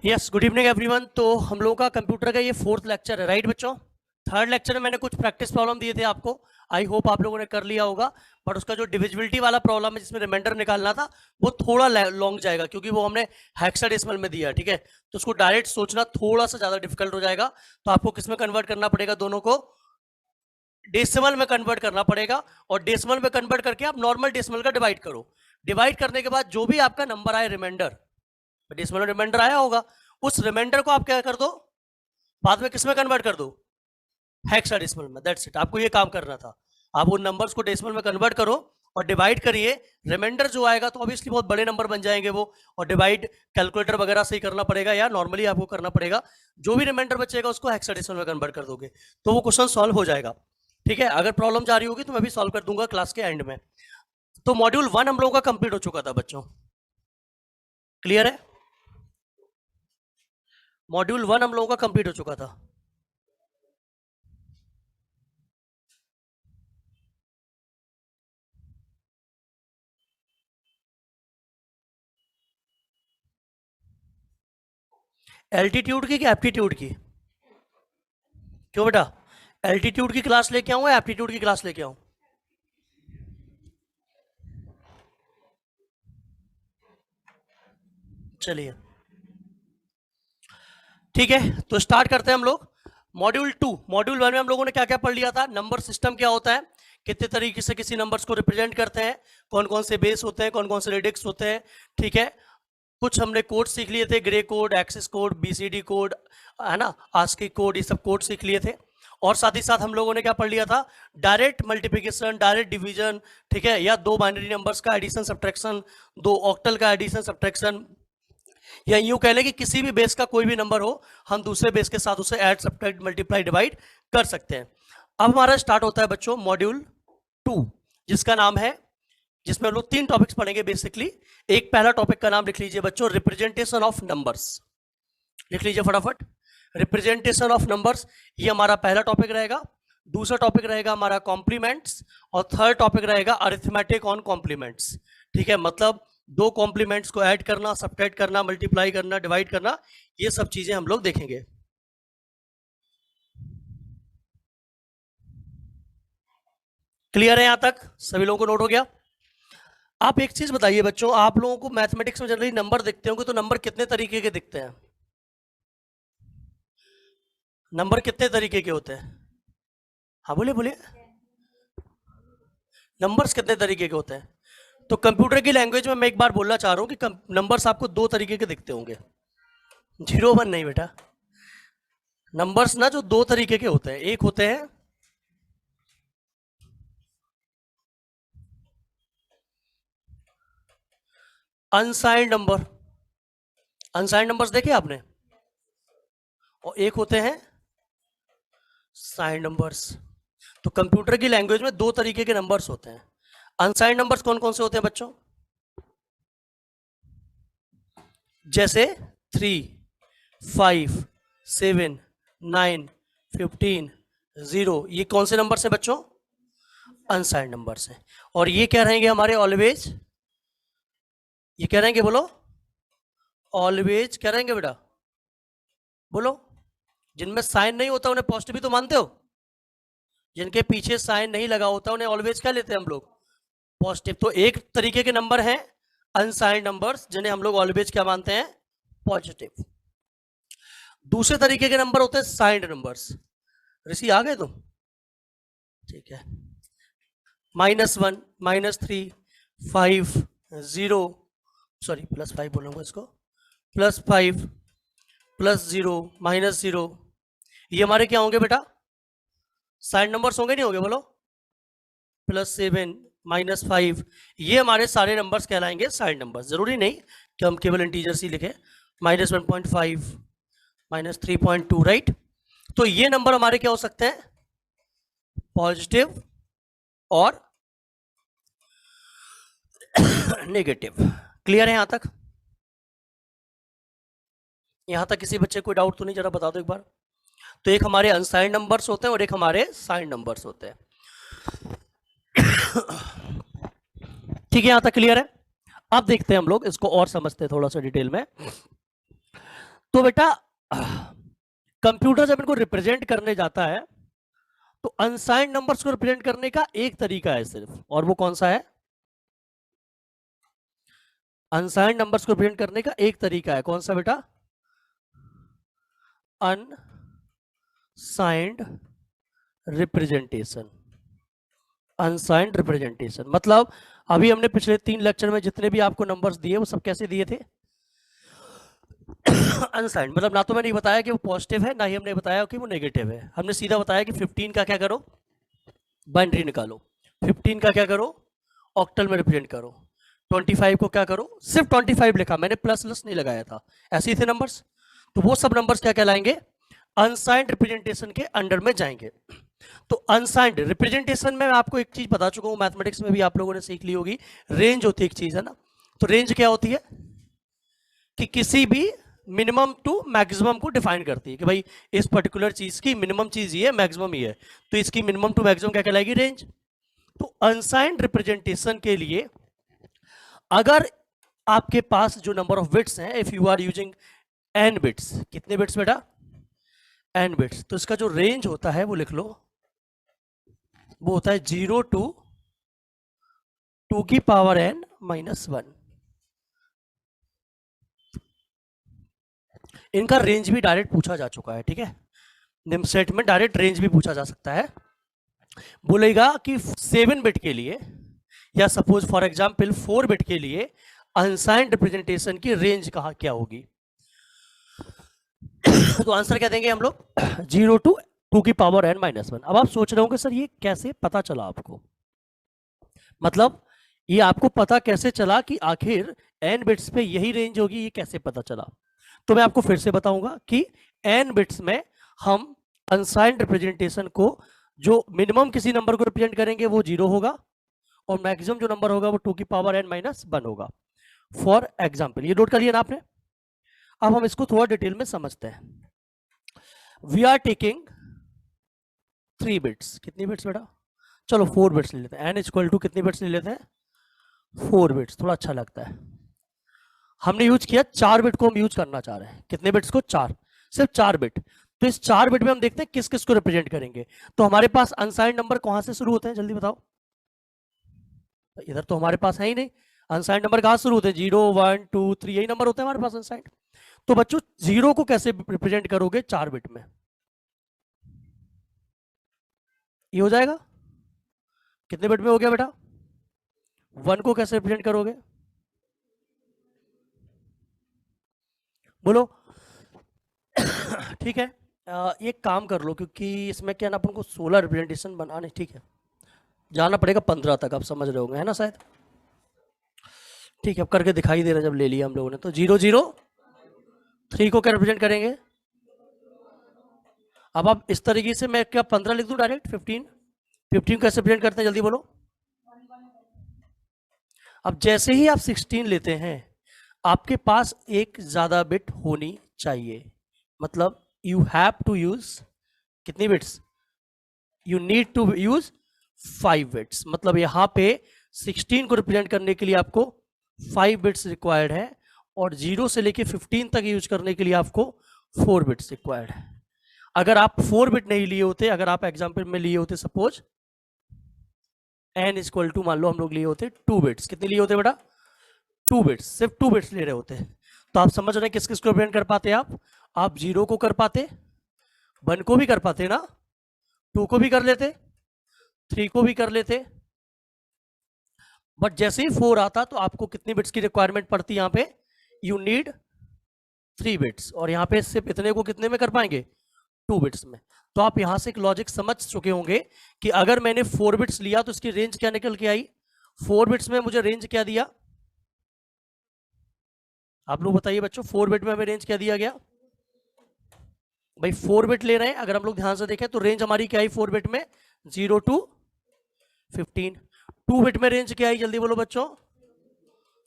Yes, good evening everyone. तो हम लोगों का कंप्यूटर का ये 4th लेक्चर है, राइट बच्चों। 3rd लेक्चर में मैंने कुछ प्रैक्टिस प्रॉब्लम दिए थे आपको, आई होप आप लोगों ने कर लिया होगा। बट उसका जो डिविजिबिलिटी वाला प्रॉब्लम है जिसमें रिमाइंडर निकालना था वो थोड़ा लॉन्ग जाएगा, क्योंकि वो हमने हेक्साडेसिमल में दिया, ठीक है। तो उसको डायरेक्ट सोचना थोड़ा सा ज्यादा डिफिकल्ट हो जाएगा। तो आपको किस में कन्वर्ट करना पड़ेगा, दोनों को डेसिमल में कन्वर्ट करना पड़ेगा। और डेसिमल में कन्वर्ट करके आप नॉर्मल डेसिमल का डिवाइड करो। डिवाइड करने के बाद जो भी आपका नंबर आए रिमाइंडर, डेसिमल में रिमाइंडर आया होगा, उस रिमाइंडर को आप क्या कर दो, बाद में किसमें कन्वर्ट कर दो, हेक्साडेसिमल में। दैट्स इट, आपको ये काम करना था। आप उन नंबर्स को डेसिमल में कन्वर्ट करो और डिवाइड करिए। रिमाइंडर जो आएगा तो ऑब्वियसली बहुत बड़े नंबर बन जाएंगे वो, और डिवाइड कैलकुलेटर वगैरह से ही करना पड़ेगा या नॉर्मली आपको करना पड़ेगा। जो भी रिमाइंडर बचेगा उसको हेक्साडेसिमल में कन्वर्ट कर दोगे तो वो क्वेश्चन सॉल्व हो जाएगा, ठीक है। अगर प्रॉब्लम जा रही होगी तो मैं भी सॉल्व कर दूंगा क्लास के एंड में। तो मॉड्यूल 1 हम लोगों का कंप्लीट हो चुका था बच्चों, क्लियर है। मॉड्यूल 1 हम लोगों का कंप्लीट हो चुका था। एल्टीट्यूड की कि एप्टीट्यूड की, क्यों बेटा, एल्टीट्यूड की क्लास लेके आऊं या एप्टीट्यूड की क्लास लेके आऊं? चलिए ठीक है, तो स्टार्ट करते हैं हम लोग। मॉड्यूल 2, मॉड्यूल 1 में हम लोगों ने क्या क्या पढ़ लिया था। नंबर सिस्टम क्या होता है, कितने तरीके से किसी नंबर्स को रिप्रेजेंट करते हैं, कौन कौन से बेस होते हैं, कौन कौन से रेडिक्स होते हैं, ठीक है। कुछ हमने कोड सीख लिए थे, grey code, axis code, BCD code, है ना, आस्की कोड, ये सब कोड सीख लिए थे। और साथ ही साथ हम लोगों ने क्या पढ़ लिया था, डायरेक्ट मल्टीप्लिकेशन, डायरेक्ट डिवीजन, ठीक है, या दो बाइनरी नंबर्स का एडिशन सब्ट्रैक्शन, दो ऑक्टल का एडिशन सब्ट्रैक्शन, या यूं कह ले कि किसी भी बेस का कोई भी नंबर हो, हम दूसरे बेस के साथ उसे ऐड, सब्ट्रैक्ट, मल्टीप्लाई, डिवाइड कर सकते हैं। अब हमारा स्टार्ट होता है बच्चों मॉड्यूल 2, जिसका नाम है, जिसमें हम लोग 3 टॉपिक्स पढ़ेंगे बेसिकली। एक पहला टॉपिक का नाम लिख लीजिए बच्चों, रिप्रेजेंटेशन ऑफ नंबर्स। लिख लीजिए फटाफट, रिप्रेजेंटेशन ऑफ नंबर्स, ये हमारा पहला टॉपिक रहेगा। दूसरा टॉपिक रहेगा हमारा कॉम्प्लीमेंट्स, और थर्ड टॉपिक रहेगा अरिथमेटिक ऑन कॉम्प्लीमेंट्स, ठीक है। मतलब दो कॉम्प्लीमेंट्स को ऐड करना, सब्ट्रैक्ट करना, मल्टीप्लाई करना, डिवाइड करना, ये सब चीजें हम लोग देखेंगे। क्लियर है यहां तक, सभी लोगों को नोट हो गया। आप एक चीज बताइए बच्चों, आप लोगों को मैथमेटिक्स में जनरली नंबर दिखते होंगे, तो नंबर कितने तरीके के दिखते हैं? नंबर कितने तरीके के होते हैं? हाँ बोलिए बोलिए, नंबर्स कितने तरीके के होते हैं? तो कंप्यूटर की लैंग्वेज में मैं एक बार बोलना चाह रहा हूं कि नंबर्स आपको 2 तरीके के दिखते होंगे, 0 1 नहीं बेटा। नंबर्स ना जो 2 तरीके के होते हैं, एक होते हैं अनसाइंड नंबर, अनसाइंड नंबर्स देखे आपने, और एक होते हैं साइंड नंबर्स। तो कंप्यूटर की लैंग्वेज में 2 तरीके के नंबर्स होते हैं। अनसाइंड नंबर्स कौन कौन से होते हैं बच्चों? जैसे 3 5 7 9 15 0, ये कौन से नंबर से बच्चों? अनसाइंड नंबर से। और ये क्या रहेंगे हमारे ऑलवेज, ये क्या रहेंगे बोलो, ऑलवेज क्या रहेंगे बेटा, बोलो। जिनमें साइन नहीं होता उन्हें पॉजिटिव भी तो मानते हो, जिनके पीछे साइन नहीं लगा होता उन्हें ऑलवेज क्या लेते हैं हम लोग, पॉजिटिव। तो एक तरीके के नंबर हैं अनसाइंड नंबर्स, जिन्हें हम लोग ऑलवेज क्या मानते हैं, पॉजिटिव। दूसरे तरीके के नंबर होते हैं साइंड नंबर्स। ऋषि आ गए तुम, ठीक है। -1 -3 5 0, सॉरी +5 बोलूंगा इसको, +5 +0 -0, ये हमारे क्या होंगे बेटा, साइंड नंबर्स होंगे नहीं होंगे बोलो। +7 -5, ये हमारे सारे नंबर्स कहलाएंगे साइंड नंबर्स। जरूरी नहीं कि हम केवल इंटीजर्स ही लिखें। -1.5 -3.2, राइट। तो ये नंबर हमारे क्या हो सकते हैं, पॉजिटिव और नेगेटिव। क्लियर है यहां तक? यहां तक किसी बच्चे को डाउट तो नहीं, जरा बता दो एक बार। तो एक हमारे अनसाइंड नंबर्स होते हैं और एक हमारे साइंड नंबर्स होते हैं, ठीक है। यहां तक क्लियर है? अब देखते हैं हम लोग इसको और समझते हैं थोड़ा सा डिटेल में। तो बेटा कंप्यूटर जब इनको रिप्रेजेंट करने जाता है तो अनसाइंड नंबर्स को रिप्रेजेंट करने का एक तरीका है सिर्फ, और वो कौन सा है? अनसाइंड नंबर्स को रिप्रेजेंट करने का एक तरीका है, कौन सा बेटा? Unsigned representation. अनसाइंड रिप्रेजेंटेशन मतलब अभी हमने पिछले 3 लेक्चर में जितने भी आपको नंबर्स दिए वो सब कैसे दिए थे? अनसाइंड। मतलब ना तो मैंने बताया कि वो पॉजिटिव है, ना ही हमने बताया कि वो नेगेटिव है। हमने सीधा बताया कि 15 का क्या करो, बाइनरी निकालो। 15 का क्या करो, ऑक्टल में रिप्रेजेंट करो। 25 को क्या करो, सिर्फ 25 लिखा मैंने, प्लस प्लस नहीं लगाया था, ऐसे ही थे नंबर्स। तो वो सब नंबर्स क्या कहलाएंगे? अनसाइंड रिप्रेजेंटेशन के अंडर में जाएंगे। तो अनसाइंड रिप्रेजेंटेशन में मैं आपको एक चीज बता चुका हूं, मैथमेटिक्स में भी आप लोगों ने सीख ली होगी, रेंज होती है एक चीज, है ना? तो रेंज क्या होती है कि किसी भी मिनिमम टू मैक्सिमम को डिफाइन करती है कि भाई इस पर्टिकुलर चीज की मिनिमम चीज ये है, मैक्सिमम ये है, तो इसकी मिनिमम टू मैक्सिमम क्या कहलाएगी? रेंज। तो अनसाइंड रिप्रेजेंटेशन के लिए अगर आपके पास जो नंबर ऑफ बिट्स हैं, if you are using n bits, कितने बिट्स बेटा? एन बिट्स, तो इसका जो रेंज होता है वो लिख लो, वो होता है 0 to 2 की पावर n माइनस 1। इनका रेंज भी डायरेक्ट पूछा जा चुका है, ठीक है? निम्न सेट में डायरेक्ट रेंज भी पूछा जा सकता है। बोलेगा कि 7 बिट के लिए या सपोज फॉर एग्जांपल 4 बिट के लिए अनसाइंड रिप्रेजेंटेशन की रेंज कहाँ क्या होगी? तो आंसर क्या देंगे हम लोग? 0 to 2 की पावर n माइनस 1। अब आप सोच रहे होंगे सर ये कैसे पता चला आपको? मतलब ये आपको पता कैसे चला कि आखिर n बिट्स पे यही रेंज होगी, ये कैसे पता चला? तो मैं आपको फिर से बताऊंगा कि n बिट्स में हम अनसाइंड रिप्रेजेंटेशन को, जो मिनिमम किसी नंबर को रिप्रेजेंट करेंगे वो 0 होगा, और मैक्सिमम जो नंबर होगा वो 2 की पावर n माइनस 1 होगा। फॉर एग्जाम्पल, ये नोट कर लिया ना आपने? अब हम इसको थोड़ा डिटेल में समझते हैं। वी आर टेकिंग 3 बिट्स, कितनी बिट्स बेटा? चलो 4 बिट्स ले लेते हैं। n इक्वल टू कितनी बिट्स ले लेते हैं? 4 बिट्स, थोड़ा अच्छा लगता है। हमने यूज किया 4 बिट को, हम यूज करना चाह रहे हैं कितने बिट्स को? 4, सिर्फ 4 बिट। तो इस 4 बिट में हम देखते हैं किस किस को रिप्रेजेंट करेंगे। तो हमारे पास अनसाइंड नंबर कहां से शुरू होते हैं, जल्दी बताओ? इधर तो हमारे पास है ही नहीं। अनसाइंड नंबर कहां शुरू होते हैं? 0 1 2 3, यही नंबर होते हैं हमारे पास अनसाइंड। तो बच्चों 0 को कैसे रिप्रेजेंट करोगे 4 बिट में? ये हो जाएगा, कितने बिट में हो गया बेटा? 1 को कैसे रिप्रेजेंट करोगे? बोलो। ठीक है, ये काम कर लो, क्योंकि इसमें क्या ना अपन को 16 रिप्रेजेंटेशन बनाने, ठीक है? जाना पड़ेगा 15 तक, आप समझ रहे होंगे, है ना शायद? ठीक है, अब करके दिखाई दे रहा है जब ले लिया हम लोगों ने। तो 0 0 3 को क्या रिप्रेजेंट करेंगे? अब आप इस तरीके से, मैं क्या 15 लिख दूं डायरेक्ट? 15 15 कैसे रिप्रेजेंट करते हैं, जल्दी बोलो। अब जैसे ही आप 16 लेते हैं, आपके पास एक ज्यादा बिट होनी चाहिए। मतलब यू हैव टू यूज कितनी bits? You need to use 5 bits. मतलब यहां पे 16 को रिप्रेजेंट करने के लिए आपको 5 बिट्स रिक्वायर्ड है, और 0 से लेके 15 तक यूज करने के लिए आपको 4 बिट्स रिक्वायर्ड है। अगर आप 4 बिट नहीं लिए होते, अगर आप एग्जाम्पल में लिए होते सपोज n इक्वल टू, मान लो हम लोग लिए होते 2 बिट्स, कितने लिए होते बेटा? 2 बिट्स, सिर्फ 2 बिट्स ले रहे होते। तो आप समझ रहे हैं किस किस को रिप्रेजेंट कर पाते आप 0 को कर पाते, 1 को भी कर पाते ना, 2 को भी कर लेते, 3 को भी कर लेते। बट जैसे ही 4 आता तो आपको कितनी बिट्स की रिक्वायरमेंट पड़ती? यहाँ पे यू नीड 3 बिट्स, और यहाँ पे सिर्फ इतने को कितने में कर पाएंगे? 2 बिट्स में। तो आप यहां से एक लॉजिक समझ चुके होंगे कि अगर मैंने 4 बिट्स लिया तो इसकी रेंज क्या निकल के आई? 4 बिट्स में मुझे रेंज क्या दिया? आप लोग बताइए बच्चों, 4 बिट में हमें रेंज क्या दिया गया? भाई 4 बिट ले रहे हैं, अगर हम लोग ध्यान से देखें तो रेंज हमारी क्या आई 4 बिट में? 0 to 15। 2 बिट में रेंज क्या आई, जल्दी बोलो बच्चों?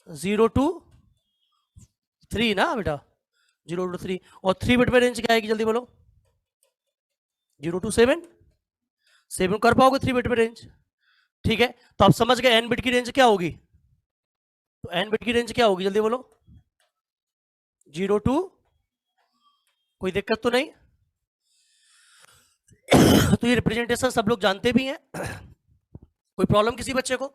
0 to 3 ना बेटा, 0 to 3। और 3 बिट में रेंज क्या आएगी, जल्दी बोलो? 0 to 7। 7 कर पाओगे 3 बिट में रेंज? ठीक है, तो आप समझ गए n बिट की रेंज क्या होगी? तो n बिट की रेंज क्या होगी, जल्दी बोलो? 0 to कोई दिक्कत तो नहीं? तो ये रिप्रेजेंटेशन सब लोग जानते भी हैं। कोई प्रॉब्लम किसी बच्चे को?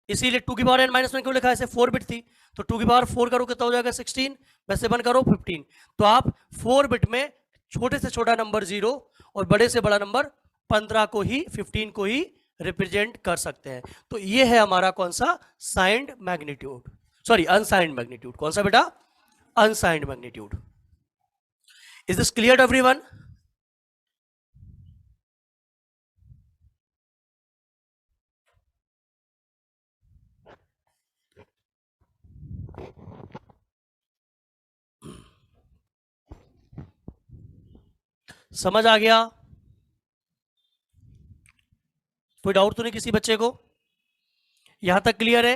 इसीलिए टू की पावर एन माइनस वन क्यों लिखा है? ऐसे 4 बिट थी तो टू की पावर 4 करो कितना हो जाएगा? 16। वैसे 1 करो 15। तो आप 4 बिट में छोटे से छोटा नंबर 0 और बड़े से बड़ा नंबर 15 को ही 15 को ही रिप्रेजेंट कर सकते हैं। तो ये है हमारा कौन सा? Signed magnitude, sorry unsigned magnitude. कौन सा बेटा? Unsigned magnitude. Is this clear to everyone? समझ आ गया? कोई डाउट तो नहीं किसी बच्चे को? यहां तक क्लियर है?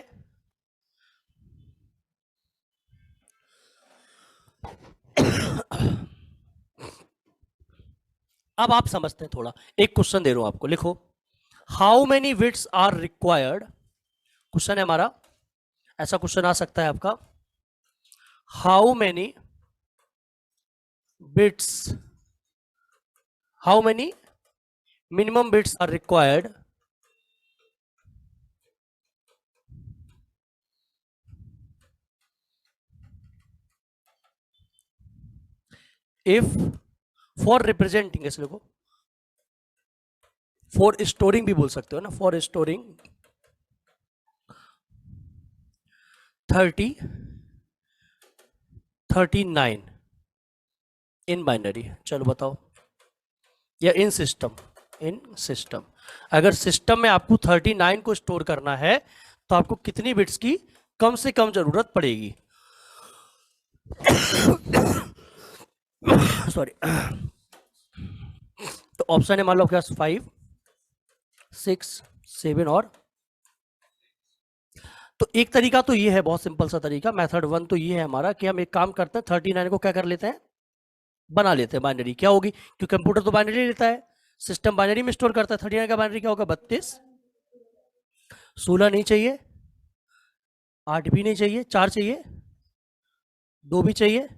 अब आप समझते हैं थोड़ा। एक क्वेश्चन दे रहा हूं आपको, लिखो। How many bits are required? Question है हमारा, ऐसा क्वेश्चन आ सकता है आपका। How many bits, how many minimum bits are required if for representing, ऐसे लिखो, फॉर स्टोरिंग भी बोल सकते हो ना, फॉर स्टोरिंग 30 39 इन बाइनरी। चलो बताओ, या इन सिस्टम, इन सिस्टम। अगर सिस्टम में आपको 39 को स्टोर करना है तो आपको कितनी बिट्स की कम से कम जरूरत पड़ेगी? सॉरी। तो ऑप्शन है मान लो आपके पास 5 6 7 और। तो एक तरीका तो ये है, बहुत सिंपल सा तरीका, मेथड 1 तो ये है हमारा कि हम एक काम करते हैं, 39 को क्या कर लेते हैं? बना लेते हैं बाइनरी। क्या होगी? क्योंकि कंप्यूटर तो बाइनरी लेता है, सिस्टम बाइनरी में स्टोर करता है। 39 का बाइनरी क्या होगा? 32। 16 नहीं चाहिए, 8 भी नहीं चाहिए, 4 चाहिए, 2 भी चाहिए,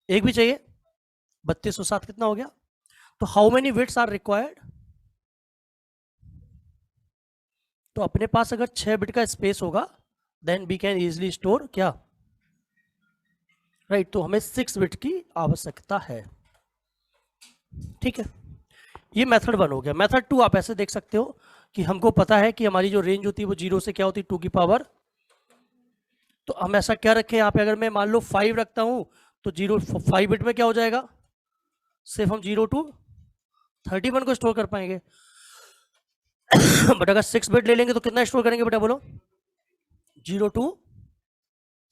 1 भी चाहिए, 32 और 7 कितना हो गया? तो how many bits are required? तो अपने पास अगर 6 बिट का स्पेस होगा then we can easily store क्या? राइट, तो हमें 6 बिट की आवश्यकता है। ठीक है, ये मेथड 1 हो गया। मेथड 2 आप ऐसे देख सकते हो कि हमको पता है कि हमारी जो रेंज होती है वो 0 से क्या होती है? 2 की पावर। तो हम ऐसा क्या रखें यहाँ पे? अगर मैं मान लो 5 रखता हूँ तो 5 बिट में क्या हो जाएगा? सिर्फ हम 0 टू 31 को स्टोर कर पाएंगे। बट अगर 6 बिट ले लेंगे तो कितना स्टोर करेंगे बेटा? बोलो। 0 टू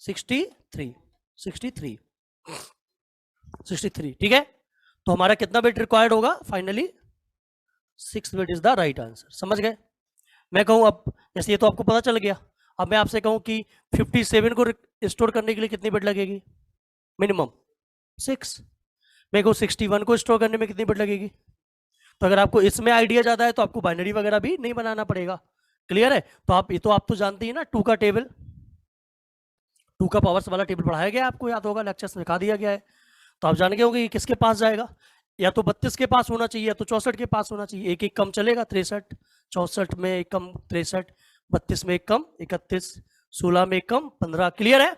63 63 63। ठीक है, तो हमारा कितना बिट रिक्वायर्ड होगा finally? 6 bit is the right answer. समझ गए? मैं कहूं अब, जैसे ये तो आपको पता चल गया, अब मैं आपसे कहूं कि 57 को स्टोर करने के लिए कितनी बिट लगेगी मिनिमम? 6। मैं कहूं 61 को स्टोर करने में कितनी बिट लगेगी? तो अगर आपको इसमें आइडिया ज्यादा है तो आपको बाइनरी वगैरह भी नहीं बनाना पड़ेगा। क्लियर है? तो आप ये तो आप तो जानते ही ना, 2 का टेबल, 2 का पावर्स वाला टेबल पढ़ाया गया, आपको याद होगा, लेक्चर्स में दिखा दिया गया है। तो आप जान गए होंगे कि किसके पास जाएगा। या तो 32 के पास होना चाहिए या तो 64 के पास होना चाहिए। एक एक कम चलेगा, 63, 64 में एक कम 63, 32 में एक कम 31, 16 में एक कम 15। क्लियर है?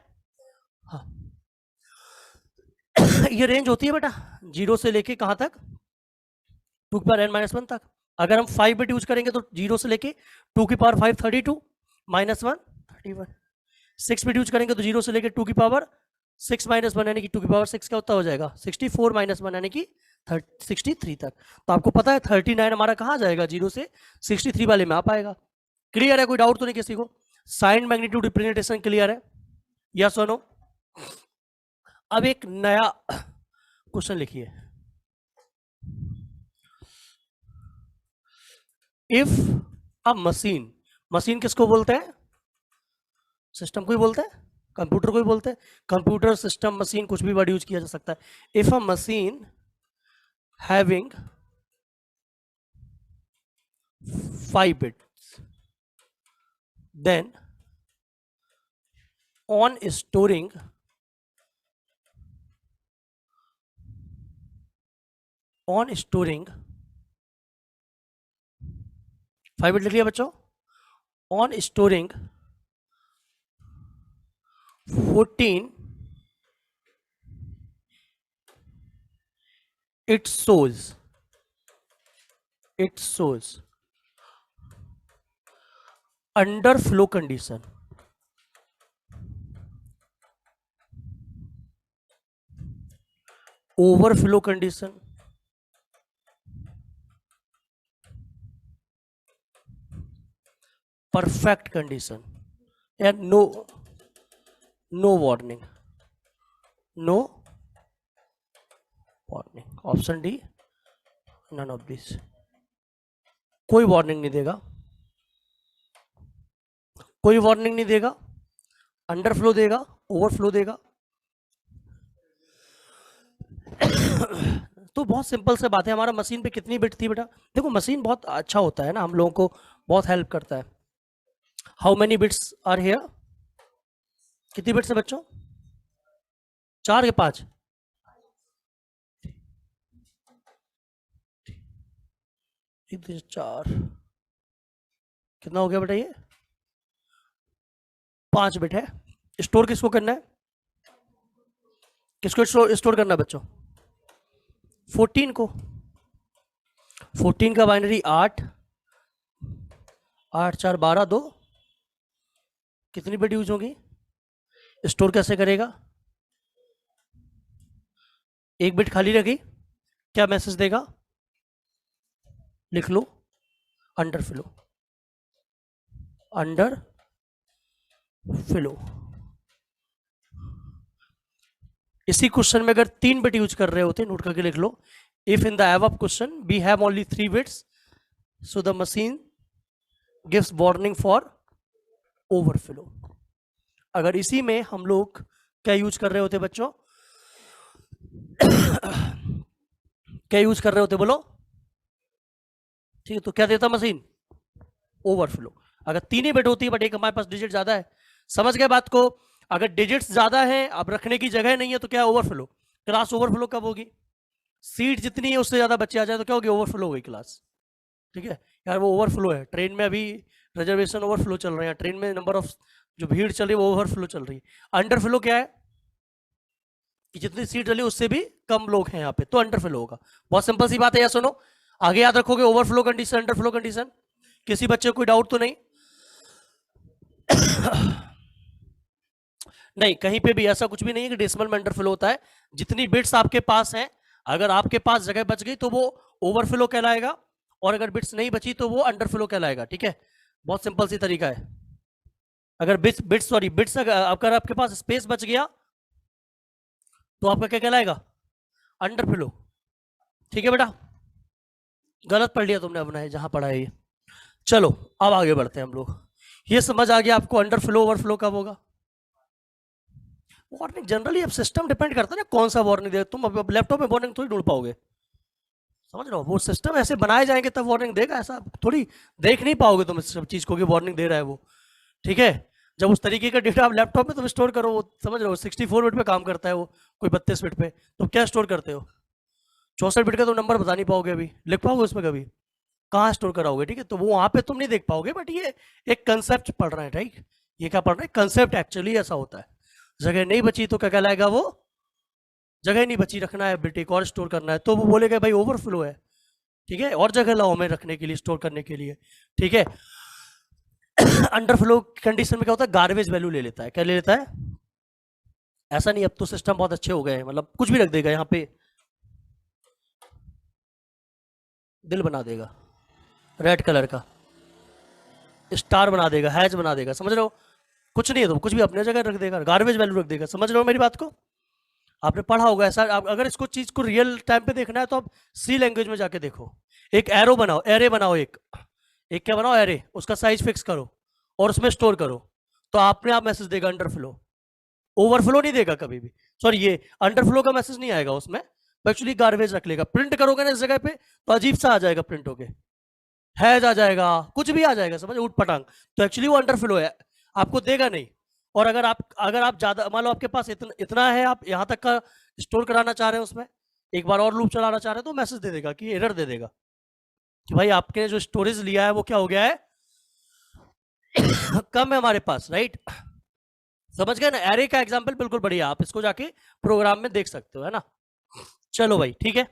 हाँ। ये रेंज होती है बेटा 0 से लेके कहां तक? 2 की पावर n माइनस 1 तक। अगर हम 5 बिट यूज करेंगे तो 0 से लेके 2 की पावर 5 32 माइनस 1 31। 6 बिट यूज करेंगे तो 0 से लेके 2 की पावर 6 माइनस 1 यानी कि 2 की पावर 6 क्या होता हो जाएगा? 64 माइनस 1 यानी कि 63 तक। तो आपको पता है 39 हमारा कहाँ जाएगा? 0 से 63 वाले में आ पाएगा। क्लियर है? कोई डाउट तो नहीं किसी को? साइन मैग्नीट्यूड रिप्रेजेंटेशन क्लियर है? यस और नो? अब एक नया क्वेश्चन लिखिए। इफ अ मशीन, मशीन किसको बोलते हैं? सिस्टम को ही बोलते हैं, कंप्यूटर को ही बोलते हैं। कंप्यूटर, सिस्टम, मशीन, कुछ भी वर्ड यूज किया जा सकता है। If a machine having 5 bits, then on storing on storing 5 minute लिख लिया बच्चों। On storing 14 it shows under flow condition overflow condition perfect condition and no warning option D none of this. कोई warning नहीं देगा, कोई warning नहीं देगा, underflow देगा, ओवरफ्लो देगा। तो बहुत सिंपल से बात है। हमारा मशीन पे कितनी बिट थी बेटा? देखो मशीन बहुत अच्छा होता है ना, हम लोगों को बहुत हेल्प करता है। How many bits are here? कितनी बिट्स है बच्चों? 4 के 5? 4 कितना हो गया बेटा? ये 5 बिट है। स्टोर किसको करना है? किसको स्टोर करना है बच्चों? 14 को। 14 का बाइनरी 8 8 4 12 2 कितनी बिट यूज होगी? स्टोर कैसे करेगा? एक बिट खाली रखी, क्या मैसेज देगा? लिख लो अंडरफ्लो। इसी क्वेश्चन में अगर 3 बिट यूज कर रहे होते, नोट करके लिख लो, if in the above question we have only 3 bits so the machine gives warning for overflow. अगर इसी में हम लोग क्या यूज कर रहे होते बच्चों? क्या यूज कर रहे होते बोलो? ठीक है, तो क्या देता मशीन? ओवरफ्लो। अगर 3 ही बिट होती है बट एक हमारे पास डिजिट ज्यादा है, समझ गए बात को? अगर डिजिट्स ज्यादा है, अब रखने की जगह नहीं है, तो क्या ओवरफ्लो? क्लास ओवरफ्लो कब होगी? सीट जितनी है उससे ज्यादा बच्चे आ जाए तो क्या होगी? ओवरफ्लो होगी क्लास। ठीक है यार, वो ओवरफ्लो है। ट्रेन में अभी रिजर्वेशन ओवरफ्लो चल रहे हैं, ट्रेन में नंबर ऑफ जो भीड़ चल रही है वो ओवरफ्लो चल रही है। अंडरफ्लो क्या है? कि जितनी सीट चली उससे भी कम लोग हैं यहाँ पे, तो अंडरफ्लो होगा। बहुत सिंपल सी बात है, या सुनो आगे याद रखोगे। Overflow condition, underflow condition. किसी बच्चे को कोई डाउट तो नहीं? नहीं, कहीं पे भी ऐसा कुछ भी नहीं है कि डेसिमल में अंडरफ्लो होता है। जितनी बिट्स आपके पास हैं, अगर आपके पास जगह बच गई तो वो ओवरफ्लो कहलाएगा, और अगर बिट्स नहीं बची तो वो अंडरफ्लो कहलाएगा। ठीक है, बहुत सिंपल सी तरीका है। अगर बिट्स अगर आपके पास स्पेस बच गया तो आपका क्या कहलाएगा? अंडरफ्लो। ठीक है बेटा, गलत पढ़ लिया तुमने अपना, है जहां पढ़ा है ये। चलो अब आगे बढ़ते हैं हम लोग। ये समझ आ गया आपको अंडरफ्लो ओवरफ्लो कब होगा? वार्निंग जनरली अब सिस्टम डिपेंड करता है ना कौन सा वार्निंग दे। तुम अब लैपटॉप में वार्निंग थोड़ी ढूंढ पाओगे, समझ रहे हो? वो सिस्टम ऐसे बनाए जाएंगे तब वार्निंग देगा, ऐसा थोड़ी देख नहीं पाओगे तुम इस सब चीज को कि वार्निंग दे रहा है वो। ठीक है, जब उस तरीके का डेटा आप लैपटॉप में तुम स्टोर करो, वो समझ रहे हो 64 बिट पे काम करता है वो, कोई 32 बिट पे, तो क्या स्टोर करते हो? 64 बिट का तो नंबर बता नहीं पाओगे, अभी लिख पाओगे उसमें कभी? कहाँ स्टोर कराओगे? ठीक है, तो वो वहां पे तुम नहीं देख पाओगे, बट ये एक कंसेप्ट पढ़ रहे हैं। राइट, ये क्या पढ़ रहे हैं? कंसेप्ट। एक्चुअली ऐसा होता है, जगह नहीं बची तो क्या कहलाएगा वो? जगह नहीं बची, रखना है बिट एक और स्टोर करना है, तो वो बोलेगा भाई ओवरफ्लो है। ठीक है, और जगह लाओ हमें रखने के लिए, स्टोर करने के लिए। ठीक है, अंडरफ्लो कंडीशन में क्या होता है? गार्बेज वैल्यू ले लेता है। क्या ले लेता है? ऐसा नहीं, अब तो सिस्टम बहुत अच्छे हो गए हैं, मतलब कुछ भी रख देगा यहाँ पे, दिल बना देगा रेड कलर का, स्टार बना देगा, हैज बना देगा, समझ रहे हो? कुछ नहीं है तो कुछ भी अपने जगह रख देगा, गार्बेज वैल्यू रख देगा। समझ रहे हो मेरी बात को? आपने पढ़ा होगा ऐसा। अगर इसको चीज को रियल टाइम पे देखना है तो आप सी लैंग्वेज में जाके देखो। एक एरो बनाओ, एरे बनाओ, एक क्या बनाओ? एरे। उसका साइज फिक्स करो और उसमें स्टोर करो, तो आपने आप मैसेज देगा अंडरफ्लो। ओवरफ्लो नहीं देगा कभी भी। सॉरी, ये अंडरफ्लो का मैसेज नहीं आएगा उसमें, एक्चुअली गार्बेज रख लेगा। प्रिंट करोगे ना इस जगह पे तो अजीब सा आ जाएगा, प्रिंट होके हैज आ जाएगा, कुछ भी आ जाएगा, समझ, उठ पटांग। तो एक्चुअली वो अंडरफ्लो है, आपको देगा नहीं। और अगर आप ज्यादा मान लो आपके पास इतना है, आप यहाँ तक का स्टोर कराना चाह रहे हैं उसमें, एक बार और लूप चलाना चाह रहे हैं तो मैसेज दे देगा कि एरर दे देगा कि भाई आपने जो स्टोरेज लिया है वो क्या हो गया है कम है हमारे पास, राइट। समझ गए ना, एरे का एग्जांपल बिल्कुल बढ़िया, आप इसको जाके प्रोग्राम में देख सकते हो, है ना। चलो भाई ठीक है,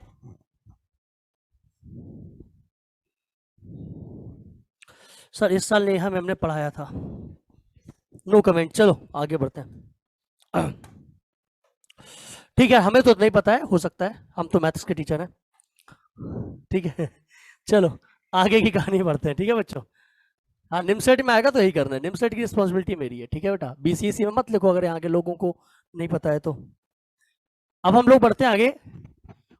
सर इस साल नेहा मैम ने पढ़ाया था, नो कमेंट। चलो आगे बढ़ते हैं। ठीक है, हमें तो नहीं पता है, हो सकता है, हम तो मैथ्स के टीचर हैं, ठीक है। चलो आगे की कहानी बढ़ते हैं, ठीक है बच्चों। हाँ निमसेट में आएगा तो यही करना है, निमसेट की रिस्पॉन्सिबिलिटी मेरी है, ठीक है बेटा। बीसीएसई में मत लिखो अगर यहाँ के लोगों को नहीं पता है तो। अब हम लोग बढ़ते हैं आगे,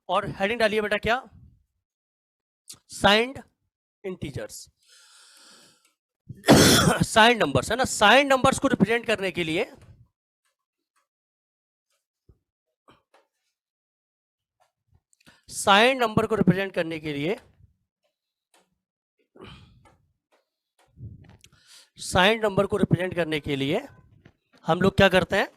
और हेडिंग डालिए बेटा क्या, साइंड इंटीजर्स। साइंड नंबर्स है ना, साइंड नंबर्स को रिप्रेजेंट करने के लिए साइंड नंबर को रिप्रेजेंट करने के लिए साइंड नंबर को रिप्रेजेंट करने के लिए हम लोग क्या करते हैं,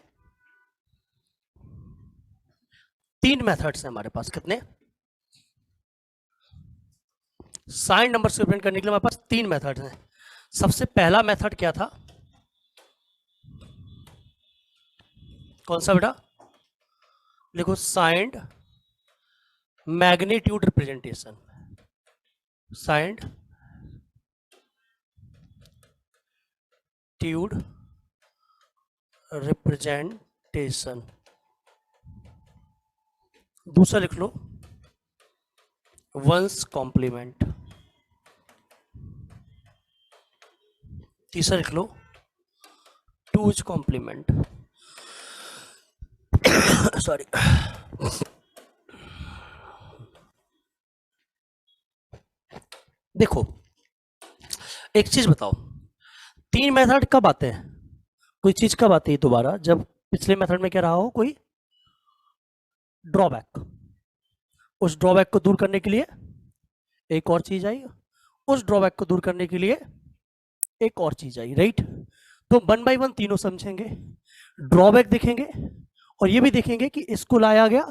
तीन मेथड्स हैं हमारे पास। कितने? साइंड नंबर से रिप्रेजेंट करने के लिए हमारे पास तीन मेथड्स हैं। सबसे पहला मेथड क्या था, कौन सा बेटा, देखो साइंड मैग्नीट्यूड रिप्रेजेंटेशन। साइंड ट्यूड रिप्रेजेंटेशन। दूसरा लिख लो वंस कॉम्प्लीमेंट। तीसरा लिख लो टूज कॉम्प्लीमेंट। सॉरी, देखो एक चीज बताओ, तीन मेथड कब आते हैं, कोई चीज कब आती है दोबारा, जब पिछले मेथड में क्या रहा हो, कोई ड्रॉबैक। उस ड्रॉबैक को दूर करने के लिए एक और चीज आई, उस ड्रॉबैक को दूर करने के लिए एक और चीज आई, राइट। तो वन बाय वन तीनों समझेंगे, ड्रॉबैक देखेंगे और ये भी देखेंगे कि इसको लाया गया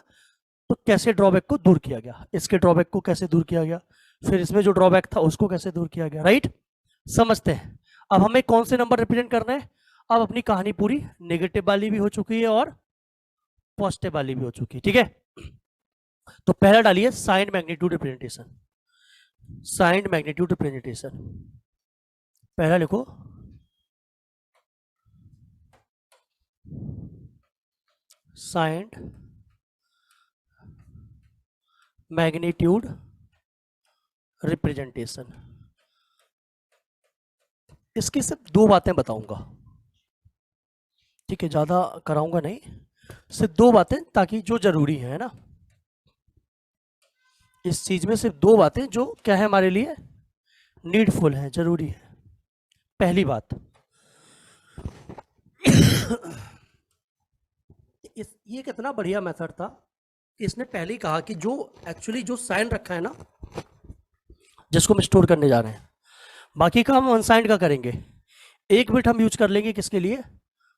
तो कैसे ड्रॉबैक को दूर किया गया, इसके ड्रॉबैक को कैसे दूर किया गया, फिर इसमें जो ड्रॉबैक था उसको कैसे दूर किया गया, राइट। समझते हैं। अब हमें कौन से नंबर रिप्रेजेंट करना है, अब अपनी कहानी पूरी नेगेटिव वाली भी हो चुकी है और पॉजिटिव वाली भी हो चुकी है, ठीक है। तो पहला डालिए sign magnitude representation. Sign magnitude representation पहला लिखो, साइन मैग्नीट्यूड रिप्रेजेंटेशन। इसकी सिर्फ दो बातें बताऊंगा, ठीक है, ज्यादा कराऊंगा नहीं, सिर्फ दो बातें, ताकि जो जरूरी है ना, इस चीज में सिर्फ दो बातें जो क्या है हमारे लिए नीडफुल है, जरूरी है। पहली बात, ये कितना बढ़िया मेथड था, इसने पहले ही कहा कि जो एक्चुअली जो साइन रखा है ना, जिसको हम स्टोर करने जा रहे हैं, बाकी का हम अनसाइंड का करेंगे, एक बिट हम यूज कर लेंगे किसके लिए,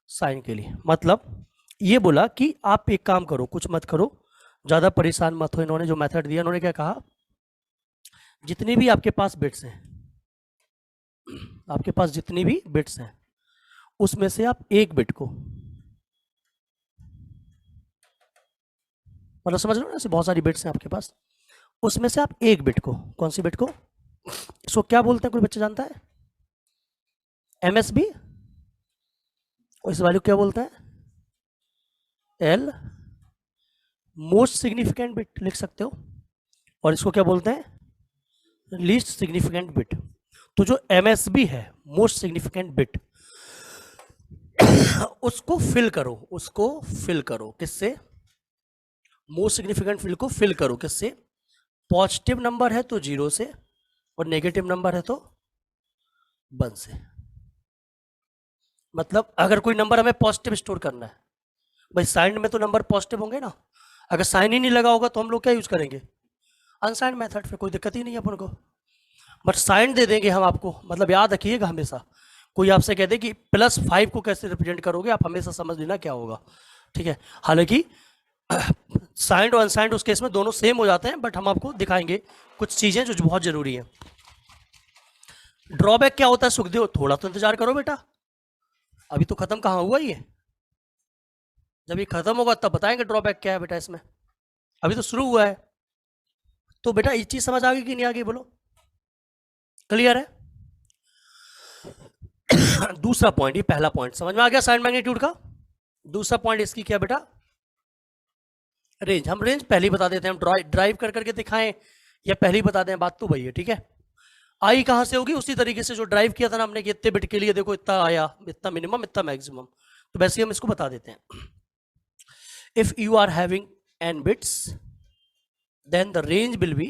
साइन के लिए। मतलब ये बोला कि आप एक काम करो, कुछ मत करो, ज्यादा परेशान मत हो। इन्होंने जो मेथड दिया, इन्होंने क्या कहा, जितने भी आपके पास बिट्स हैं, आपके पास जितनी भी बिट्स हैं उसमें से आप एक बिट को, मतलब समझ लो ना, ऐसे बहुत सारी बिट्स हैं आपके पास, उसमें से आप एक बिट को, कौन सी बिट को, इसको क्या बोलते हैं, कोई बच्चा जानता है, एमएसबी, और इस वैल्यू क्या बोलते हैं, एल, मोस्ट सिग्निफिकेंट बिट लिख सकते हो, और इसको क्या बोलते हैं, लीस्ट सिग्निफिकेंट बिट। तो जो एमएसबी है, मोस्ट सिग्निफिकेंट बिट, उसको फिल करो, उसको फिल करो किससे, मोस्ट सिग्निफिकेंट फील्ड को फिल करो किससे, पॉजिटिव नंबर है तो 0 से, और नेगेटिव नंबर है तो 1 से। मतलब अगर कोई नंबर हमें पॉजिटिव स्टोर करना है, भाई साइन में तो नंबर पॉजिटिव होंगे ना, अगर साइन ही नहीं लगा होगा तो हम लोग क्या यूज करेंगे, अनसाइंड मेथड, फिर कोई दिक्कत ही नहीं है अपन को, बट साइन दे देंगे हम आपको। मतलब याद रखिएगा हमेशा, कोई आपसे कह दे कि +5 को कैसे रिप्रेजेंट करोगे, आप हमेशा समझ लेना क्या होगा, ठीक है। हालांकि साइंड और अनसाइंड उस केस में दोनों सेम हो जाते हैं, बट हम आपको दिखाएंगे कुछ चीजें जो बहुत जरूरी है। ड्रॉबैक क्या होता है सुखदेव? थोड़ा तो इंतजार करो बेटा, अभी तो खत्म कहाँ हुआ ये, जब ये खत्म होगा तब बताएंगे ड्रॉबैक क्या है बेटा इसमें, अभी तो शुरू हुआ है। तो बेटा ये चीज समझ आ गई कि नहीं आ गई, बोलो क्लियर है? दूसरा पॉइंट, ये पहला पॉइंट समझ में आ गया साइन मैग्नीट्यूड का। दूसरा पॉइंट इसकी क्या बेटा? रेंज। हम रेंज पहले ही बता देते हैं, हम ड्राइव कर करके दिखाएं या पहले ही बता दें, बात तो वही है, ठीक है। आई कहां से होगी? उसी तरीके से जो ड्राइव किया था ना हमने कि इतने बिट के लिए देखो इतना आया, इतना मिनिमम इतना मैक्सिमम, तो वैसे हम इसको बता देते हैं। If you are having n bits then the range will be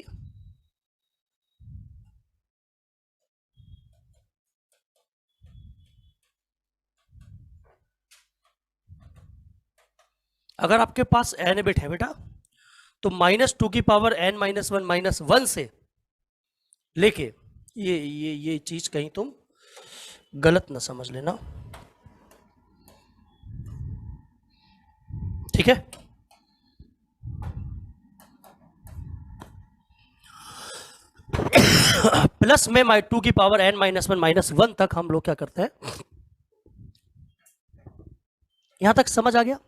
अगर आपके पास n बिट है बेटा तो -2 की पावर n - 1 से लेके ये चीज कहीं तुम गलत ना समझ लेना, ठीक है। प्लस में 2 की पावर n - 1 तक हम लोग क्या करते हैं, यहां तक समझ आ गया?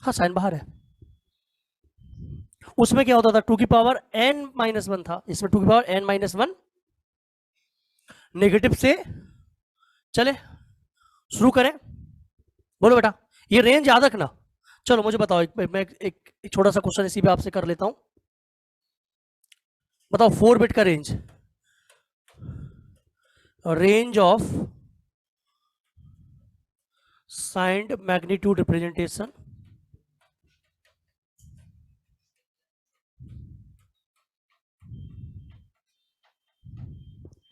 हाँ साइन बाहर है, उसमें क्या होता था 2 की पावर n - 1 था, इसमें 2 की पावर n - 1 नेगेटिव से चले। शुरू करें, बोलो बेटा ये रेंज याद रखना। चलो मुझे बताओ, मैं एक छोटा सा क्वेश्चन इसी पे आपसे कर लेता हूं, बताओ 4 बिट का range, range of signed magnitude representation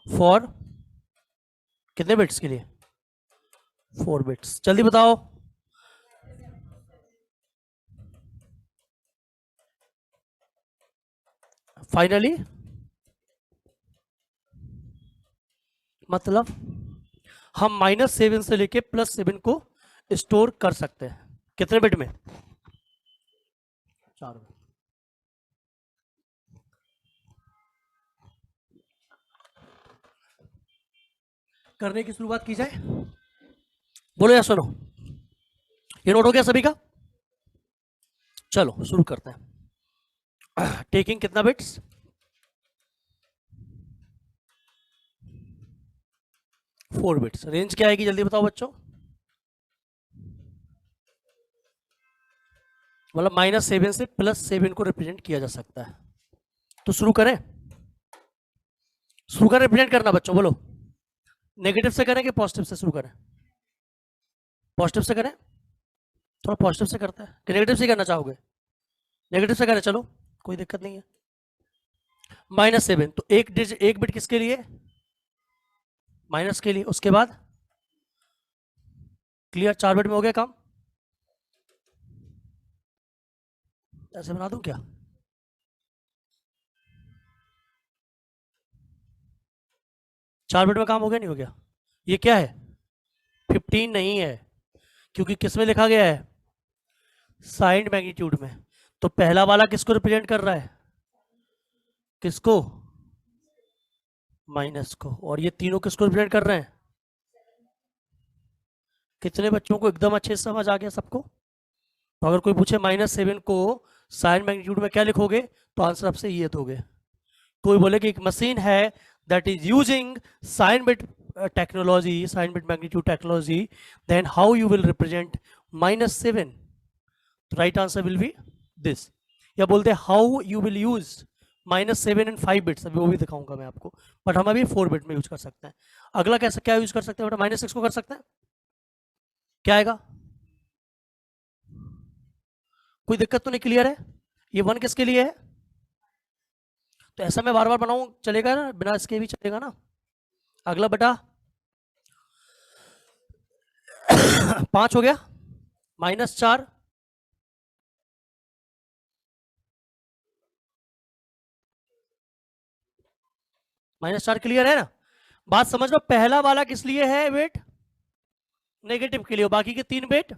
for कितने बिट्स के लिए? 4 बिट्स। जल्दी बताओ। फाइनली मतलब हम -7 से लेके +7 को स्टोर कर सकते हैं कितने बिट में? 4 में। करने की शुरुआत की जाए, बोलो या सुनो, ये नोट हो गया सभी का? चलो शुरू करते हैं। टेकिंग कितना बिट्स? 4 बिट्स। रेंज क्या आएगी जल्दी बताओ बच्चों? मतलब -7 से +7 को रिप्रेजेंट किया जा सकता है। तो शुरू करें, शुरू करें रिप्रेजेंट करना बच्चों, बोलो नेगेटिव से करें कि पॉजिटिव से शुरू करें? पॉजिटिव से करें, थोड़ा पॉजिटिव से करते हैं कि नेगेटिव से करना चाहोगे? नेगेटिव से करें, चलो कोई दिक्कत नहीं है। -7 तो एक बिट किसके लिए? माइनस के लिए। उसके बाद क्लियर, 4 बिट में हो गया काम। ऐसे बना दूं क्या? चार बिट में काम हो गया नहीं हो गया? ये क्या है? 15 नहीं है, क्योंकि किस में लिखा गया है? साइंड मैग्नीट्यूड में। तो पहला वाला किसको रिप्रेजेंट कर रहा है? किसको? माइनस को। और ये तीनों किसको रिप्रेजेंट कर रहे हैं? कितने बच्चों को एकदम अच्छे से समझ आ गया सबको? तो अगर कोई पूछे -7 को साइंड मैग्नीट्यूड में क्या लिखोगे, तो आंसर आपसे ये दोगे। कोई बोले कि एक मशीन है that is using sign bit technology, sign bit magnitude technology, then how you will represent -7? तो right answer will be this। या बोलते हैं how you will use -7 and 5 bits, अभी वो भी दिखाऊंगा मैं आपको, बट हम अभी 4 बिट में यूज कर सकते हैं। अगला कैसे क्या यूज कर सकते हैं बेटा? -6 को कर सकते हैं, क्या आएगा? कोई दिक्कत तो नहीं, क्लियर है? ये 1 किसके लिए है? तो ऐसा मैं बार बार बनाऊं चलेगा ना, बिना इसके भी चलेगा ना। अगला बेटा 5 हो गया, -4 -4 क्लियर है ना? बात समझ लो, पहला वाला किस लिए है वेट? नेगेटिव के लिए, बाकी के 3 बिट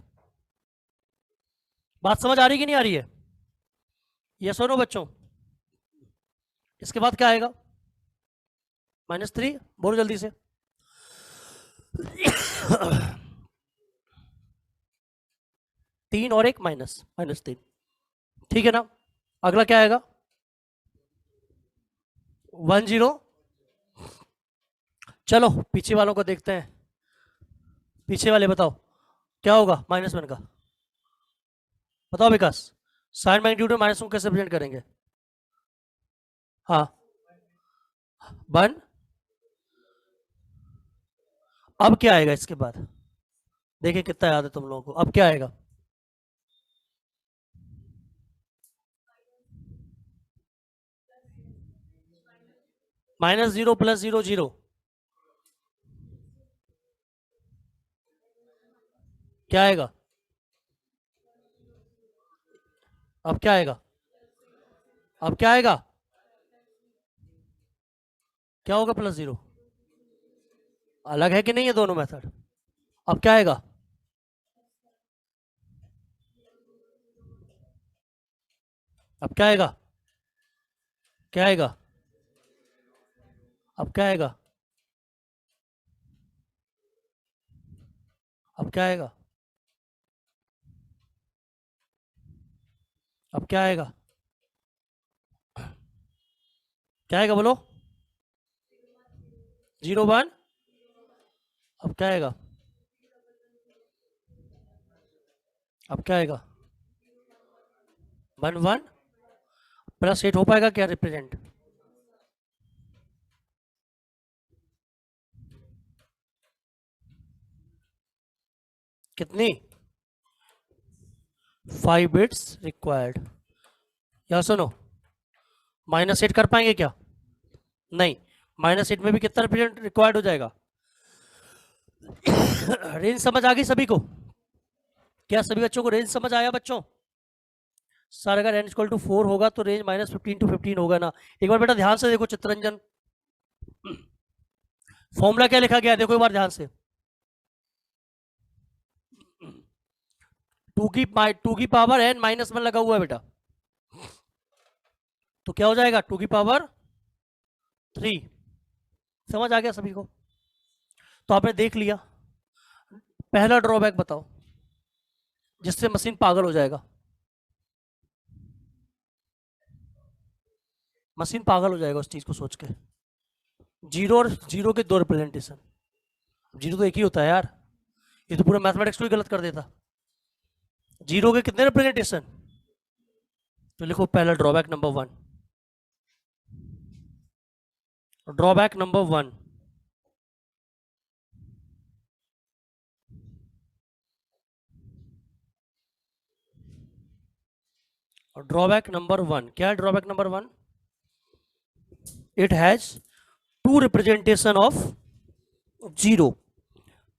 बात समझ आ रही कि नहीं आ रही है? यस और नो बच्चों? इसके बाद क्या आएगा? -3, बोलो जल्दी से। 3 और 1 -3, ठीक है ना? अगला क्या आएगा? 1 0। चलो पीछे वालों को देखते हैं, पीछे वाले बताओ क्या होगा -1 का? बताओ विकास, साइन मैग्नीट्यूड में माइनस को कैसे प्रेजेंट करेंगे? हाँ 1। अब क्या आएगा इसके बाद? देखिए कितना याद है तुम लोगों को। अब क्या आएगा? -0 + 0 0। क्या आएगा? अब क्या आएगा? अब क्या आएगा? क्या होगा +0? अलग है कि नहीं है दोनों मेथड? अब क्या आएगा? अब क्या आएगा? क्या आएगा? अब क्या आएगा? अब क्या आएगा? अब क्या आएगा? क्या आएगा बोलो? 0 1। अब क्या आएगा? अब क्या आएगा? 1 1 +8 हो पाएगा क्या रिप्रेजेंट? कितनी? 5 बिट्स रिक्वायर्ड। या सुनो, -8 कर पाएंगे क्या? नहीं, -8 में भी कितना रिप्रेजेंट रिक्वायर्ड हो जाएगा? रेंज समझ आ गई सभी को? क्या सभी बच्चों को रेंज समझ आया बच्चों? सर अगर n = 4 होगा तो रेंज -15 to 15 होगा ना? एक बार बेटा ध्यान से देखो चित्रंजन, फॉर्मूला क्या लिखा गया है देखो एक बार ध्यान से। 2 की पावर n -1 लगा हुआ है बेटा, तो क्या हो जाएगा 2 की पावर 3। समझ आ गया सभी को? तो आपने देख लिया। पहला ड्रॉबैक बताओ जिससे मशीन पागल हो जाएगा। मशीन पागल हो जाएगा उस चीज को सोच के। 0 और 0 के 2 रिप्रेजेंटेशन। 0 तो एक ही होता है यार, ये तो पूरा मैथमेटिक्स को ही गलत कर देता। 0 के कितने रिप्रेजेंटेशन? तो लिखो पहला drawback number 1। Drawback number 1, drawback number 1 क्या है? Drawback number 1, it has 2 representation of 0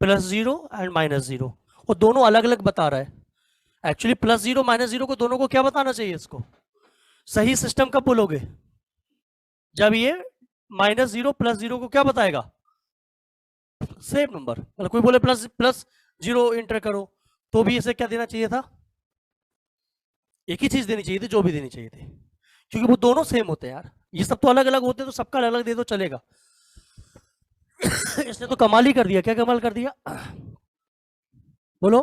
+0 and -0, और दोनों अलग अलग बता रहा है। एक्चुअली +0 -0 को दोनों को क्या बताना चाहिए? इसको सही सिस्टम कब बोलोगे? जब ये -0 +0 को क्या बताएगा? Same number. मतलब कोई बोले +0 इंटर करो तो भी इसे क्या देना चाहिए था? एक ही चीज देनी चाहिए थी, जो भी देनी चाहिए थी, क्योंकि वो दोनों सेम होते हैं यार। ये सब तो अलग अलग होते तो सबका अलग अलग दे दो चलेगा। इसने तो कमाल ही कर दिया। क्या कमाल कर दिया बोलो?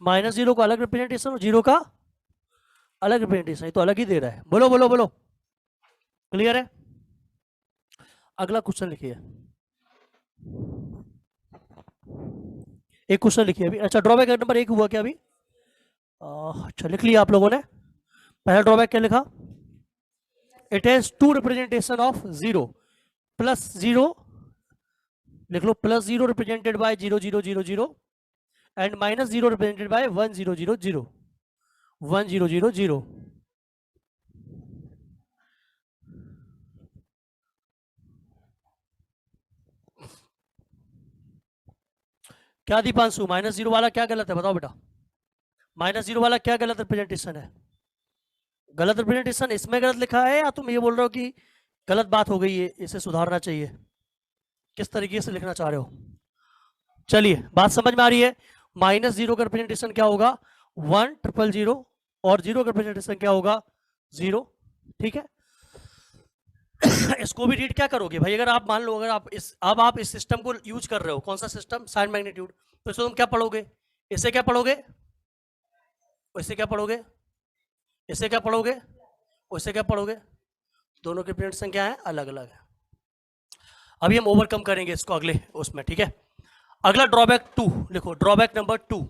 -0 को अलग रिप्रेजेंटेशन और 0 का अलग रिप्रेजेंटेशन, ये तो अलग ही दे रहा है। बोलो बोलो बोलो, क्लियर है? अगला क्वेश्चन लिखिए, एक क्वेश्चन लिखिए अभी। अच्छा ड्रॉबैक नंबर 1 हुआ क्या अभी? अच्छा लिख लिया आप लोगों ने। पहला ड्रॉबैक क्या लिखा? इट हैज 2 रिप्रेजेंटेशन ऑफ 0 +0, लिख लो +0 represented by 0 0 0 0 and -0 represented by 1 0 0 0 1 0 0 0। क्या दीपांशु, -0 वाला क्या गलत है बताओ बेटा? -0 वाला क्या गलत रिप्रेजेंटेशन है? गलत रिप्रेजेंटेशन इसमें गलत लिखा है, या तुम ये बोल रहे हो कि गलत बात हो गई है इसे सुधारना चाहिए? किस तरीके से लिखना चाह रहे हो? चलिए बात समझ में आ रही है। माइनस जीरो का रिप्रेजेंटेशन क्या होगा 100 और जीरो का रिप्रेजेंटेशन क्या होगा 0। ठीक है इसको भी रीड क्या करोगे भाई, अगर आप मान लो अगर आप इस सिस्टम को यूज कर रहे हो, कौन सा सिस्टम, साइन मैग्नीट्यूड, तो इसको तुम क्या पढ़ोगे, इससे क्या पढ़ोगे, इससे क्या पढ़ोगे, इससे क्या पढ़ोगे, उससे क्या पढ़ोगे, दोनों के रिप्रेजेंटेशन क्या है, अलग अलग है। अभी हम ओवरकम करेंगे इसको अगले उसमें। ठीक है अगला ड्रॉबैक 2 लिखो, ड्रॉबैक नंबर 2।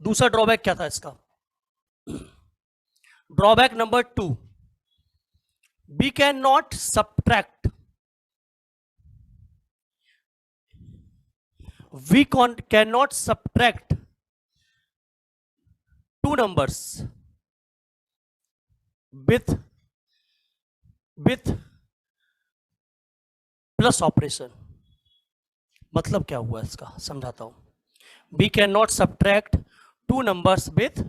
दूसरा ड्रॉबैक क्या था इसका, drawback number 2, we cannot subtract, cannot subtract two numbers with plus operation. मतलब क्या हुआ इसका, समझाता हूं। we cannot subtract two numbers with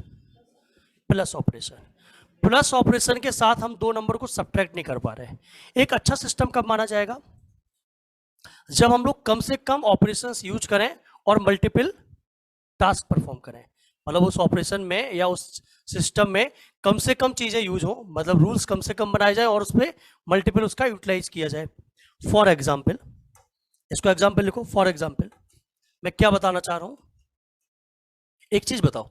plus operation. Plus operation के साथ हम दो नंबर को सब्ट्रैक्ट नहीं कर पा रहे हैं। एक अच्छा सिस्टम कब माना जाएगा, जब हम लोग कम से कम ऑपरेशंस यूज करें और मल्टीपल टास्क परफॉर्म करें, मतलब उस ऑपरेशन में या उस सिस्टम में कम से कम चीजें यूज हो, मतलब रूल्स कम से कम बनाए जाए और उस पर मल्टीपल उसका यूटिलाइज किया जाए। फॉर एग्जाम्पल, इसको एग्जाम्पल लिखो, फॉर एग्जाम्पल मैं क्या बताना चाह रहा हूं, एक चीज बताओ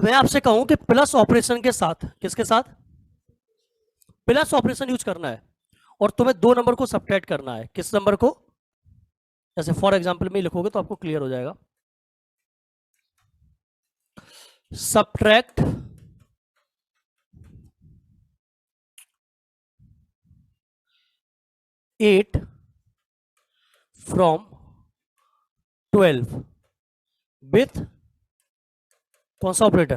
मैं आपसे कहूं कि प्लस ऑपरेशन के साथ, किसके साथ, प्लस ऑपरेशन यूज करना है और तुम्हें दो नंबर को सब्ट्रैक्ट करना है। किस नंबर को, जैसे फॉर एग्जाम्पल में लिखोगे तो आपको क्लियर हो जाएगा। सब्ट्रैक्ट 8 फ्रॉम 12 विथ कौन सा ऑपरेटर,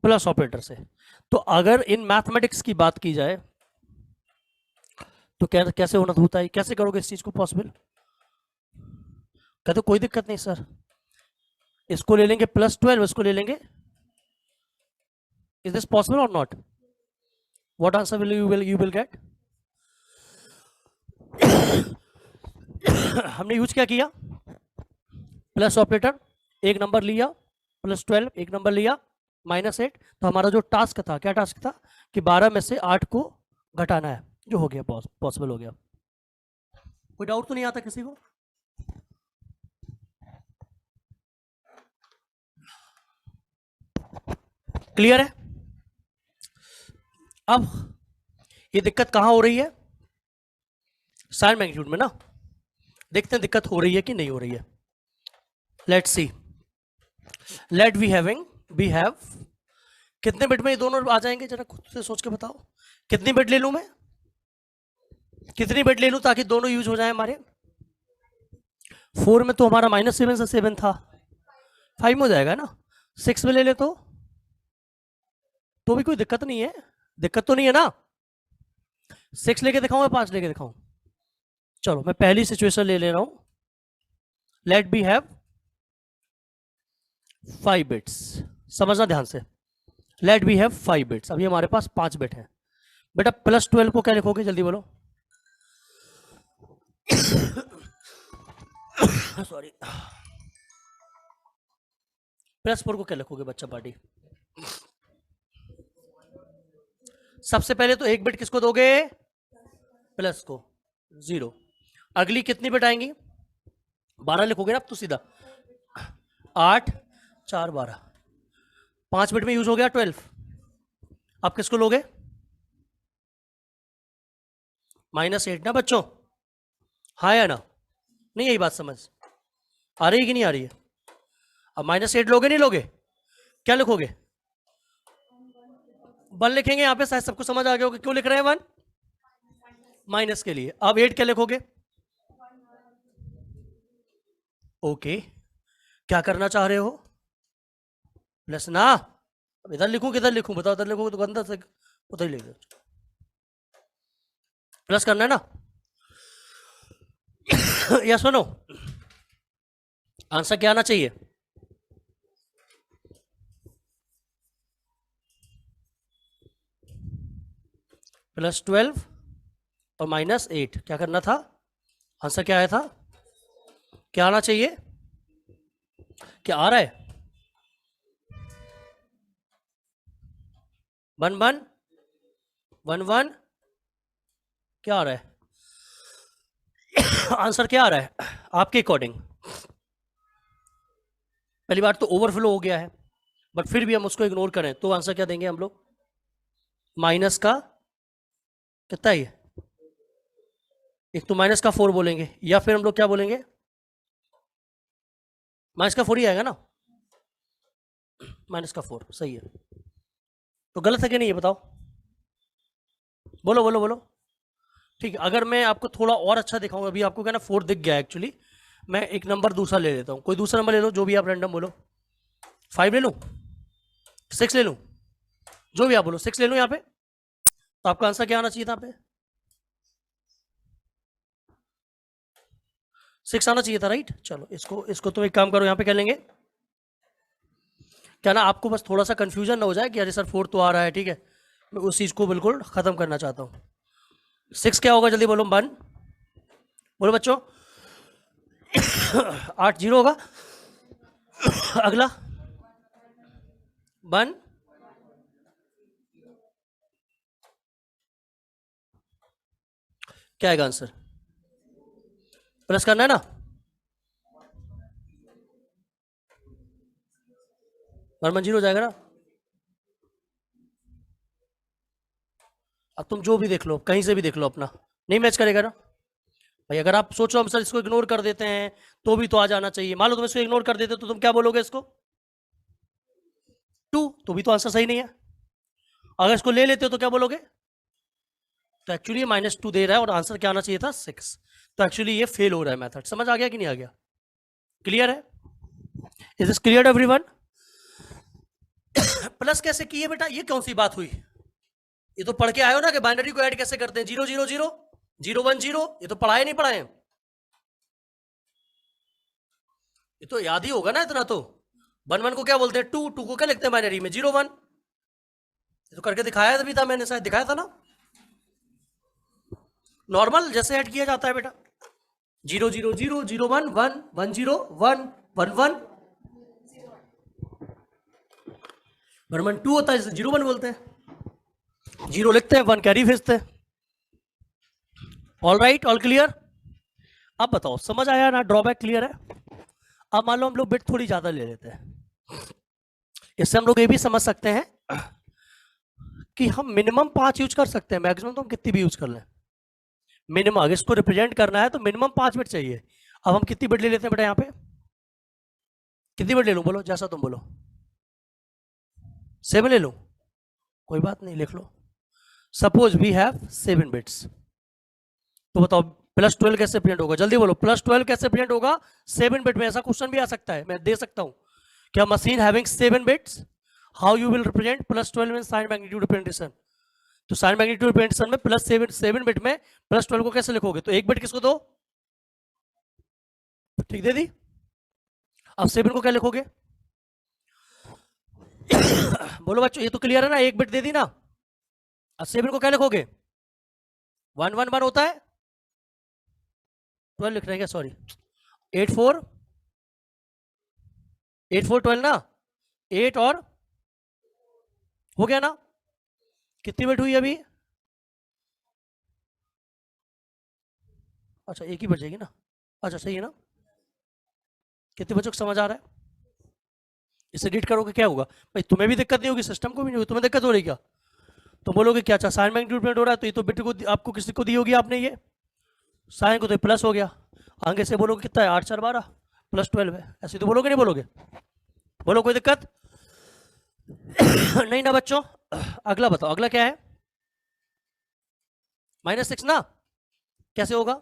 प्लस ऑपरेटर से। तो अगर इन मैथमेटिक्स की बात की जाए तो कैसे होता है, कैसे करोगे इस चीज को पॉसिबल, कहते कोई दिक्कत नहीं सर, इसको ले लेंगे +12, इसको ले लेंगे, इज दिस पॉसिबल और not, what answer will you will get. हमने यूज क्या किया, प्लस ऑपरेटर, एक नंबर लिया, +12 एक नंबर लिया, -8, तो हमारा जो टास्क था, क्या टास्क था कि 12 में से 8 को घटाना है, जो हो गया, पॉसिबल हो गया। कोई डाउट तो नहीं आता किसी को, क्लियर है। अब ये दिक्कत कहां हो रही है, साइन मैग्नीट्यूड में ना, देखते हैं दिक्कत हो रही है कि नहीं हो रही है। Let's see, let we have कितने बिट में ये दोनों आ जाएंगे, जरा खुद से सोच के बताओ, कितनी बिट ले लूं मैं, कितनी बिट ले लूं ताकि दोनों यूज हो जाए हमारे। 4 में तो हमारा -7 से 7 था, 5 में हो जाएगा ना, 6 में ले ले तो भी कोई दिक्कत नहीं है, दिक्कत तो नहीं है ना। 6 लेके दिखाऊं या 5 लेके दिखाऊं, चलो मैं पहली सिचुएशन ले रहा हूं, लेट बी हैव 5 बिट्स, समझना ध्यान से, लेट बी हैव 5 बिट्स। अभी हमारे पास 5 बिट है। बेटा +12 को क्या लिखोगे, जल्दी बोलो, सॉरी, +4 को क्या लिखोगे बच्चा पार्टी, सबसे पहले तो एक बिट किसको दोगे, प्लस को, 0। अगली कितनी बिट आएंगी, 12 लिखोगे ना अब तो सीधा, 8 4 12, 5 बिट में यूज हो गया 12। अब किसको लोगे, -8 ना बच्चों, हाँ या ना, नहीं यही बात समझ आ रही है कि नहीं आ रही है। अब -8 लोगे नहीं लोगे, क्या लिखोगे, 1 लिखेंगे, यहां पे शायद सबको समझ आ गया होगा क्यों लिख रहे हैं 1, माइनस के लिए। अब 8 क्या लिखोगे, ओके, क्या करना चाह रहे हो, प्लस ना, अब इधर लिखूं किधर लिखूं बताओ, इधर लिखोगे तो गंदा से उधर ही लिख दो, प्लस करना है ना, या सुनो, आंसर क्या आना चाहिए, +12 और -8, क्या करना था? आंसर क्या आया था? क्या आना चाहिए? क्या आ रहा है? 1 1 1 1, क्या आ रहा है? आंसर क्या आ रहा है आपके अकॉर्डिंग? पहली बार तो ओवरफ्लो हो गया है, बट फिर भी हम उसको इग्नोर करें तो आंसर क्या देंगे हम लोग? माइनस का कितना ही है? एक तो माइनस का 4 बोलेंगे, या फिर हम लोग क्या बोलेंगे? माइनस का 4 ही आएगा ना, माइनस का 4 सही है। तो गलत है कि नहीं ये बताओ? बोलो बोलो बोलो। ठीक है, अगर मैं आपको थोड़ा और अच्छा दिखाऊंगा, अभी आपको क्या ना 4 दिख गया एक्चुअली, मैं एक नंबर दूसरा ले लेता हूँ, कोई दूसरा नंबर ले लो, जो भी आप रैंडम बोलो। 5 ले लूँ, 6 ले लूँ, जो भी आप बोलो, 6 ले लूँ यहाँ पे। तो आपका आंसर क्या आना चाहिए था यहाँ पे? 6 आना चाहिए था, राइट। चलो इसको इसको तुम एक काम करो, यहाँ पे क्या लेंगे, क्या ना आपको बस थोड़ा सा कंफ्यूजन ना हो जाए कि अरे सर 4 तो आ रहा है, ठीक है, मैं उस चीज़ को बिल्कुल ख़त्म करना चाहता हूँ। 6 क्या होगा, जल्दी बोलो। 1 बोलो बच्चों। 8 0 होगा। अगला 1, क्या आएगा आंसर? प्लस करना है ना, 1 1 0 हो जाएगा ना। अब तुम जो भी देख लो, कहीं से भी देख लो, अपना नहीं मैच करेगा ना भाई। अगर आप सोचो हम सर इसको इग्नोर कर देते हैं तो भी तो आ जाना चाहिए, मान लो तुम इसको इग्नोर कर देते तो तुम क्या बोलोगे इसको? 2, तो भी तो आंसर सही नहीं है। अगर इसको ले लेते हो तो क्या बोलोगे? तो एक्चुअली ये -2 दे रहा है और आंसर क्या आना चाहिए था? 6। तो एक्चुअली ये फेल हो रहा है मेथड। समझ आ गया कि नहीं आ गया? क्लियर है? Is this clear everyone? Plus कैसे किए बेटा, ये कौन सी बात हुई? ये तो पढ़ के आए हो ना कि बाइनरी को ऐड कैसे करते हैं, 0 0 0 0 1 0, ये तो पढ़ाए नहीं पढ़ाए? ये तो याद ही होगा ना इतना तो। 1 1 को क्या बोलते हैं? 2 2 को क्या लिखते हैं बाइनरी में? 0 1। ये तो करके दिखाया भी था मैंने, शायद दिखाया था ना, नॉर्मल जैसे ऐड किया जाता है बेटा। 0 0 0 0 1 1 1 0 1 1 1 1 1 2 होता है, 0 1 बोलते हैं, 0 लिखते हैं, 1 कैरी भेजते हैं। All right, all clear? अब बताओ समझ आया ना, ड्रॉबैक क्लियर है? अब मान लो हम लोग बिट थोड़ी ज्यादा ले लेते हैं, इससे हम लोग ये भी समझ सकते हैं कि हम मिनिमम 5 यूज कर सकते हैं, मैक्सिमम तो हम कितनी भी यूज कर लें। मिनिमम अगर इसको रिप्रेजेंट करना है तो मिनिमम 5 बिट चाहिए। अब हम कितनी बिट ले लेते हैं बेटा यहाँ पे? कितनी बिट ले लूं, बोलो जैसा तुम बोलो। 7 ले लूं, कोई बात नहीं, लिख लो। सपोज वी हैव 7 बिट्स, तो बताओ +12 कैसे प्रिंट होगा? जल्दी बोलो, +12 कैसे प्रिंट होगा 7 बिट में? ऐसा क्वेश्चन भी आ सकता है, मैं दे सकता हूं। क्या machine having 7 bits, how you will represent +12 in sign magnitude representation? तो साइन मैग्नीट्यूड रिप्रेजेंटेशन में +7 बिट में +12 को कैसे लिखोगे? तो एक बिट किसको दो, ठीक दे दी। अब 7 को क्या लिखोगे? बोलो बच्चों, ये तो क्लियर है ना, एक बिट दे दी ना। अब 7 को क्या लिखोगे? 1 1 1 होता है, 12 लिख रहे हैं क्या, सॉरी, 8 4 8 4 12 ना, 8 और हो गया ना। कितनी बिट हुई अभी? अच्छा एक ही बचेगी ना, अच्छा सही है ना। कितने बच्चों को समझ आ रहा है? इसे रीड करोगे क्या होगा भाई? तुम्हें भी दिक्कत नहीं होगी, सिस्टम को भी नहीं होगी, तुम्हें दिक्कत हो रही क्या? तो बोलोगे क्या अच्छा साइन मैग्नीट्यूड प्रिंट हो रहा है, तो ये तो बिट को आपको किसी को दी होगी आपने, ये साइन को तो प्लस हो गया, आगे से बोलोगे कितना है, 8 4 12 +12 है, ऐसे तो बोलोगे नहीं बोलोगे? बोलो कोई दिक्कत? नहीं ना बच्चों। अगला बताओ, अगला क्या है? -6 ना, कैसे होगा?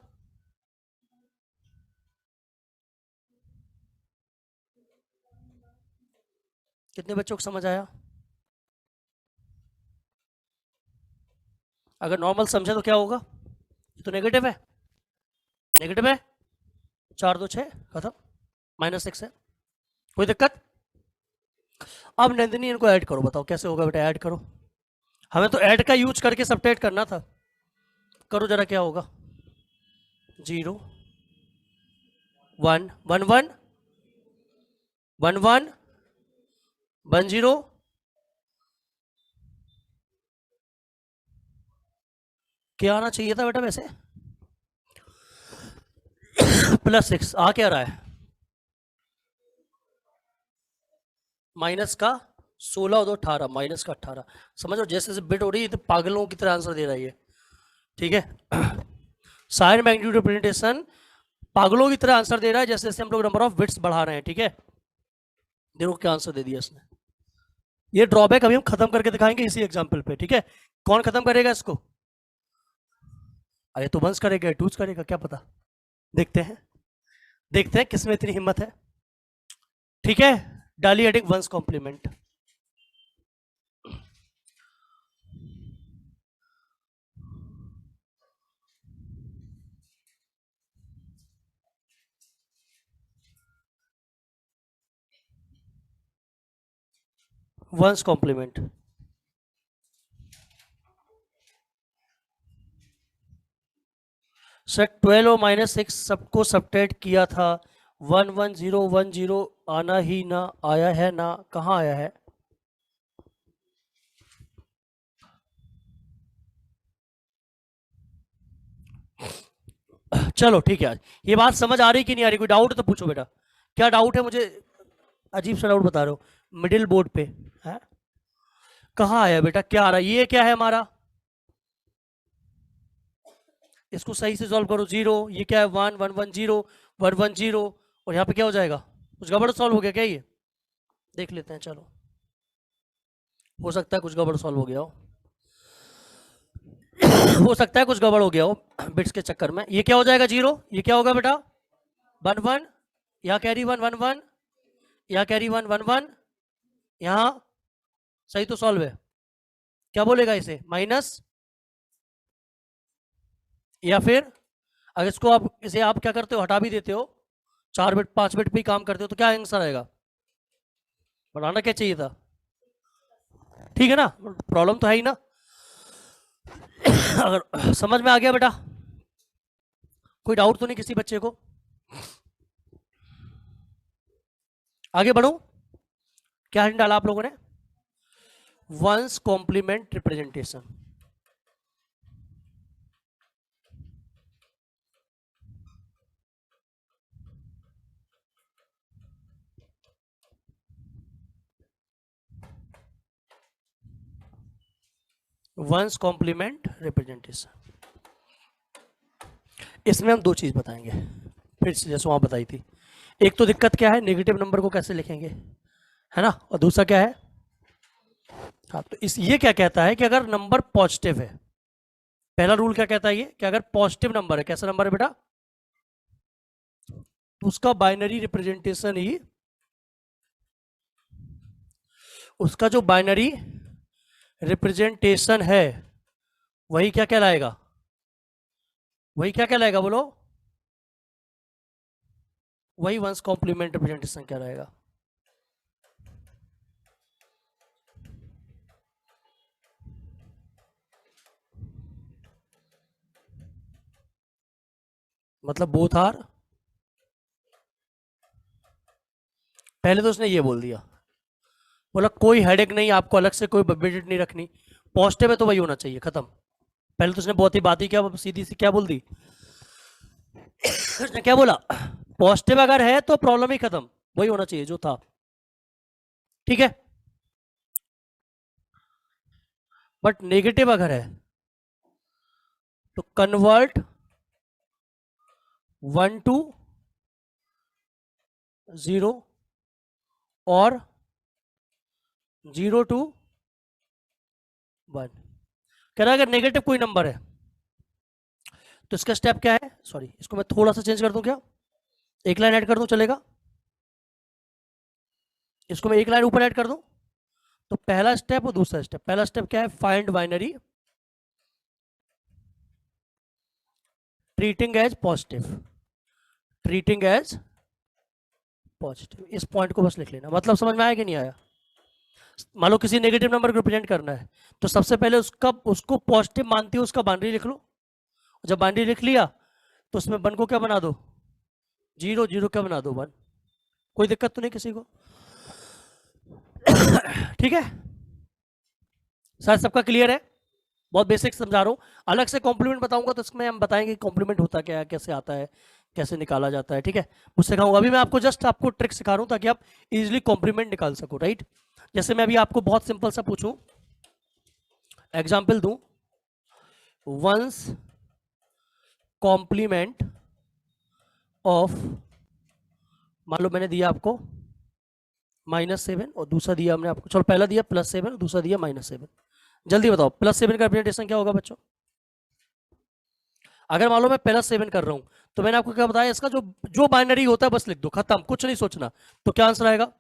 कितने बच्चों को समझ आया? अगर नॉर्मल समझे तो क्या होगा? तो नेगेटिव है, नेगेटिव है, 4 2 6 खत्म, -6 है, कोई दिक्कत? अब नंदिनी इनको ऐड करो, बताओ कैसे होगा बेटा, ऐड करो। हमें तो ऐड का यूज करके सब्ट्रैक्ट करना था, करो जरा क्या होगा, 0 1 1 1 1 1 1 0 क्या आना चाहिए था बेटा वैसे, +6 आ क्या रहा है, माइनस का 16 और 2 18, माइनस का 18। समझ लो जैसे जैसे बिट हो रही है तो पागलों की तरह आंसर दे रहा है ये, ठीक है। साइन मैग्नीट्यूड रिप्रेजेंटेशन पागलों की तरह आंसर दे रहा है जैसे जैसे हम लोग नंबर ऑफ बिट्स बढ़ा रहे हैं, ठीक है। देखो क्या आंसर दे दिया इसने। ये ड्रॉबैक अभी हम खत्म करके दिखाएंगे इसी एग्जाम्पल पे, ठीक है। कौन खत्म करेगा इसको, अरे तो वंस करेगा टूज करेगा क्या पता, देखते हैं देखते हैं किसमें इतनी हिम्मत है, ठीक है। डालिए heading one's complement. Once complement, sir 12 और -6 सबको सब्ट्रैक्ट किया था, 1 1 0 1 0 आना ही ना आया है ना, कहाँ आया है। चलो ठीक है, ये बात समझ आ रही कि नहीं आ रही, कोई डाउट तो पूछो बेटा, क्या डाउट है, मुझे अजीब सा डाउट बता रहे हो, मिडिल बोर्ड पे है, कहाँ आया बेटा, क्या आ रहा है, ये क्या है हमारा, इसको सही से सॉल्व करो, 0, ये क्या है 1 1 1 0 1 1 0, और यहाँ पे क्या हो जाएगा, कुछ गड़बड़ सॉल्व हो गया क्या, ये देख लेते हैं, चलो हो सकता है कुछ गड़बड़ सॉल्व हो गया हो, हो सकता है कुछ गड़बड़ हो गया हो बिट्स के चक्कर में। ये क्या हो जाएगा 0, ये क्या होगा बेटा 1 1, यहाँ कैरी 1 1 1, यहाँ कैरी 1 1 1, यहाँ सही तो सॉल्व है, क्या बोलेगा इसे माइनस, या फिर अगर इसको आप इसे आप क्या करते हो हटा भी देते हो, 4 बिट 5 बिट पे ही काम करते हो, तो क्या आंसर आएगा, बढ़ाना क्या चाहिए था, ठीक है ना, प्रॉब्लम तो है ही ना। अगर समझ में आ गया बेटा, कोई डाउट तो नहीं किसी बच्चे को, आगे बढ़ो, क्या हिंट डाला आप लोगों ने, one's complement representation, once complement representation, इसमें हम दो चीज बताएंगे फिर से जैसे वहां बताई थी, एक तो दिक्कत क्या है नेगेटिव नंबर को कैसे लिखेंगे, है ना, और दूसरा क्या है, हाँ तो इस ये क्या कहता है कि अगर नंबर पॉजिटिव है, पहला रूल क्या कहता है ये कि अगर पॉजिटिव नंबर है, कैसा नंबर है बेटा, तो उसका बाइनरी रिप्रेजेंटेशन ही, उसका जो बाइनरी रिप्रेजेंटेशन है वही क्या कहलाएगा, वही क्या कहलाएगा बोलो, वही वंस कॉम्प्लीमेंट रिप्रेजेंटेशन कहलाएगा। मतलब बोथ आर, पहले तो उसने ये बोल दिया, बोला कोई हेडेक नहीं, आपको अलग से कोई बजट नहीं रखनी, पॉजिटिव है तो वही होना चाहिए, खत्म। पहले तो उसने बहुत ही बात ही क्या सीधी सी क्या बोल दी, उसने क्या बोला, पॉजिटिव अगर है तो प्रॉब्लम ही खत्म, वही होना चाहिए जो था, ठीक है। बट नेगेटिव अगर है तो कन्वर्ट 1 to 0 और 0 to 1, कह रहा है अगर नेगेटिव कोई नंबर है तो इसका स्टेप क्या है, सॉरी इसको मैं थोड़ा सा चेंज कर दूं, क्या एक लाइन ऐड कर दूं चलेगा, इसको मैं एक लाइन ऊपर ऐड कर दूं, तो पहला स्टेप और दूसरा स्टेप, पहला स्टेप क्या है, find binary treating as positive, treating as positive, इस पॉइंट को बस लिख लेना, मतलब समझ में आया कि नहीं आया। मान लो किसी नेगेटिव नंबर को रिप्रेजेंट करना है तो सबसे पहले उसका उसको पॉजिटिव मानती है उसका बाइनरी लिख लो, जब बाइनरी लिख लिया तो उसमें 1 को क्या बना दो 0, 0 क्या बना दो 1। कोई दिक्कत तो नहीं किसी को? ठीक है, शायद सबका क्लियर है। बहुत बेसिक समझा रहा हूँ, अलग से कॉम्प्लीमेंट बताऊंगा तो इसमें हम बताएंगे कॉम्प्लीमेंट होता क्या है, कैसे आता है, कैसे निकाला जाता है। ठीक है, वो सिखाऊंगा। अभी मैं आपको जस्ट आपको ट्रिक सिखा रहा हूँ ताकि आप इजीली कॉम्प्लीमेंट निकाल सको। राइट, जैसे मैं अभी आपको बहुत सिंपल सा पूछूं, एग्जाम्पल दूं, वंस कॉम्प्लीमेंट ऑफ, मान लो मैंने दिया आपको -7 और दूसरा दिया हमने आपको, चलो पहला दिया +7 और दूसरा दिया -7। जल्दी बताओ +7 का रिप्रेजेंटेशन क्या होगा बच्चों? अगर मान लो मैं +7 कर रहा हूं तो मैंने आपको क्या बताया, इसका जो जो बाइनरी होता है बस लिख दो, खत्म, कुछ नहीं सोचना। तो क्या आंसर आएगा?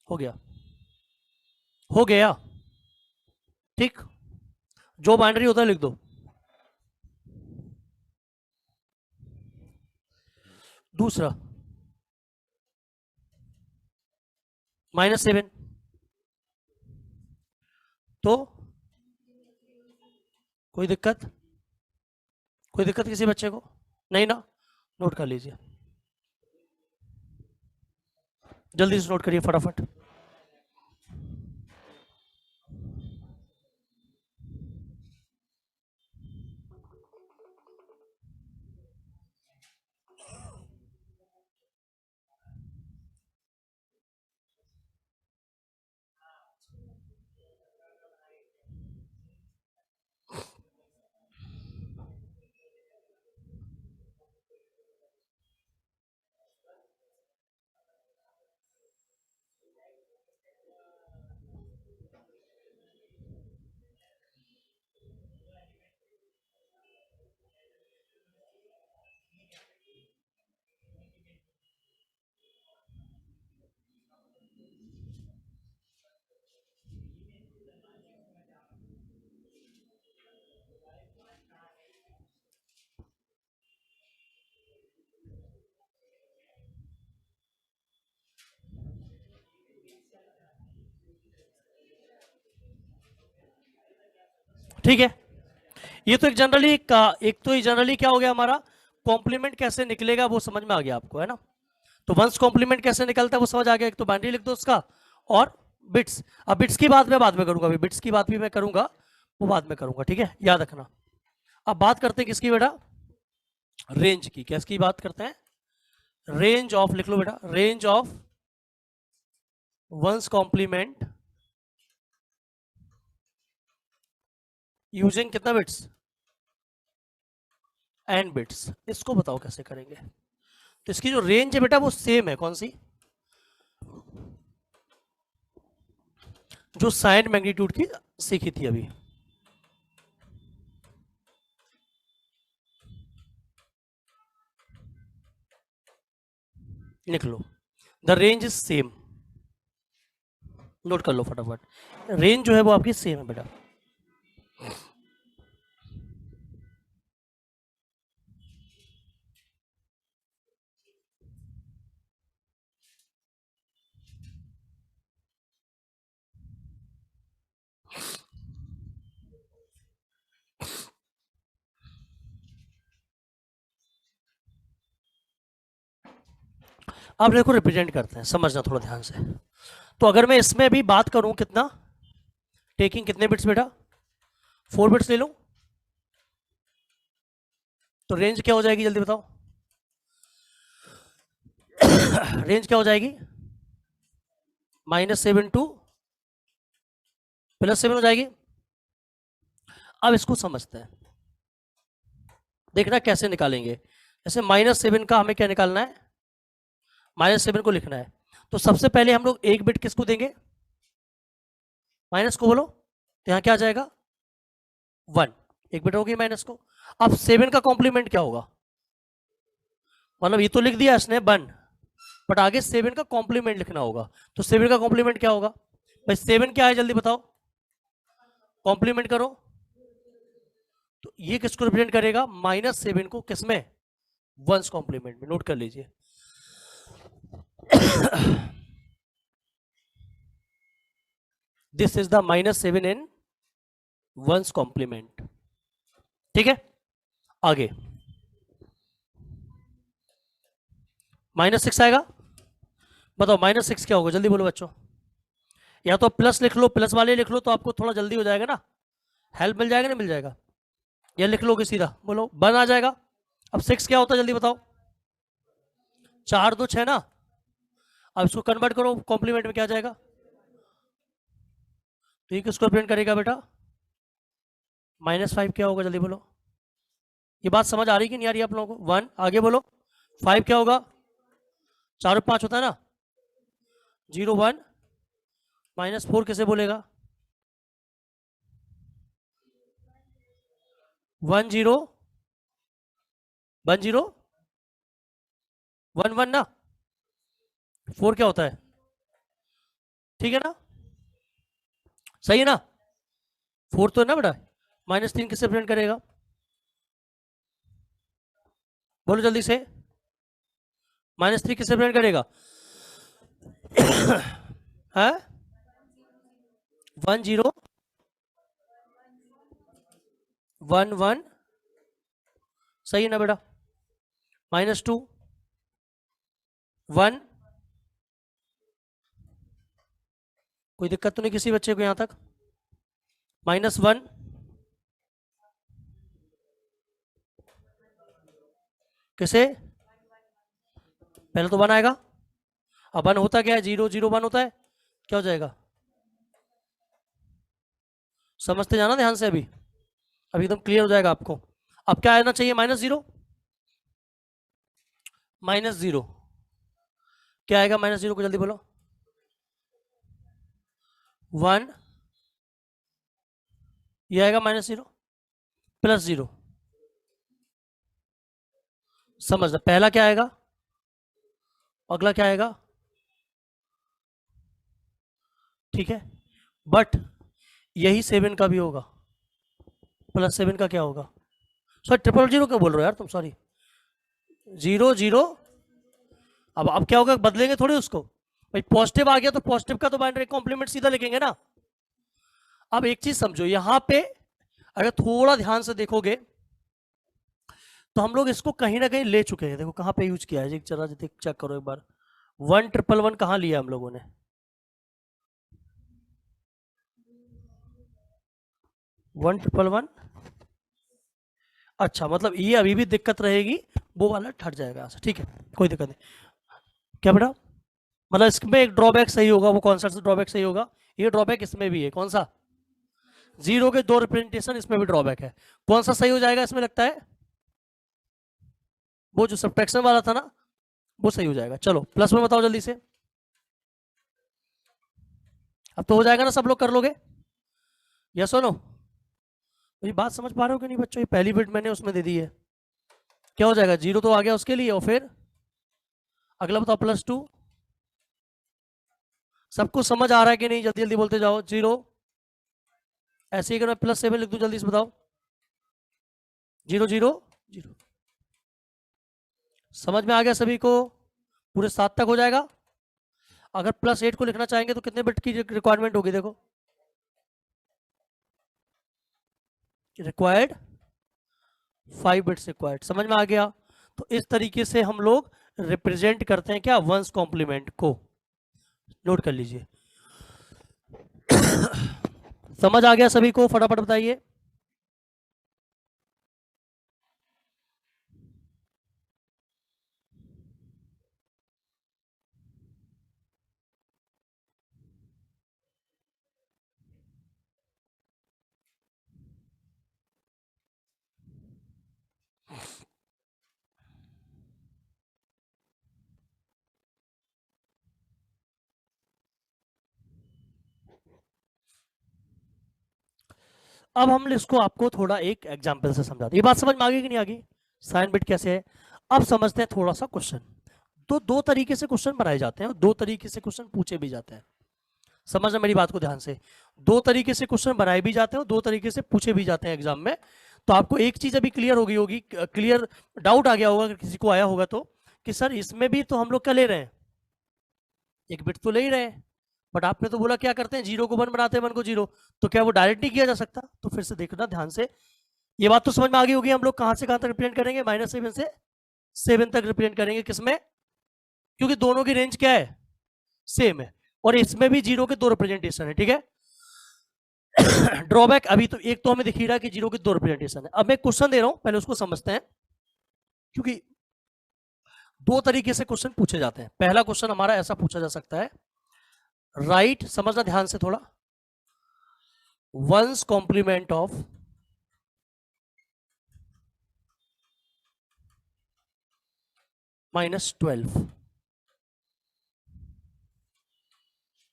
हो गया, हो गया। ठीक, जो बाइनरी होता है लिख दो। दूसरा -7, तो कोई दिक्कत, कोई दिक्कत किसी बच्चे को नहीं ना? नोट कर लीजिए, जल्दी से नोट करिए फटाफट। ठीक है, ये तो एक जनरली का, एक तो जनरली क्या हो गया हमारा, कॉम्प्लीमेंट कैसे निकलेगा वो समझ में आ गया आपको, है ना? तो वंस कॉम्प्लीमेंट कैसे निकलता है वो समझ आ गया। एक तो बाइनरी लिख दो उसका, और बिट्स। अब बिट्स की बात मैं बाद में करूंगा, अभी बिट्स की बात भी मैं करूंगा, वो बाद में करूंगा। ठीक है, याद रखना। अब बात करते हैं किसकी बेटा? रेंज की। किसकी बात करते हैं? रेंज ऑफ, लिख लो बेटा, range of ones complement using कितना बिट्स? N bits. इसको बताओ कैसे करेंगे? तो इसकी जो रेंज है बेटा वो सेम है, कौन सी? जो साइन मैग्नीट्यूड की सीखी थी अभी। लिख लो, the range is same. Note कर लो फटाफट, रेंज जो है वो आपकी सेम है बेटा। अब देखो रिप्रेजेंट करते हैं, समझना थोड़ा ध्यान से। तो अगर मैं इसमें भी बात करूं, कितना टेकिंग कितने बिट्स बेटा? 4 बिट्स ले लूं तो रेंज क्या हो जाएगी जल्दी बताओ? रेंज क्या हो जाएगी? -7 टू +7 हो जाएगी। अब इसको समझते हैं, देखना कैसे निकालेंगे। जैसे -7 का हमें क्या निकालना है? -7 को लिखना है, तो सबसे पहले हम लोग एक बिट किसको देंगे? माइनस को बोलो, तो यहां क्या आ जाएगा? 1। एक बिट होगी माइनस को। अब 7 का कॉम्प्लीमेंट क्या होगा? मतलब ये तो लिख दिया इसने 1, बट आगे 7 का कॉम्प्लीमेंट लिखना होगा। तो 7 का कॉम्प्लीमेंट क्या होगा भाई? 7 क्या है जल्दी बताओ, कॉम्प्लीमेंट करो। तो ये किसको रिप्रेजेंट करेगा? -7 को किसमें? वंस कॉम्प्लीमेंट में। नोट कर लीजिए। This is the -7 in ones complement. ठीक है, आगे -6 आएगा। बताओ -6 क्या होगा, जल्दी बोलो बच्चों। या तो प्लस लिख लो, प्लस वाले लिख लो तो आपको थोड़ा जल्दी हो जाएगा ना, हेल्प मिल जाएगा, नहीं मिल जाएगा। या लिख लोगे सीधा, बोलो 1 आ जाएगा। अब 6 क्या होता है, जल्दी बताओ। 4 2 6 ना। अब इसको कन्वर्ट करो कॉम्प्लीमेंट में, क्या आ जाएगा। तो ये किसको रिप्रेजेंट करेगा बेटा, -5 क्या होगा, जल्दी बोलो। ये बात समझ आ रही कि नहीं आ रही आप लोगों को। 1 आगे बोलो। 5 क्या होगा, 4 और 5 होता है ना। 0 1 -4 किसे बोलेगा, 1 0 1 0 1 1 ना। 4 क्या होता है, ठीक है ना, सही है ना। 4 तो है ना बेटा। -3 किससे रिप्रेजेंट करेगा, बोलो जल्दी से। -3 किससे रिप्रेजेंट करेगा है 1 0 1 1, सही है ना बेटा। -2 1, कोई दिक्कत तो नहीं किसी बच्चे को यहां तक। -1 किसे, पहले तो 1 आएगा। अब 1 होता क्या है, 0 0 1 होता है, क्या हो जाएगा, समझते जाना ध्यान से। अभी अभी एकदम क्लियर हो जाएगा आपको। अब क्या आना चाहिए, -0 -0 क्या आएगा, -0 को जल्दी बोलो। 1 ये आएगा -0 +0, समझ लो। पहला क्या आएगा, अगला क्या आएगा, ठीक है। बट यही 7 का भी होगा, +7 का क्या होगा, सॉरी 000 क्या बोल रहे हो यार तुम, सॉरी 0 0। अब क्या होगा, बदलेंगे थोड़ी उसको भाई, पॉजिटिव आ गया तो पॉजिटिव का तो बाइनरी कॉम्प्लीमेंट सीधा लिखेंगे ना। अब एक चीज समझो, यहां पे अगर थोड़ा ध्यान से देखोगे तो हम लोग इसको कहीं ना कहीं ले चुके हैं। देखो कहां पे यूज किया है, जरा चेक करो एक बार। 1 1 1 कहां लिया हम लोगों ने, 1 1 1। अच्छा, मतलब ये अभी भी दिक्कत रहेगी, वो वाला हट जाएगा यहाँ से, ठीक है, कोई दिक्कत नहीं। क्या बेटा, मतलब इसमें एक ड्रॉबैक सही होगा, वो कौन सा ड्रॉबैक सही होगा, ये ड्रॉबैक इसमें भी है, कौन सा, 0 के 2 रिप्रेजेंटेशन, इसमें भी ड्रॉबैक है। कौन सा सही हो जाएगा इसमें लगता है, वो जो सब्ट्रैक्शन वाला था ना, वो सही हो जाएगा। चलो प्लस में बताओ जल्दी से। अब तो हो जाएगा ना, सब लोग कर लोगे, यस और नो। ये बात समझ पा रहे हो कि नहीं बच्चों, ये पहली बिट मैंने उसमें दे दी है। क्या हो जाएगा, 0 तो आ गया उसके लिए, और फिर अगला बताओ +2। सबको समझ आ रहा है कि नहीं, जल्दी जल्दी बोलते जाओ। 0 ऐसे ही अगर मैं +7 लिख दूं, जल्दी से बताओ। 0 0 0, समझ में आ गया सभी को, पूरे 7 तक हो जाएगा। अगर +8 को लिखना चाहेंगे तो कितने बिट की रिक्वायरमेंट होगी, देखो रिक्वायर्ड 5 बिट्स रिक्वायर्ड, समझ में आ गया। तो इस तरीके से हम लोग रिप्रेजेंट करते हैं क्या, वंस कॉम्प्लीमेंट को, नोट कर लीजिए। समझ आ गया सभी को, फटाफट बताइए। अब हम इसको आपको थोड़ा एक एग्जाम्पल से समझाते हैं। ये बात समझ में आ गई कि नहीं आ गई, साइन बिट कैसे है। अब समझते हैं थोड़ा सा क्वेश्चन। तो दो तरीके से क्वेश्चन बनाए जाते हैं और दो तरीके से क्वेश्चन पूछे भी जाते हैं। समझना मेरी बात को ध्यान से, दो तरीके से क्वेश्चन बनाए भी जाते हैं और दो तरीके से पूछे भी जाते हैं एग्जाम में। तो आपको एक चीज अभी क्लियर हो गई होगी, क्लियर डाउट आ गया होगा अगर किसी को आया होगा तो, कि सर इसमें भी तो हम लोग क्या ले रहे हैं, एक बिट तो ले ही रहे हैं। बट आपने तो बोला क्या करते हैं, 0 को 1 बनाते हैं, 1 को 0। तो क्या वो डायरेक्ट नहीं किया जा सकता, तो फिर से देखना ध्यान से। ये बात तो समझ में आ गई होगी। हम लोग कहां से कहां तक रिप्रेजेंट करेंगे, -7 से 7 तक रिप्रेजेंट करेंगे किसमें, क्योंकि दोनों की रेंज क्या है, सेम है, और इसमें भी जीरो के दो रिप्रेजेंटेशन है, ठीक है। ड्रॉबैक अभी तो एक तो हमें दिख ही रहा है कि जीरो के दो रिप्रेजेंटेशन है। अब मैं क्वेश्चन दे रहा हूं, पहले उसको समझते हैं, क्योंकि दो तरीके से क्वेश्चन पूछे जाते हैं। पहला क्वेश्चन हमारा ऐसा पूछा जा सकता है, राइट, समझना ध्यान से थोड़ा, वंस कॉम्प्लीमेंट ऑफ -12।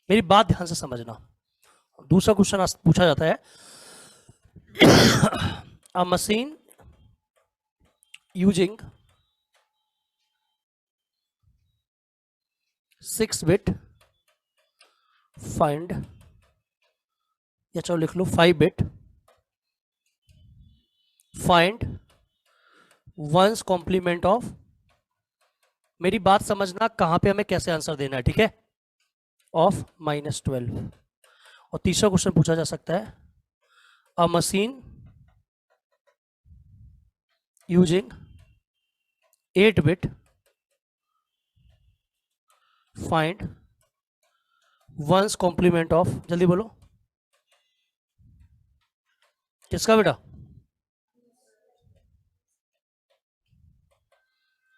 मेरी बात ध्यान से समझना। दूसरा क्वेश्चन पूछा जाता है, a machine using 6 bit find, या चलो लिख लो 5 bit find ones complement of, मेरी बात समझना कहां पे हमें कैसे आंसर देना है, ठीक है, ऑफ -12। और तीसरा क्वेश्चन पूछा जा सकता है, a machine using 8 bit find ones complement of, जल्दी बोलो किसका बेटा।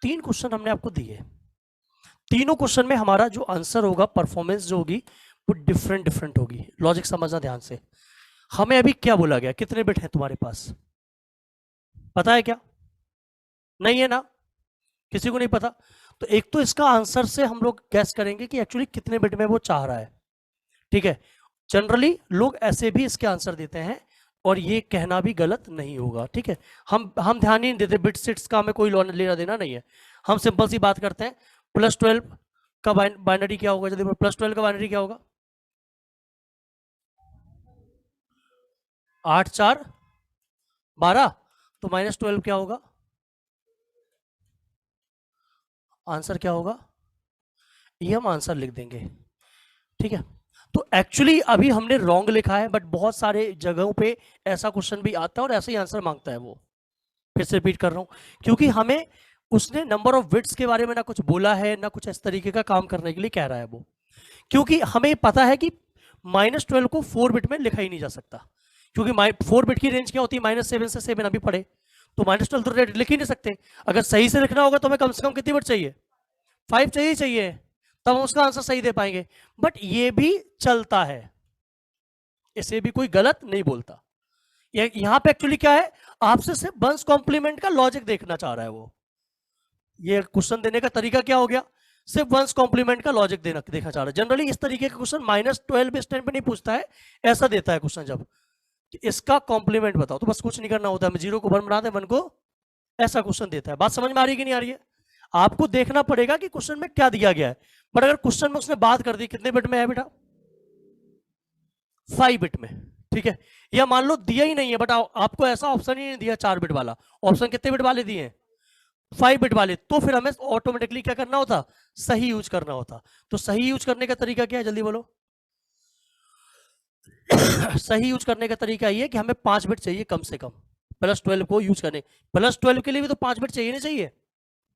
तीन क्वेश्चन हमने आपको दिए, तीनों क्वेश्चन में हमारा जो आंसर होगा, परफॉर्मेंस जो होगी वो डिफरेंट डिफरेंट होगी। लॉजिक समझना ध्यान से। हमें अभी क्या बोला गया, कितने बिट हैं तुम्हारे पास, पता है क्या, नहीं है ना, किसी को नहीं पता। तो एक तो इसका आंसर से हम लोग गैस करेंगे कि एक्चुअली कितने बिट में वो चाह रहा है, ठीक है। जनरली लोग ऐसे भी इसके आंसर देते हैं, और ये कहना भी गलत नहीं होगा, ठीक है। हम ध्यान ही नहीं देते, बिट सिट्स का हमें कोई लेना देना नहीं है। हम सिंपल सी बात करते हैं, +12 का बाइनरी क्या होगा, जल्दी +12 का बाइनरी क्या होगा, 8 4 12, तो -12 क्या होगा, आंसर क्या होगा, ये हम आंसर लिख देंगे, ठीक है। तो एक्चुअली अभी हमने रॉन्ग लिखा है, बट बहुत सारे जगहों पे ऐसा क्वेश्चन भी आता है और ऐसा ही आंसर मांगता है वो। फिर से रिपीट कर रहा हूं, क्योंकि हमें उसने नंबर ऑफ बिट्स के बारे में ना कुछ बोला है, ना कुछ इस तरीके का काम करने के लिए कह रहा है वो, क्योंकि हमें पता है कि -12 को 4 बिट में लिखा ही नहीं जा सकता, क्योंकि 4 बिट की रेंज क्या होती है, -7 से 7 अभी पढ़े, तो -12 तो लिख ही नहीं सकते। अगर सही से लिखना होगा तो हमें कम से कम कितनी बिट चाहिए, 5 चाहिए चाहिए, तब हम उसका आंसर सही दे पाएंगे। बट ये भी चलता है, इसे भी कोई गलत नहीं बोलता। यहां पे एक्चुअली क्या है, आपसे सिर्फ वंस कॉम्प्लीमेंट का लॉजिक देखना चाह रहा है वो। ये क्वेश्चन देने का तरीका क्या हो गया, सिर्फ वंस कॉम्प्लीमेंट का लॉजिक देना देखना चाह रहा है। जनरली इस तरीके का क्वेश्चन -12 इस टाइम पे नहीं पूछता है, ऐसा देता है क्वेश्चन जब कि इसका कॉम्प्लीमेंट बताओ, तो बस कुछ नहीं करना होता है, जीरो को 1 बना दे, 1 को, ऐसा क्वेश्चन देता है। बात समझ में आ रही है कि नहीं आ रही है, आपको देखना पड़ेगा कि क्वेश्चन में क्या दिया गया है। बट अगर क्वेश्चन में उसने बात कर दी कितने बिट में है बेटा, 5 बिट में, ठीक है, या मान लो दिया ही नहीं है, बट आपको ऐसा ऑप्शन ही नहीं दिया 4 बिट वाला, ऑप्शन कितने बिट वाले दिए हैं, 5 बिट वाले, तो फिर हमें ऑटोमेटिकली क्या करना होता, सही यूज करना होता। तो सही यूज करने का तरीका क्या है, जल्दी बोलो। सही यूज करने का तरीका ये है कि हमें 5 बिट चाहिए कम से कम, +12 को यूज करने। +12 के लिए भी तो 5 बिट चाहिए, नहीं चाहिए,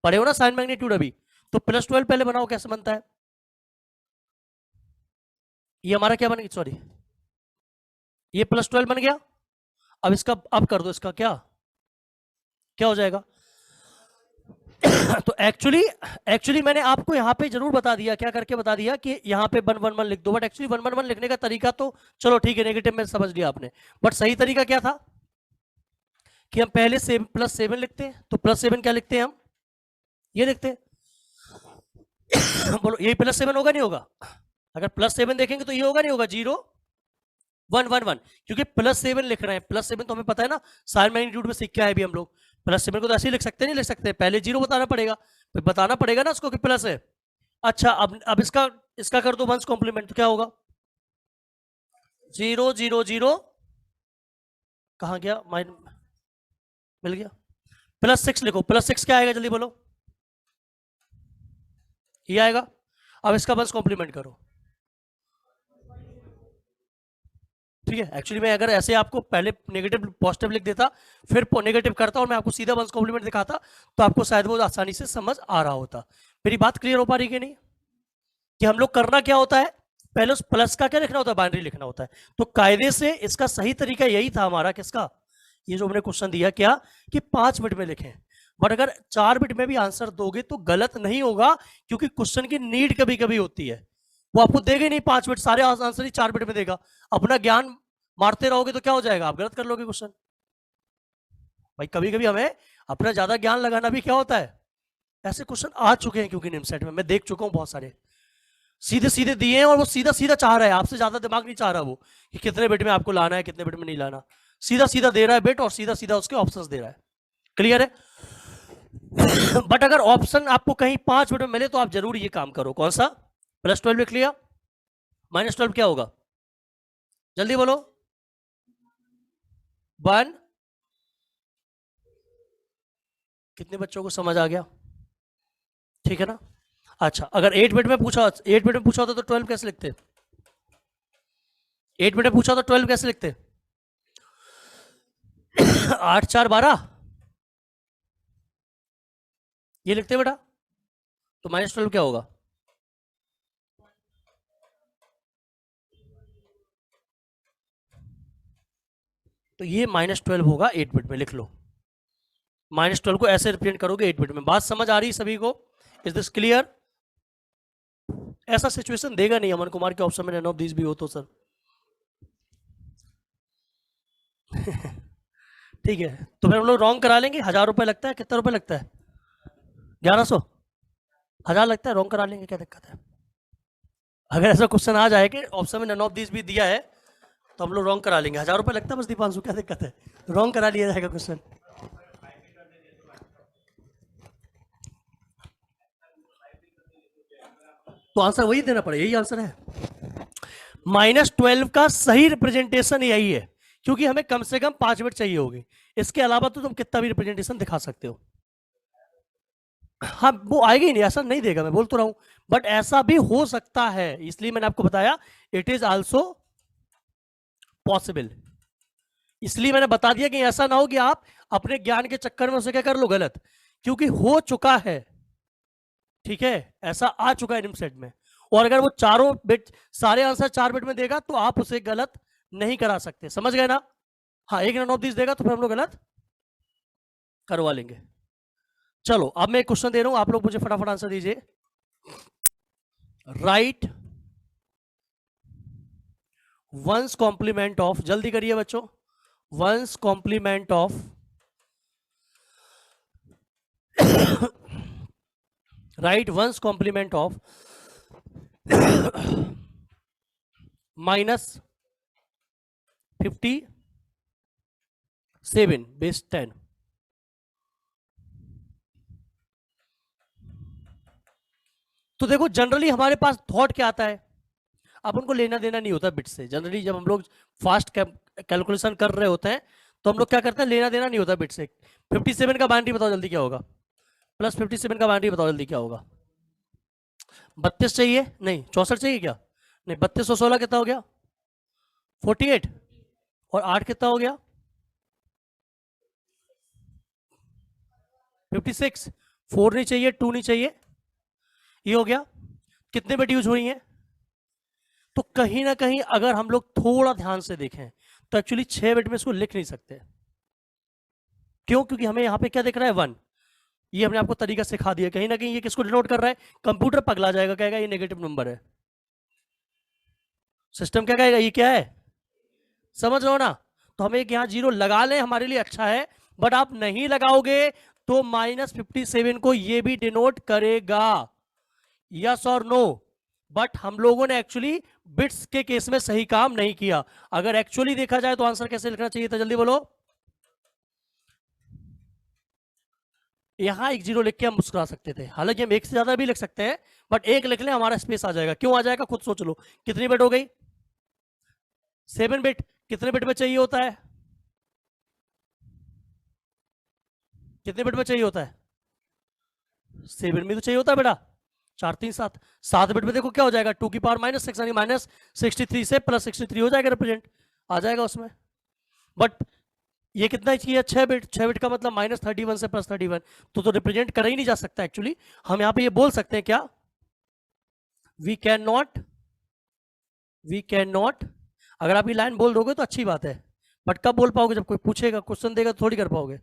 पढ़े हो ना साइन मैग्नीट्यूड अभी, तो +12 पहले बनाओ, कैसे बनता है, ये हमारा क्या बन गया, सॉरी, ये +12 बन गया। अब इसका अब कर दो, इसका क्या क्या हो जाएगा। तो एक्चुअली मैंने आपको यहाँ पे जरूर बता दिया, क्या करके बता दिया कि यहाँ पे 111 लिख दो, बट एक्चुअली 111 लिखने का तरीका तो चलो ठीक है, नेगेटिव में समझ लिया आपने, बट सही तरीका क्या था कि हम पहले +7 लिखते हैं, तो +7 क्या लिखते हैं हम, ये लिखते हैं। बोलो ये +7 होगा नहीं होगा, अगर +7 देखेंगे तो ये होगा नहीं होगा, 0 1 1 1, क्योंकि +7 लिख रहे हैं, +7 तो हमें पता है ना, साइन मैग्नीट्यूड में सीख के आए भी हम लोग, +7 को तो ऐसे ही लिख सकते नहीं लिख सकते, पहले 0 बताना पड़ेगा, फिर बताना पड़ेगा ना उसको कि प्लस है। अच्छा, अब इसका इसका कर दो वंस कॉम्प्लीमेंट, तो क्या होगा, 0 0 0, कहाँ गया, माइन मिल गया, +6 लिखो, +6 क्या आएगा, जल्दी बोलो, ये आएगा। अब इसका वंस कॉम्प्लीमेंट करो, ठीक है, एक्चुअली मैं अगर ऐसे आपको पहले नेगेटिव पॉजिटिव लिख देता, फिर नेगेटिव करता और मैं आपको सीधा वंस कॉम्प्लीमेंट दिखाता, तो आपको शायद वो आसानी से समझ आ रहा होता। मेरी बात क्लियर हो पा रही कि नहीं, कि हम लोग करना क्या होता है, पहले उस प्लस का क्या लिखना होता है, बाइनरी लिखना होता है। तो कायदे से इसका सही तरीका यही था हमारा, किसका, ये जो हमने क्वेश्चन दिया क्या, कि 5 मिनट में लिखें। बट अगर 4 मिनट में भी आंसर दोगे तो गलत नहीं होगा, क्योंकि क्वेश्चन की नीड कभी कभी होती है, वो आपको देगा ही नहीं 5 मिनट, सारे आंसर ही 4 मिनट में देगा। अपना ज्ञान मारते रहोगे तो क्या हो जाएगा, आप गलत कर लोगे क्वेश्चन। भाई कभी कभी हमें अपना ज्यादा ज्ञान लगाना भी क्या होता है, ऐसे क्वेश्चन आ चुके हैं, क्योंकि निमसेट में मैं देख चुका हूं बहुत सारे, सीधे सीधे दिए हैं और वो सीधा सीधा चाह रहा है, आपसे ज्यादा दिमाग नहीं चाह रहा वो, कि कितने बिट में आपको लाना है, कितने बिट में नहीं लाना, सीधा सीधा दे रहा है बिट और सीधा सीधा उसके ऑप्शंस दे रहा है। क्लियर है? बट अगर ऑप्शन आपको कहीं 5 मिनट में मिले तो आप जरूर ये काम करो। कौन सा, +12 लिख लिया, -12 क्या होगा, जल्दी बोलो, 1। कितने बच्चों को समझ आ गया, ठीक है ना? अच्छा, अगर 8 मिनट में पूछा, 8 मिनट में पूछा होता तो 12 कैसे लिखते, 8 मिनट में पूछा तो 12 कैसे लिखते, 8 4 12 ये लिखते बेटा, तो -12 क्या होगा, तो ये -12 होगा 8 मिनट में, लिख लो। -12 को ऐसे रिप्रेजेंट करोगे 8 मिनट में। बात समझ आ रही सभी को, इज दिस क्लियर? ऐसा सिचुएशन देगा नहीं अमन कुमार के ऑप्शन में नन ऑफ दिस भी हो तो सर। ठीक है, तो फिर हम लोग रॉन्ग करा लेंगे। 1000 रुपए लगता है, कितना रुपए लगता है, 1100, 1000 लगता है, रॉन्ग करा लेंगे, क्या दिक्कत है? अगर ऐसा क्वेश्चन आ जाए कि ऑप्शन में नन ऑफ दिस भी दिया है तो हम लोग रॉन्ग करा लेंगे। 1000 रुपए लगता है बस दीपांशु, क्या दिक्कत है, रॉन्ग करा लिया जाएगा क्वेश्चन। तो आंसर वही देना पड़ेगा, यही आंसर है। -12 का सही रिप्रेजेंटेशन यही है, क्योंकि हमें कम से कम 5 मिनट चाहिए होगी। इसके अलावा तो तुम कितना भी रिप्रेजेंटेशन दिखा सकते हो, हाँ वो आएगा ही नहीं, ऐसा नहीं देगा, मैं बोल तो रहा हूं। बट ऐसा भी हो सकता है, इसलिए मैंने आपको बताया इट इज आल्सो पॉसिबल। इसलिए मैंने बता दिया कि ऐसा ना हो कि आप अपने ज्ञान के चक्कर में उसे क्या कर लो गलत, क्योंकि हो चुका है, ठीक है, ऐसा आ चुका है निमसेट में। और अगर वो चारों बिट, सारे आंसर 4 बिट में देगा तो आप उसे गलत नहीं करा सकते, समझ गए ना? हाँ, एक नन ऑफ दिस देगा तो फिर हम लोग गलत करवा लेंगे। चलो अब मैं एक क्वेश्चन दे रहा हूं, आप लोग मुझे फटाफट आंसर दीजिए। राइट वंस कॉम्प्लीमेंट ऑफ, जल्दी करिए बच्चों, ones complement of right ones complement of -57/10। तो देखो जनरली हमारे पास थॉट क्या आता है, अब उनको लेना देना नहीं होता बिट से। जनरली जब हम लोग फास्ट कैलकुलेशन कर रहे होते हैं तो हम लोग क्या करते हैं, लेना देना नहीं होता बिट से। 57 का बाइनरी बताओ जल्दी क्या होगा, +57 का बाइनरी बताओ जल्दी क्या होगा, 32 चाहिए, नहीं 64 चाहिए क्या, नहीं 32 और 16 कितना हो गया, 48, और 8 कितना हो गया, 56, 4 नहीं चाहिए, 2 नहीं चाहिए, ये हो गया। कितने बिट यूज हुई हैं, तो कहीं ना कहीं अगर हम लोग थोड़ा ध्यान से देखें तो एक्चुअली 6 बिट में इसको लिख नहीं सकते। क्यों? क्योंकि हमें यहां पे क्या दिख रहा है, 1। ये हमने आपको तरीका सिखा दिया, कहीं ना कहीं ये किसको डिनोट कर रहा है, कंप्यूटर पगला जाएगा, कहेगा ये नेगेटिव नंबर है, सिस्टम क्या कहेगा ये क्या है, समझ रहे हो ना? तो हमें एक यहां 0 लगा लें, हमारे लिए अच्छा है। बट आप नहीं लगाओगे तो -57 को ये भी डिनोट करेगा, यस और नो। बट हम लोगों ने एक्चुअली बिट्स के केस में सही काम नहीं किया। अगर एक्चुअली देखा जाए तो आंसर कैसे लिखना चाहिए था, जल्दी बोलो। यहां एक 0 लिख के हम मुस्कुरा सकते थे, हालांकि हम एक से ज्यादा भी लिख सकते हैं, बट एक लिख लें, हमारा स्पेस आ जाएगा। क्यों आ जाएगा खुद सोच लो। कितनी बिट हो गई, 7 बिट। कितने बिट में चाहिए होता है, कितने बिट में चाहिए होता है, 7 में तो चाहिए होता है बेटा, 4 3 7, 7 बिट में देखो क्या हो जाएगा, 2 की पावर -6 यानी -63 से +63 हो जाएगा रिप्रेजेंट। आ जाएगा उसमें। बट ये कितना चाहिए, 6 बिट, 6 बिट का मतलब -31 से +31, तो रिप्रेजेंट करा ही नहीं जा सकता एक्चुअली। हम यहाँ पे ये बोल सकते हैं क्या, वी कैन नॉट, अगर आप ये लाइन बोल दोगे तो अच्छी बात है, बट कब बोल पाओगे, जब कोई पूछेगा, क्वेश्चन देगा तो थोड़ी कर पाओगे,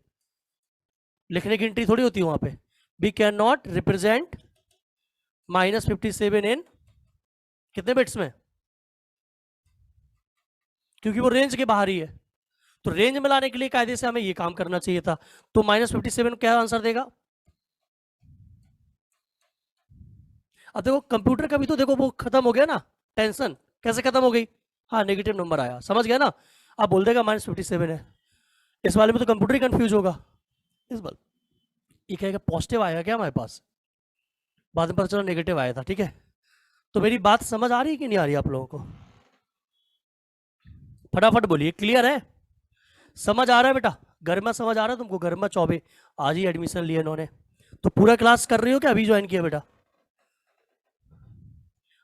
लिखने की एंट्री थोड़ी होती है वहां पे। वी कैन नॉट रिप्रेजेंट -57 इन कितने बिट्स में, क्योंकि वो रेंज के बाहर ही है। तो रेंज में लाने के लिए कायदे से हमें ये काम करना चाहिए था। तो -57 क्या आंसर देगा। अब देखो कंप्यूटर का भी तो देखो वो खत्म हो गया ना टेंशन, कैसे खत्म हो गई, हाँ नेगेटिव नंबर आया, समझ गया ना। आप बोल देगा -57 है, इस वाले में तो कंप्यूटर ही कंफ्यूज होगा। इस बार ये कहेगा पॉजिटिव आया क्या हमारे पास, बाद में पता चला नेगेटिव आया था, ठीक है। तो मेरी बात समझ आ रही है कि नहीं आ रही आप लोगों को, फटाफट बोलिए, क्लियर है, समझ आ रहा है बेटा, घर में समझ आ रहा है तुमको, घर में चौबे आज ही एडमिशन लिया इन्होंने, तो पूरा क्लास कर रही हो क्या, अभी ज्वाइन किया बेटा,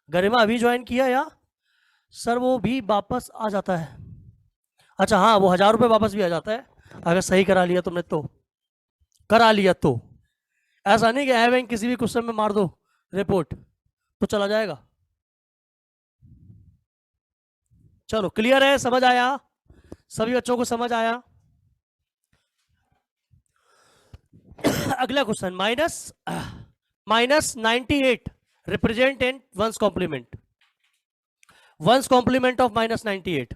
घर में अभी ज्वाइन किया या सर वो भी वापस आ जाता है, अच्छा हाँ वो 1000 रुपये वापस भी आ जाता है, अगर सही करा लिया तुमने तो, करा लिया तो, ऐसा नहीं कि बैंक किसी भी क्वेश्चन में मार दो रिपोर्ट तो चला जाएगा। चलो क्लियर है, समझ आया, सभी बच्चों को समझ आया। अगला question, -98 represent in ones complement, once complement of -98।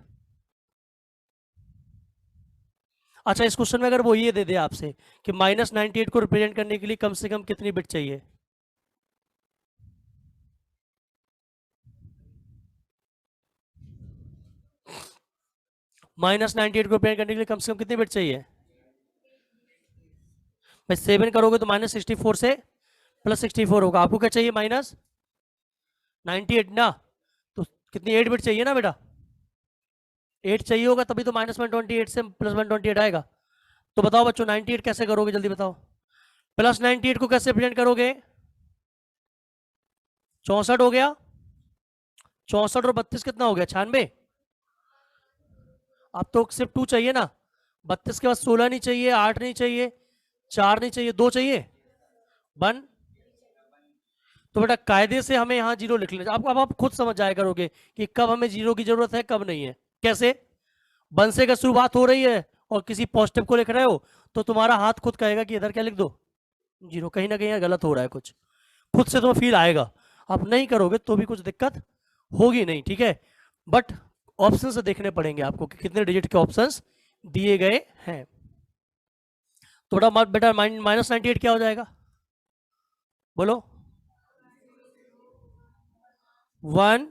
अच्छा इस क्वेश्चन में अगर वो ये दे दे आपसे कि -98 को रिप्रेजेंट करने के लिए कम से कम कितनी बिट चाहिए, -98 को रिप्रेजेंट करने के लिए कम से कम कितनी बिट चाहिए, भाई 7 करोगे तो -64 से +64 होगा, आपको क्या चाहिए -98 ना, तो कितनी 8 बिट चाहिए ना बेटा, 8 चाहिए होगा तभी तो -128 से +128 आएगा। तो बताओ बच्चों 98 कैसे करोगे, जल्दी बताओ, +98 को कैसे प्रेजेंट करोगे, 64 हो गया, 64 और 32 कितना हो गया, 96, अब तो सिर्फ 2 चाहिए ना, 32 के बाद 16 नहीं चाहिए, 8 नहीं चाहिए, 4 नहीं चाहिए, 2 चाहिए, 1, तो बेटा कायदे से हमें यहाँ 0 लिख लेना, अब आप खुद समझ जाया करोगे कि कब हमें 0 की जरूरत है कब नहीं है। कैसे, 1 से का शुरुआत हो रही है और किसी पॉजिटिव को लिख रहे हो तो तुम्हारा हाथ खुद कहेगा कि इधर क्या लिख दो 0, कहीं ना कहीं गलत हो रहा है कुछ, खुद से तुम्हें फील आएगा, आप नहीं करोगे तो भी कुछ दिक्कत होगी नहीं, ठीक है। बट ऑप्शन से देखने पड़ेंगे आपको कि कितने डिजिट के ऑप्शंस दिए गए हैं। तो बेटा -98 क्या हो जाएगा, बोलो, 1,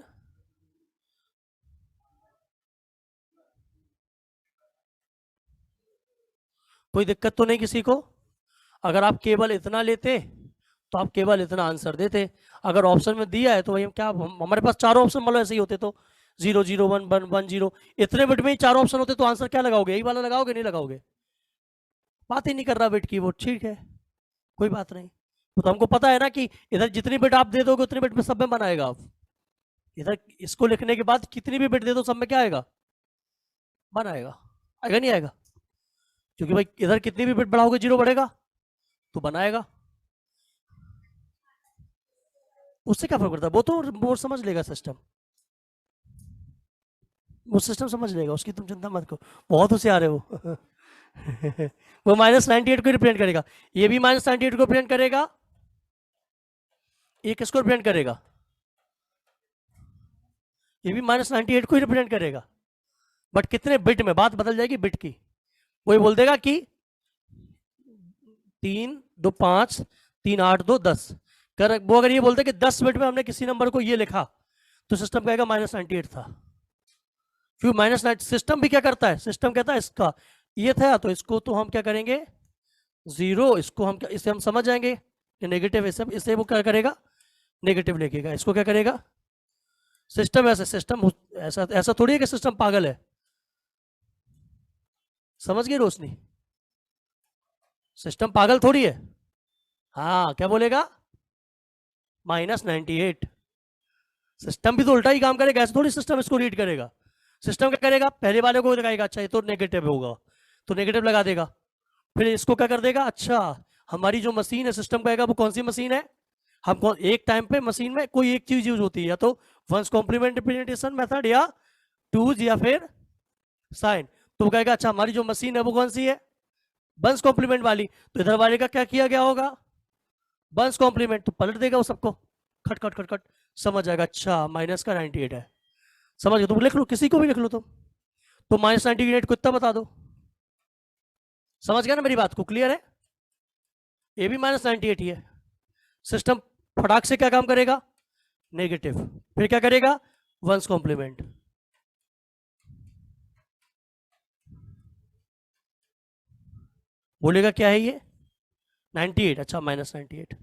कोई दिक्कत तो नहीं किसी को, अगर आप केवल इतना लेते तो आप केवल इतना आंसर देते, अगर ऑप्शन में दिया है तो वही क्या, हमारे पास चारों ऑप्शन मतलब ऐसे ही होते तो 0 0 1 1 1 0, इतने बिट में ही चारों ऑप्शन होते तो आंसर क्या लगाओगे, यही वाला लगाओगे, नहीं लगाओगे, बात ही नहीं कर रहा बिट की वो, ठीक है कोई बात नहीं। तो हमको पता है ना कि इधर जितनी बिट आप दे दोगे उतनी बिट में सब में बनाएगा, आप इधर इसको लिखने के बाद कितनी भी बिट दे दो सब में क्या आएगा, बनाएगा, आएगा नहीं आएगा, क्योंकि भाई इधर कितनी भी बिट बढ़ाओगे 0 बढ़ेगा तो बनाएगा, उससे क्या फर्क पड़ता है, वो तो वो समझ लेगा सिस्टम, वो सिस्टम समझ लेगा, उसकी तुम चिंता मत करो, बहुत होशियार है वो वो -98 को रिप्रेजेंट करेगा, ये भी -98 को रिप्रेजेंट करेगा, ये किसको रिप्रेजेंट करेगा, ये भी -98 को ही रिप्रेजेंट करेगा, बट कितने बिट में, बात बदल जाएगी बिट की, वही बोल देगा कि 3 2 5 3 8 2 10 कर, वो अगर ये बोलते कि 10 बिट में हमने किसी नंबर को ये लिखा तो सिस्टम कहेगा -98 था, क्यों -9, सिस्टम भी क्या करता है, सिस्टम कहता है इसका ये था तो इसको तो हम क्या करेंगे 0, इसको हम इसे हम समझ जाएंगे कि नेगेटिव, इसे वो क्या करेगा नेगेटिव लिखेगा, इसको क्या करेगा, सिस्टम सिस्टम ऐसा ऐसा थोड़ी है कि सिस्टम पागल है, समझ गए रोशनी, सिस्टम पागल थोड़ी है, हाँ क्या बोलेगा -98, सिस्टम भी तो उल्टा ही काम करेगा, ऐसे थोड़ी सिस्टम इसको रीड करेगा, सिस्टम क्या करेगा, पहले वाले को लगाएगा, अच्छा ये तो नेगेटिव होगा तो नेगेटिव लगा देगा, फिर इसको क्या कर देगा, अच्छा हमारी जो मशीन है सिस्टम कहेगा वो कौन सी मशीन है, हम एक टाइम पे मशीन में कोई एक चीज यूज होती है, या तो वंस कॉम्प्लीमेंट रिप्रेजेंटेशन मेथड या टूज या फिर साइन, तो वो कहेगा अच्छा हमारी जो मशीन है वो कौन सी है, वंस कॉम्प्लीमेंट वाली, तो इधर वाले का क्या किया गया होगा, वंस कॉम्प्लीमेंट, तो पलट देगा वो सबको, खट खट खट खट, समझ जाएगा, अच्छा माइनस का 98 है, समझ गए, तुम लिख लो, किसी को भी लिख लो तुम, तो माइनस 98 को इतना बता दो, समझ गया ना मेरी बात को, क्लियर है, ये भी माइनस 98 ही है, सिस्टम फटाक से क्या काम करेगा, नेगेटिव, फिर क्या करेगा, वंस कॉम्प्लीमेंट, बोलेगा क्या है ये 98, अच्छा माइनस 98,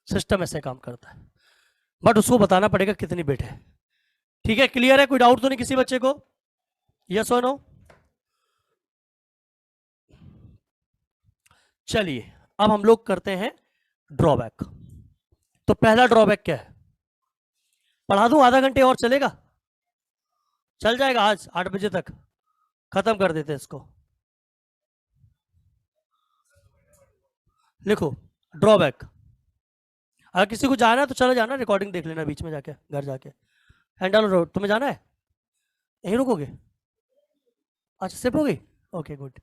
सिस्टम ऐसे काम करता है, बट उसको बताना पड़ेगा कितनी बिट है, ठीक है, क्लियर है, कोई डाउट तो नहीं किसी बच्चे को, यस और नो। चलिए अब हम लोग करते हैं ड्रॉबैक, तो पहला ड्रॉबैक क्या है, पढ़ा दूं आधा घंटे और चलेगा, चल जाएगा, आज 8 बजे तक खत्म कर देते हैं इसको, लिखो ड्रॉबैक, अगर किसी को जाना है तो चलो जाना, रिकॉर्डिंग देख लेना बीच में जाके, घर जाके, हैंडल रोड, तुम्हें जाना है, यहीं रुकोगे, अच्छा सिर्फ होगी, ओके गुड,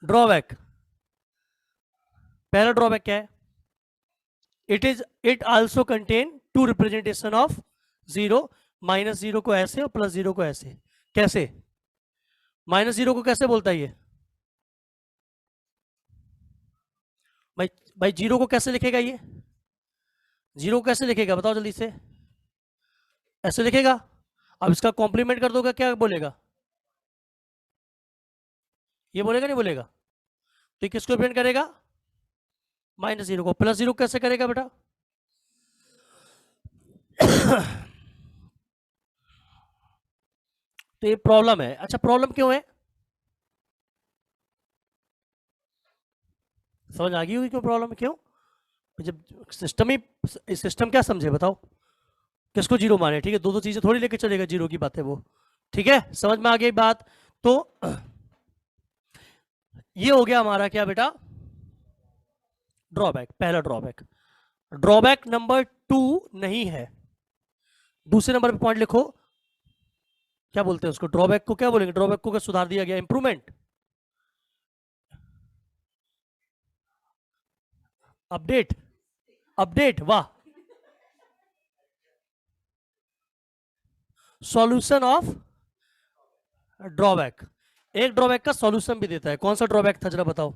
ड्रॉबैक, पहला ड्रॉबैक क्या है, it also contain two representation of zero, minus zero को ऐसे और प्लस जीरो को ऐसे, कैसे, माइनस जीरो को कैसे बोलता है ये, भाई भाई जीरो को कैसे लिखेगा ये, जीरो को कैसे लिखेगा बताओ जल्दी से, ऐसे लिखेगा, अब इसका कॉम्प्लीमेंट कर दोगे क्या बोलेगा, ये बोलेगा नहीं बोलेगा, तो ये किसको रिप्रेजेंट करेगा, माइनस जीरो को, प्लस जीरो कैसे करेगा बेटा तो ये प्रॉब्लम है, अच्छा प्रॉब्लम क्यों है, समझ आ गई होगी क्यों प्रॉब्लम है, क्यों, जब सिस्टम ही, सिस्टम क्या समझे बताओ, किसको जीरो माने, ठीक है, दो दो चीजें थोड़ी लेके चलेगा, जीरो की बात है वो, ठीक है, समझ में आ गई बात, तो ये हो गया हमारा क्या बेटा, ड्रॉबैक, पहला ड्रॉबैक, ड्रॉबैक नंबर 2 नहीं है, दूसरे नंबर पे पॉइंट लिखो, क्या बोलते हैं उसको, ड्रॉबैक को क्या बोलेंगे, ड्रॉबैक को क्या सुधार दिया गया, इंप्रूवमेंट, अपडेट, अपडेट, वाह, सॉल्यूशन ऑफ ड्रॉबैक, एक ड्रॉबैक का सॉल्यूशन भी देता है, कौन सा ड्रॉबैक था जरा बताओ,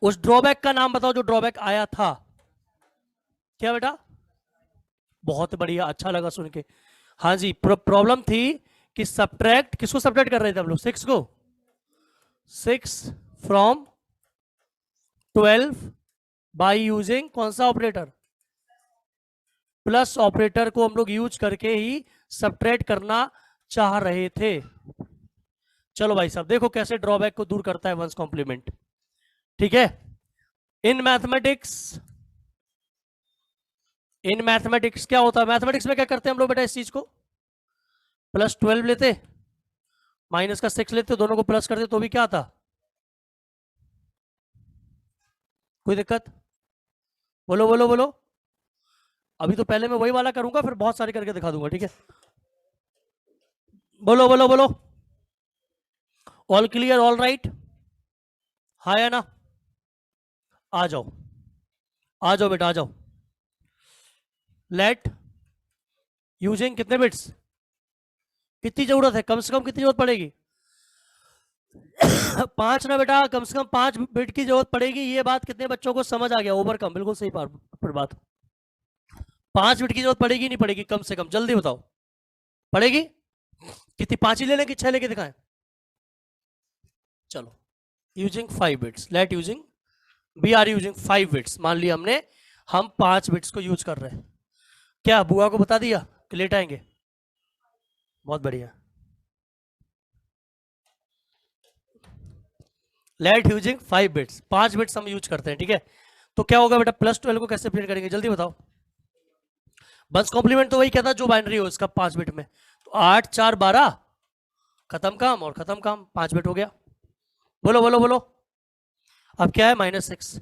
उस ड्रॉबैक का नाम बताओ जो ड्रॉबैक आया था, क्या बेटा, बहुत बढ़िया, अच्छा लगा सुन के, हाँ जी, प्रॉब्लम थी कि सब्ट्रैक्ट, किसको सब्ट्रैक्ट कर रहे थे हम लोग, 6 को, 6 फ्रॉम 12 बाय यूजिंग कौन सा ऑपरेटर, प्लस ऑपरेटर को हम लोग यूज करके ही सब्ट्रैक्ट करना चाह रहे थे, चलो भाई साहब देखो कैसे ड्रॉबैक को दूर करता है वंस कॉम्प्लीमेंट, ठीक है, इन मैथमेटिक्स क्या होता है, मैथमेटिक्स में क्या करते हैं हम लोग बेटा, इस चीज को प्लस 12 लेते, माइनस का 6 लेते, दोनों को प्लस करते तो भी क्या आता, कोई दिक्कत, बोलो बोलो बोलो, अभी तो पहले मैं वही वाला करूंगा फिर बहुत सारे करके दिखा दूंगा, ठीक है, बोलो बोलो बोलो, ऑल क्लियर, ऑल राइट, हाँ या ना, आ जाओ आ जाओ बेटा आ जाओ, लेट यूजिंग कितने बिट्स, कितनी जरूरत है, कम से कम कितनी जरूरत पड़ेगी 5 ना बेटा, कम से कम 5 बिट की जरूरत पड़ेगी, ये बात कितने बच्चों को समझ आ गया, ओवरकम, बिल्कुल सही बात, 5 बिट की जरूरत पड़ेगी नहीं पड़ेगी, कम से कम जल्दी बताओ, पड़ेगी कितनी, 5 ही ले लें कि 6 लेके दिखाएं, चलो using 5 bits, let using, we are using 5 bits, मान लिया हमने, हम 5 बिट्स को यूज कर रहे हैं, क्या बुआ को बता दिया कि लेट आएंगे, बहुत बढ़िया, लेट यूजिंग 5 बिट्स, 5 बिट्स हम यूज करते हैं, ठीक है, तो क्या होगा बेटा, प्लस 12 को कैसे प्रिंट करेंगे जल्दी बताओ, बस कॉम्प्लीमेंट तो वही कहता जो बाइनरी हो इसका 5 बिट में, तो 8 4 12 खत्म काम और खत्म काम, 5 बिट हो गया। बोलो बोलो बोलो। अब क्या है -6।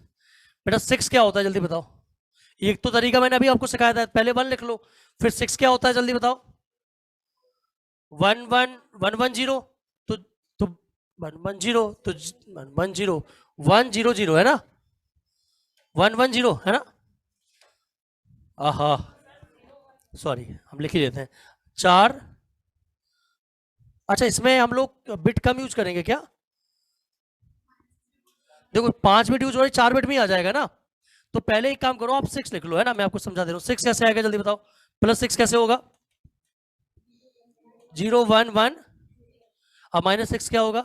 बेटा 6 क्या होता है जल्दी बताओ। एक तो तरीका मैंने अभी आपको सिखाया था, पहले 1 लिख लो, फिर 6 क्या होता है जल्दी बताओ। 1 1 1 1 0 तो 1 1 0 तो 1 1 0 1 0 0 है ना, 1 1 0 है ना। आहा सॉरी, हम लिख ही देते हैं 4। अच्छा इसमें हम लोग बिट कम यूज करेंगे क्या? देखो 5 बिट यूज हो रही, 4 बिट में ही आ जाएगा ना। तो पहले एक काम करो, आप 6 लिख लो, है ना, मैं आपको समझा दे रहा हूँ। 6 कैसे आएगा जल्दी बताओ, +6 कैसे होगा? 0 1 1। अब -6 क्या होगा?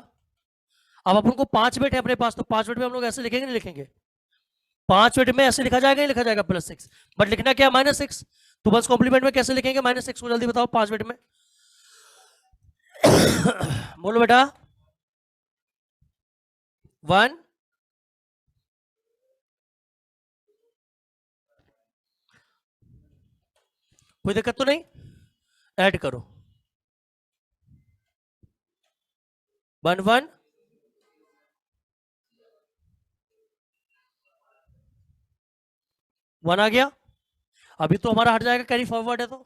अब अपन को 5 बिट है अपने पास, तो 5 बिट में हम लोग ऐसे लिखेंगे नहीं लिखेंगे? 5 बिट में ऐसे लिखा जाएगा, नहीं लिखा जाएगा +6, बट लिखना क्या -6। तो बस कॉम्प्लीमेंट में कैसे लिखेंगे -6 को जल्दी बताओ 5 बिट में? बोलो बेटा। 1 कोई दिक्कत तो नहीं? ऐड करो 1 1 1 आ गया। अभी तो हमारा हट जाएगा, कैरी फॉरवर्ड है तो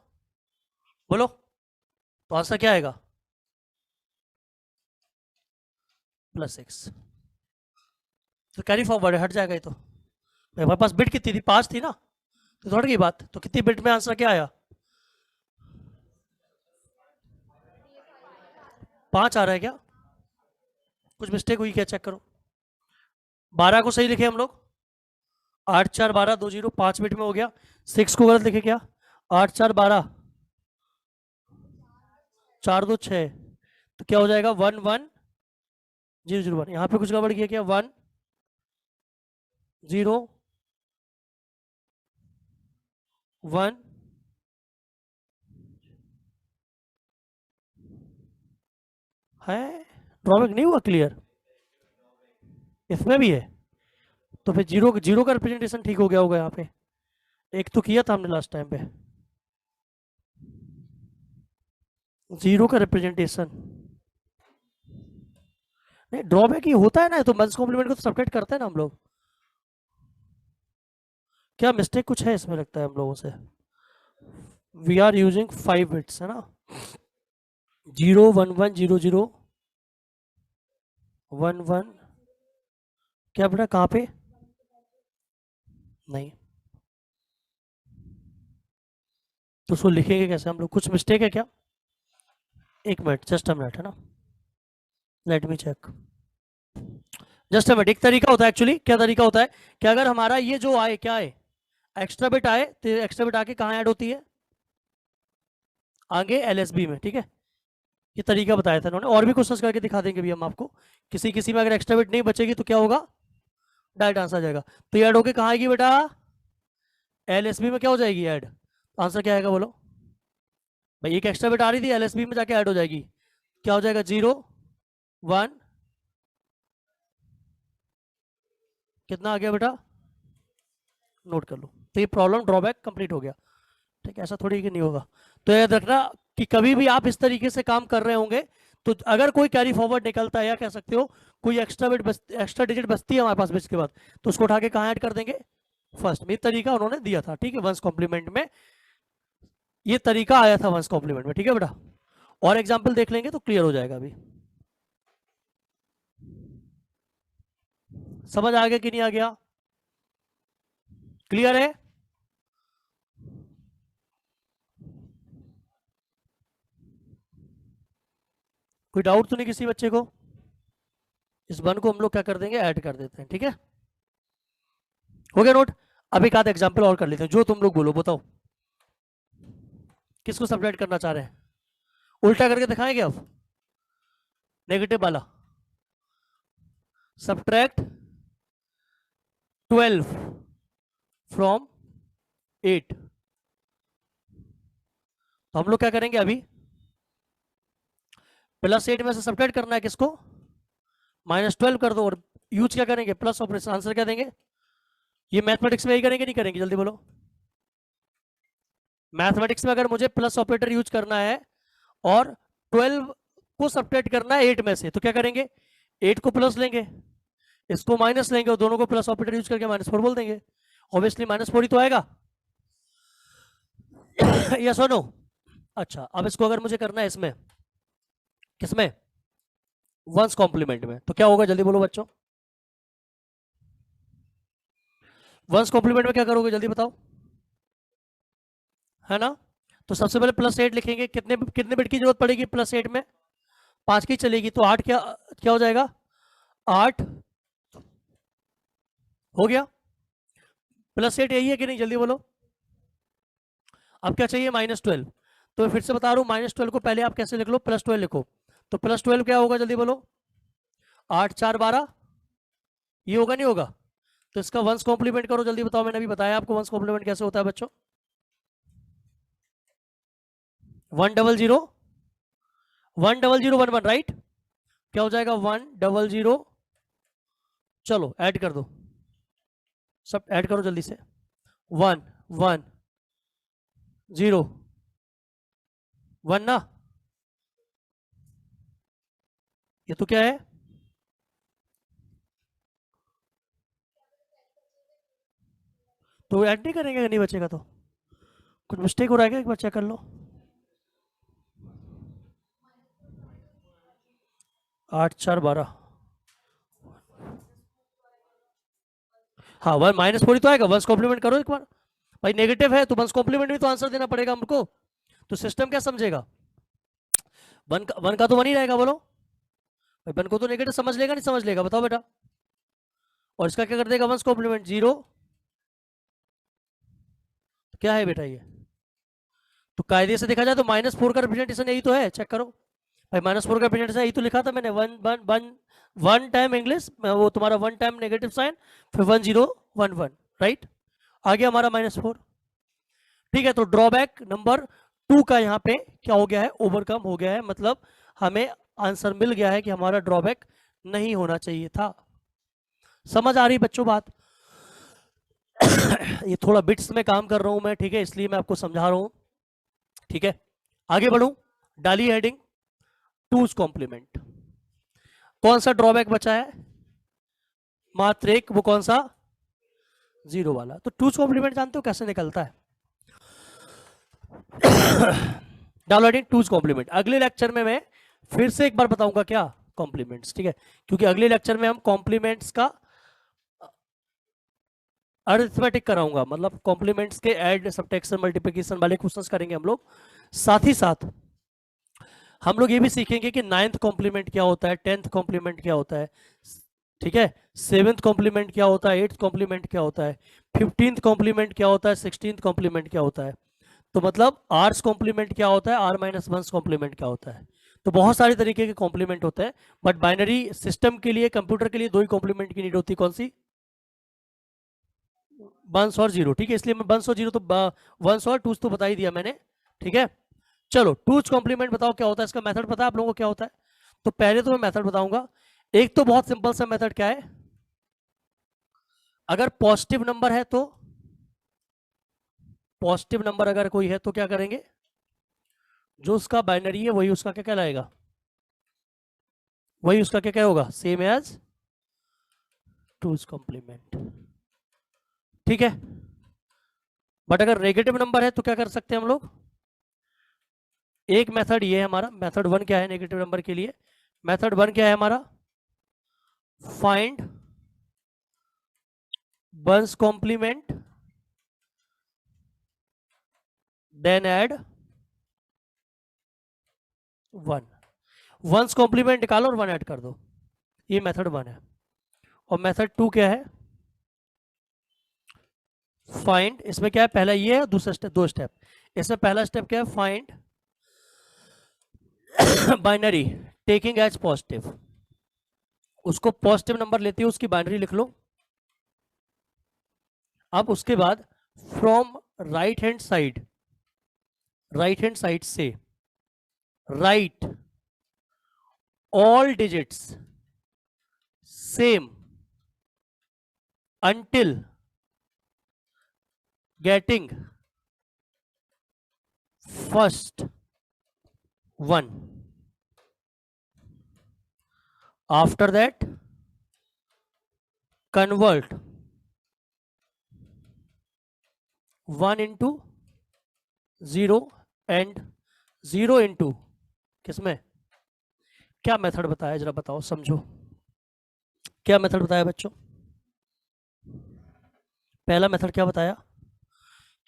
बोलो, तो आंसर क्या आएगा? +6। तो कैरी फॉरवर्ड हट जाएगा ये तो। हमारे पास बिट कितनी थी? 5 थी ना, तो थोड़ी की बात। तो कितनी बिट में आंसर क्या आया? 5 आ रहा है क्या? कुछ मिस्टेक हुई क्या, चेक करो। 12 को सही लिखे हम लोग, 8 4 12 2 0, 5 बिट में हो गया। 6 को गलत लिखे क्या? 8 4 12 4 2 6, तो क्या हो जाएगा? 1 1 0 0 1। यहाँ पे कुछ गड़बड़ किया क्या? 1 0 1 है, ड्रॉबैक नहीं हुआ क्लियर? इसमें भी है, तो फिर जीरो जीरो का रिप्रेजेंटेशन ठीक हो गया होगा यहाँ पे। एक तो किया था हमने लास्ट टाइम पे, जीरो का रिप्रेजेंटेशन नहीं, ड्रॉबैक ही होता है ना, तो मंस कॉम्प्लीमेंट को तो सब्ट्रैक्ट करते हैं ना हम लोग। क्या मिस्टेक कुछ है इसमें लगता है हम लोगों से? वी आर यूजिंग 5 बिट्स है ना, 0 1 1 0 0 1 1। क्या बेटा कहाँ पे? नहीं, तो उसको लिखेंगे कैसे हम लोग? कुछ मिस्टेक है क्या? एक मिनट, जस्ट अ मिनट, है ना, let me check, just a minute. एक तरीका होता है एक्चुअली, क्या तरीका होता है कि अगर हमारा ये जो आए, क्या है, एक्स्ट्रा बिट आए, तो एक्स्ट्रा बिट आके कहाँ ऐड होती है? आगे LSB में, ठीक है। ये तरीका बताया था इन्होंने, और भी क्वेश्चंस करके दिखा देंगे भी हम आपको। किसी किसी में अगर एक्स्ट्रा बिट नहीं बचेगी तो क्या होगा? डायरेक्ट आंसर आ जाएगा। तो ये ऐड होके कहाँ आएगी बेटा? LSB में क्या हो जाएगी ऐड? आंसर क्या आएगा बोलो भाई? एक एक्स्ट्रा बिट आ रही थी, LSB में जाके ऐड हो जाएगी। क्या हो जाएगा? 0 1, कितना आ गया बेटा? नोट कर लो। तो ये प्रॉब्लम ड्रॉबैक कंप्लीट हो गया, ठीक है। ऐसा थोड़ी कि नहीं होगा। तो याद रखना कि कभी भी आप इस तरीके से काम कर रहे होंगे, तो अगर कोई कैरी फॉरवर्ड निकलता है, या कह सकते हो कोई एक्स्ट्रा बिट एक्स्ट्रा डिजिट बचती है हमारे पास बिट्स के बाद, तो उसको उठा के कहाँ ऐड कर देंगे? फर्स्ट में। ये तरीका उन्होंने दिया था, ठीक है, वंस कॉम्प्लीमेंट में ये तरीका आया था, वंस कॉम्प्लीमेंट में, ठीक है बेटा। और एग्जाम्पल देख लेंगे तो क्लियर हो जाएगा। अभी समझ आ गया कि नहीं आ गया? क्लियर है? कोई डाउट तो नहीं किसी बच्चे को? इस वन को हम लोग क्या कर देंगे? ऐड कर देते हैं, ठीक है। हो गया नोट? अब एक आध एग्जाम्पल और कर लेते हैं, जो तुम लोग बोलो, बताओ किसको सब्ट्रैक्ट करना चाह रहे हैं? उल्टा करके दिखाएंगे अब, नेगेटिव वाला। Subtract 12 from 8। तो हम लोग क्या करेंगे अभी? +8 में से सब्ट्रैक्ट करना है किसको? -12 कर दो, और यूज क्या करेंगे? Plus operation. आंसर क्या देंगे? ये मैथमेटिक्स में ही करेंगे, नहीं करेंगे? जल्दी बोलो। मैथमेटिक्स में अगर मुझे प्लस ऑपरेटर यूज करना है और 12 को सब्ट्रैक्ट करना है 8 में से, तो क्या करेंगे, 8 को प्लस लेंगे, इसको माइनस लेंगे और दोनों को प्लस ऑपरेटर यूज करके -4 बोल देंगे। ऑब्वियसली -4 ही तो आएगा। यस और नो? अच्छा, अब इसको अगर मुझे करना है इसमें, किसमें, वंस कॉम्प्लीमेंट में, तो क्या होगा जल्दी बोलो बच्चों, वंस कॉम्प्लीमेंट में क्या करोगे जल्दी बताओ, है ना? तो सबसे पहले +8 लिखेंगे, कितने कितने बिट की जरूरत पड़ेगी +8 में, 5 की चलेगी, तो 8 क्या क्या हो जाएगा, 8 हो गया। +8 यही है कि नहीं, जल्दी बोलो। अब क्या चाहिए, -12। तो मैं फिर से बता रहा हूँ, -12 को पहले आप कैसे लिख लो, +12 लिखो। तो +12 क्या होगा जल्दी बोलो, 8 4 12, ये होगा नहीं होगा? तो इसका वंस कॉम्प्लीमेंट करो जल्दी बताओ, मैंने अभी बताया आपको वंस कॉम्प्लीमेंट कैसे होता है बच्चों। 100 10011, राइट? क्या हो जाएगा, 100, चलो ऐड कर दो, सब ऐड करो जल्दी से, 1 1 0 1 ना, ये तो क्या है, तो ऐड नहीं करेंगे अगर नहीं बचेगा तो, कुछ मिस्टेक हो रहा है क्या, एक बार चेक कर लो। 8 4 12, हाँ, 1 -4 ही तो आएगा, वंस कॉम्प्लीमेंट करो एक बार, भाई नेगेटिव है तो वंस कॉम्प्लीमेंट भी तो आंसर देना पड़ेगा हमको, तो सिस्टम क्या समझेगा, वन का तो 1 ही रहेगा, बोलो भाई, 1 को तो नेगेटिव समझ लेगा नहीं समझ लेगा, बताओ बेटा, और इसका क्या कर देगा, वंस कॉम्प्लीमेंट 0, क्या है बेटा ये, तो कायदे से देखा जाए तो -4 का रिप्रेजेंटेशन यही तो है, चेक करो भाई, -4 का रिप्रेजेंटेशन यही तो लिखा था मैंने, one one one one time English, वो तुम्हारा 1 टाइम नेगेटिव साइन, फिर 1 0 1 1, राइट, आ गया हमारा -4। ठीक है, तो ड्रॉबैक नंबर 2 का यहाँ पे क्या हो गया है, ओवरकम हो गया है, मतलब हमें आंसर मिल गया है कि हमारा ड्रॉबैक नहीं होना चाहिए था। समझ आ रही बच्चों बात? ये थोड़ा बिट्स में काम कर रहा हूं मैं, ठीक है, इसलिए मैं आपको समझा रहा हूं, ठीक है। आगे बढ़ूं, डाली हेडिंग टूज कॉम्प्लीमेंट, कौन सा ड्रॉबैक बचा है, मात्र एक, वो कौन सा, 0 वाला। तो टूज कॉम्प्लीमेंट जानते हो कैसे निकलता है, डालो हेडिंग टूज कॉम्प्लीमेंट। अगले लेक्चर में मैं फिर से एक बार बताऊंगा क्या, कॉम्प्लीमेंट्स, ठीक है, क्योंकि अगले लेक्चर में हम कॉम्प्लीमेंट्स का अरिथमेटिक कराऊंगा, मतलब कॉम्प्लीमेंट्स के ऐड सब्ट्रैक्शन मल्टीप्लिकेशन वाले क्वेश्चंस करेंगे हम लोग। साथ ही साथ हम लोग ये भी सीखेंगे कि 9th कॉम्प्लीमेंट क्या होता है, 10th कॉम्प्लीमेंट क्या होता है, ठीक है, 7th कॉम्प्लीमेंट क्या होता है, 8th कॉम्प्लीमेंट क्या होता है, 15th कॉम्प्लीमेंट क्या होता है, 16th कॉम्प्लीमेंट क्या होता है, तो मतलब आर्स कॉम्प्लीमेंट क्या होता है, R-1 कॉम्प्लीमेंट क्या होता है। तो बहुत सारे तरीके के कॉम्प्लीमेंट होते हैं, बट बाइनरी सिस्टम के लिए, कंप्यूटर के लिए 2 ही कॉम्प्लीमेंट की नीड होती है, कौन सी, 1 और 0, ठीक है, इसलिए मैं 1 और 0 तो 1 और 2 तो बता ही दिया मैंने, ठीक है। चलो, टूज कॉम्प्लीमेंट बताओ क्या होता है, इसका मेथड पता है आप लोगों को क्या होता है? तो पहले तो मैं मेथड बताऊंगा, एक तो बहुत सिंपल सा मेथड क्या है, अगर पॉजिटिव नंबर है तो, पॉजिटिव नंबर अगर कोई है तो क्या करेंगे, जो उसका बाइनरी है वही उसका क्या कहलाएगा, वही उसका क्या क्या होगा, सेम एज टूज कॉम्प्लीमेंट, ठीक है। बट अगर नेगेटिव नंबर है तो क्या कर सकते हैं हम लोग, एक मेथड ये है हमारा, मेथड 1 क्या है नेगेटिव नंबर के लिए, मेथड 1 क्या है हमारा, find ones complement then add 1, ones complement निकालो और 1 ऐड कर दो, ये मेथड 1 है। और मेथड 2 क्या है, फाइंड, इसमें क्या है, पहला ये है, दूसरा स्टेप, 2 स्टेप, इसमें पहला स्टेप क्या है, find binary taking as positive, उसको पॉजिटिव नंबर लेते हो उसकी बाइनरी लिख लो। अब उसके बाद from right hand side, right hand side से write all digits same until getting first one, after that convert 1 into 0 and 0 into किसमें, क्या मेथड बताया जरा बताओ समझो, क्या मेथड बताया बच्चों? पहला मेथड क्या बताया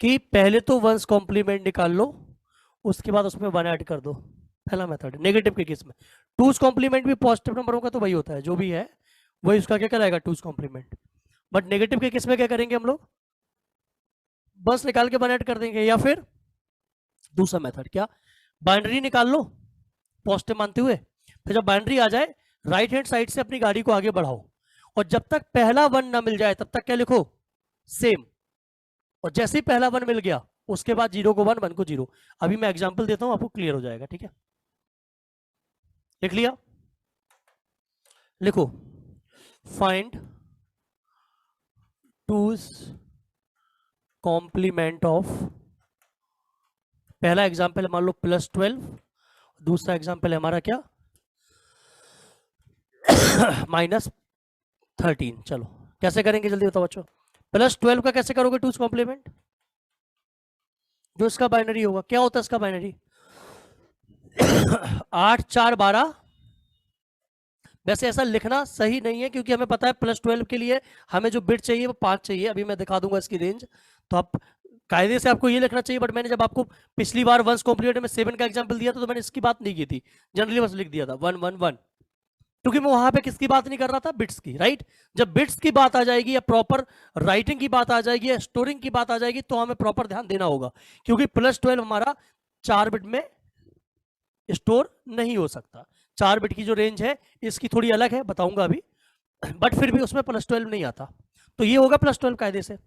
कि पहले तो वंस कॉम्प्लीमेंट निकाल लो, उसके बाद उसमें 1 ऐड कर दो। पहला मेथड नेगेटिव के केस में। टूज कॉम्प्लीमेंट भी पॉजिटिव नंबर होगा तो वही होता है, जो भी है वही उसका क्या कहलाएगा, टूज कॉम्प्लीमेंट। बट नेगेटिव के केस में क्या करेंगे हम लोग, बस निकाल के 1 ऐड कर देंगे, या फिर दूसरा मेथड क्या, बाइनरी निकाल लो पॉजिटिव मानते हुए, फिर जब बाइनरी आ जाए राइट हैंड साइड से अपनी गाड़ी को आगे बढ़ाओ, और जब तक पहला 1 ना मिल जाए तब तक क्या लिखो, सेम। और जैसे ही पहला 1 मिल गया उसके बाद 0 को 1, 1 को 0। अभी मैं एग्जांपल देता हूं, आपको क्लियर हो जाएगा, ठीक है? लिख लिया, लिखो फाइंड टूज कॉम्प्लीमेंट ऑफ, पहला एग्जांपल मान लो +12, दूसरा एग्जांपल है हमारा क्या -13। चलो कैसे करेंगे जल्दी बताओ बच्चों, +12 का कैसे करोगे टूज कॉम्प्लीमेंट, जो इसका बाइनरी होगा, क्या होता है इसका बाइनरी 8 4 12। वैसे ऐसा लिखना सही नहीं है क्योंकि हमें पता है +12 के लिए हमें जो बिट चाहिए वो 5 चाहिए, अभी मैं दिखा दूंगा इसकी रेंज। तो आप कायदे से आपको ये लिखना चाहिए, बट मैंने जब आपको पिछली बार वंस कॉम्प्लीमेंट में 7 का एग्जांपल दिया था तो मैंने इसकी बात नहीं की थी, जनरली बस लिख दिया था 1 1 1, क्योंकि मैं वहां पे किसकी बात नहीं कर रहा था, बिट्स की, राइट? जब बिट्स की बात आ जाएगी या प्रॉपर राइटिंग की बात आ जाएगी या स्टोरिंग की बात आ जाएगी तो हमें प्रॉपर ध्यान देना होगा, क्योंकि +12 हमारा 4 बिट में स्टोर नहीं हो सकता। 4 बिट की जो रेंज है इसकी थोड़ी अलग है, बताऊंगा अभी, बट फिर भी उसमें +12 नहीं आता। तो ये होगा +12 कायदे से,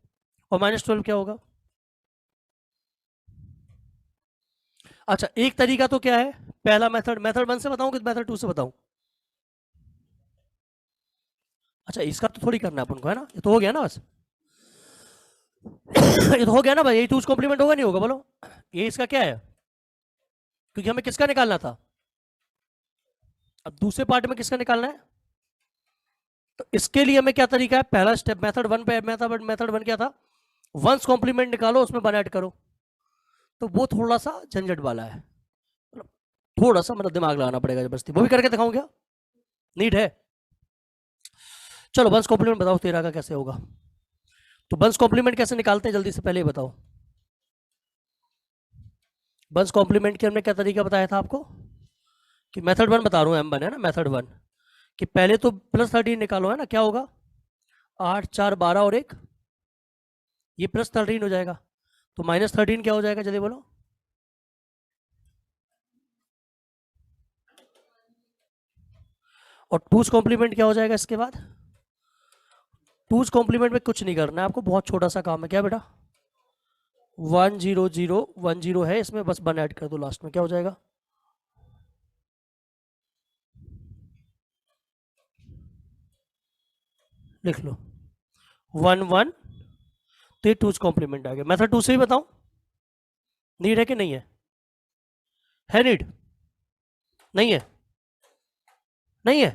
और -12 क्या होगा। अच्छा एक तरीका तो क्या है, पहला मेथड, मेथड 1 से बताऊं कि मेथड 2 से बताऊं? अच्छा इसका तो थोड़ी करना है अपन को, है ना, ये तो हो गया ना बस ये तो हो गया ना भाई, यही टूज कॉम्प्लीमेंट होगा नहीं होगा बोलो, ये इसका क्या है, क्योंकि हमें किसका निकालना था, अब दूसरे पार्ट में किसका निकालना है। तो इसके लिए हमें क्या तरीका है, पहला स्टेप मेथड 1 पे, मेथड 1 क्या था, वंस कॉम्प्लीमेंट निकालो उसमें 1 ऐड करो। तो वो थोड़ा सा झंझट वाला है, मतलब थोड़ा सा मतलब दिमाग लगाना पड़ेगा जबरदस्ती, वो भी करके दिखाऊं क्या, नीड है? चलो वंस कॉम्प्लीमेंट बताओ 13 का कैसे होगा। तो वंस कॉम्प्लीमेंट कैसे निकालते हैं जल्दी से पहले ही बताओ। वंस कॉम्प्लीमेंट के हमने क्या तरीका बताया था आपको, कि मेथड 1 बता रहा हूँ, M1 है ना मेथड 1, कि पहले तो +13 निकालो, है ना, क्या होगा 8 4 12 और 1, ये +13 हो जाएगा। तो -13 क्या हो जाएगा जल्दी बोलो, और टूज कॉम्प्लीमेंट क्या हो जाएगा इसके बाद। टूज कॉम्प्लीमेंट में कुछ नहीं करना है आपको, बहुत छोटा सा काम है, क्या बेटा 1 0 0 1 0 है इसमें, बस 1 ऐड कर दो लास्ट में, क्या हो जाएगा, लिख लो 1 1। तो ये टूज कॉम्प्लीमेंट आ गया। मेथड 2 से भी बताऊं, नीड है कि नहीं है नीड, नहीं है, नहीं है।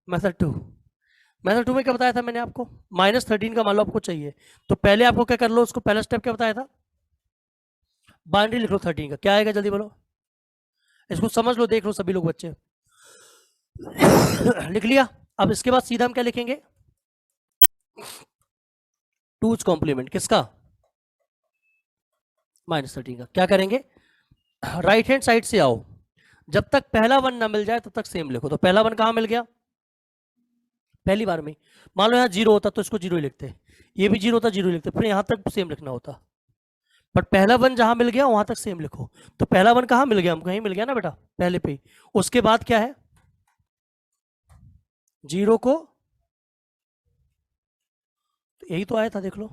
मेथड 2, मेथड 2 में क्या बताया था मैंने आपको, -13 का मान लो आपको चाहिए, तो पहले आपको क्या कर लो, उसको पहला स्टेप क्या बताया था, बाइनरी लिख लो 13 का, क्या आएगा जल्दी बोलो, इसको समझ लो, देख लो सभी लोग बच्चे लिख लिया। अब इसके बाद सीधा हम क्या लिखेंगे, टूज कॉम्प्लीमेंट किसका, -13 का। क्या करेंगे, राइट हैंड साइड से आओ, जब तक पहला 1 ना मिल जाए तब तक सेम लिखो। तो पहला 1 कहां मिल गया, पहली बार में। मान लो यहाँ 0 होता तो इसको 0 ही लिखते, ये भी 0 होता 0 ही लिखते, फिर यहां तक सेम लिखना होता। बट पहला 1 जहां मिल गया वहां तक सेम लिखो। तो पहला 1 कहां मिल गया हमको, कहीं मिल गया ना बेटा, पहले पे ही। उसके बाद क्या है, 0 को, तो यही तो आया था देख लो,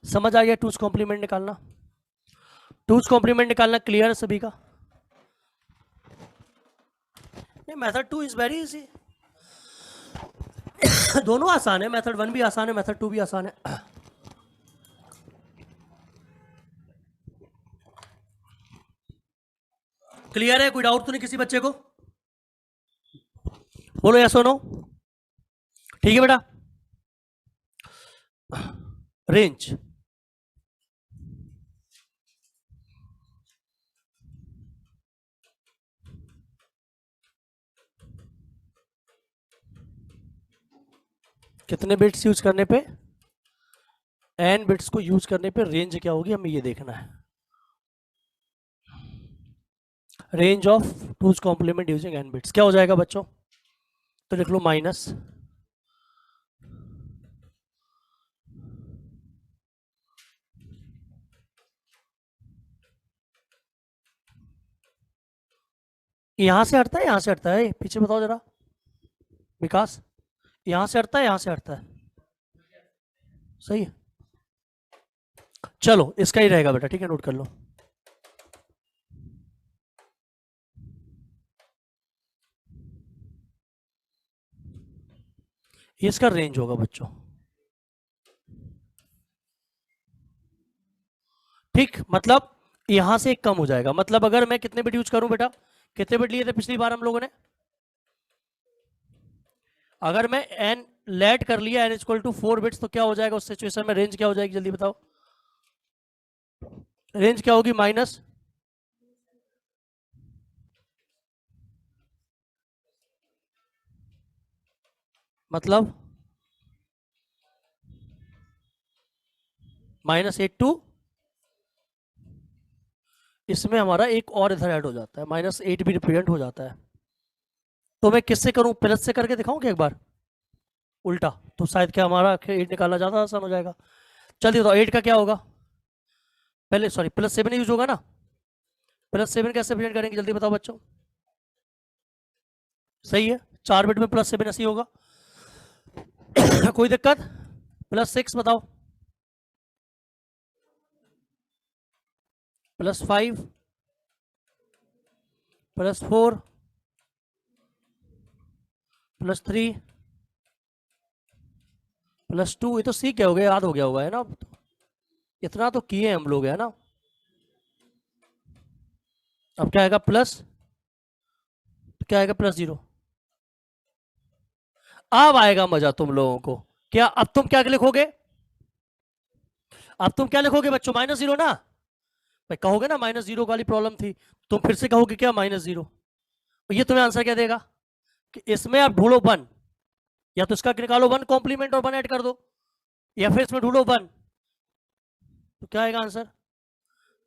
समझ आ गया टूज कॉम्प्लीमेंट निकालना। टूज कॉम्प्लीमेंट निकालना क्लियर है सभी का। मेथड 2 इज वेरी इजी, दोनों आसान है, मेथड 1 भी आसान है, मेथड 2 भी आसान है। क्लियर है, कोई डाउट तो नहीं किसी बच्चे को? बोलो या सुनो, ठीक है बेटा। रेंज कितने बिट्स यूज करने पे, n बिट्स को यूज करने पे रेंज क्या होगी, हमें ये देखना है। Range of twos complement using n bits क्या हो जाएगा बच्चों, तो लिख लो माइनस यहां से हटता है, यहां से हटता है, पीछे बताओ जरा विकास, यहां से हटता है, यहां से हटता है, सही है। चलो इसका ही रहेगा बेटा, ठीक है, नोट कर लो। ये इसका रेंज होगा बच्चों, ठीक, मतलब यहां से एक कम हो जाएगा। मतलब अगर मैं कितने बिट यूज करूं बेटा, कितने बिट लिए थे पिछली बार हम लोगों ने, अगर मैं n लेट कर लिया n इक्वल टू 4 बिट्स, तो क्या हो जाएगा उस सिचुएशन में, रेंज क्या हो जाएगी जल्दी बताओ, रेंज क्या होगी, माइनस मतलब -8 टू, इसमें हमारा एक और इधर ऐड हो जाता है, -8 भी रिप्रेजेंट हो जाता है। तो मैं किससे करूं, प्लस से करके दिखाऊं क्या एक बार उल्टा, तो शायद क्या हमारा 8 निकालना ज्यादा आसान हो जाएगा। चलिए तो 8 का क्या होगा, पहले सॉरी +7 यूज होगा ना, +7 कैसे प्रेजेंट करेंगे जल्दी बताओ बच्चों, सही है, 4 बिट में +7 ऐसे ही होगा। कोई दिक्कत, +6 बताओ, +5 +4 +3 +2, ये तो सीख गए हो गए, याद हो गया होगा है ना, इतना तो किए हम लोग है ना। अब क्या आएगा प्लस, क्या आएगा +0, अब आएगा मजा तुम लोगों को। क्या अब तुम क्या लिखोगे, अब तुम क्या लिखोगे बच्चों, -0 ना, भाई कहोगे ना -0 वाली प्रॉब्लम थी, तुम फिर से कहोगे क्या -0, ये तुम्हें आंसर क्या देगा कि इसमें आप ढूंढो 1, या तो इसका निकालो 1 कॉम्प्लीमेंट और 1 ऐड कर दो, या फिर इसमें ढूंढो 1, तो क्या आएगा आंसर,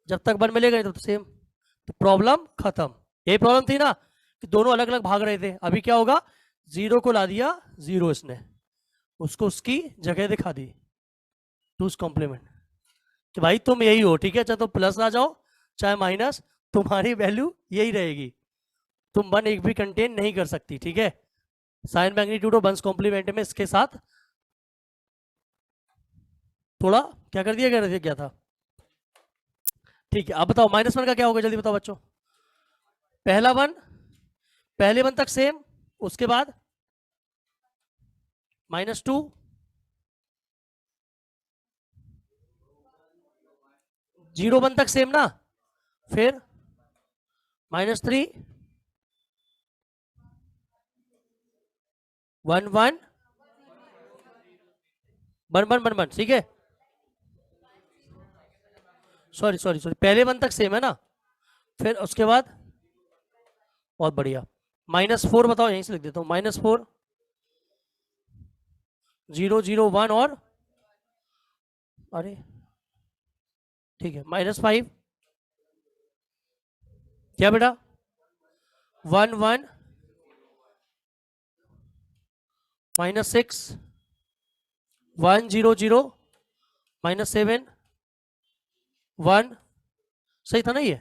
जब तक 1 मिलेगा नहीं तो सेम, तो प्रॉब्लम खत्म। यही प्रॉब्लम थी ना कि दोनों अलग अलग भाग रहे थे, अभी क्या होगा, 0 को ला दिया 0, इसने उसको उसकी जगह दिखा दी, टूज कॉम्प्लीमेंट, कि भाई तुम यही हो, ठीक है, चाहे तो प्लस आ जाओ चाहे माइनस, तुम्हारी वैल्यू यही रहेगी, तुम 1 एक भी कंटेन नहीं कर सकती, ठीक है। साइन मैग्नीट्यूड और वंस कॉम्प्लीमेंट में इसके साथ थोड़ा क्या कर दिया क्या था, ठीक है। अब बताओ -1 का क्या होगा जल्दी बताओ बच्चों, पहला 1, पहले 1 तक सेम, उसके बाद -2, 0 1 तक सेम ना, फिर -3 1 1 1 1 1 1, ठीक है, सॉरी सॉरी सॉरी, पहले 1 तक सेम है ना, फिर उसके बाद बहुत बढ़िया, -4 बताओ, यहीं से लिख देता हूँ, -4 0 0 1 और, अरे ठीक है, -5 क्या बेटा, 1 1 -6 1 0 0 -7 1, सही था ना ये,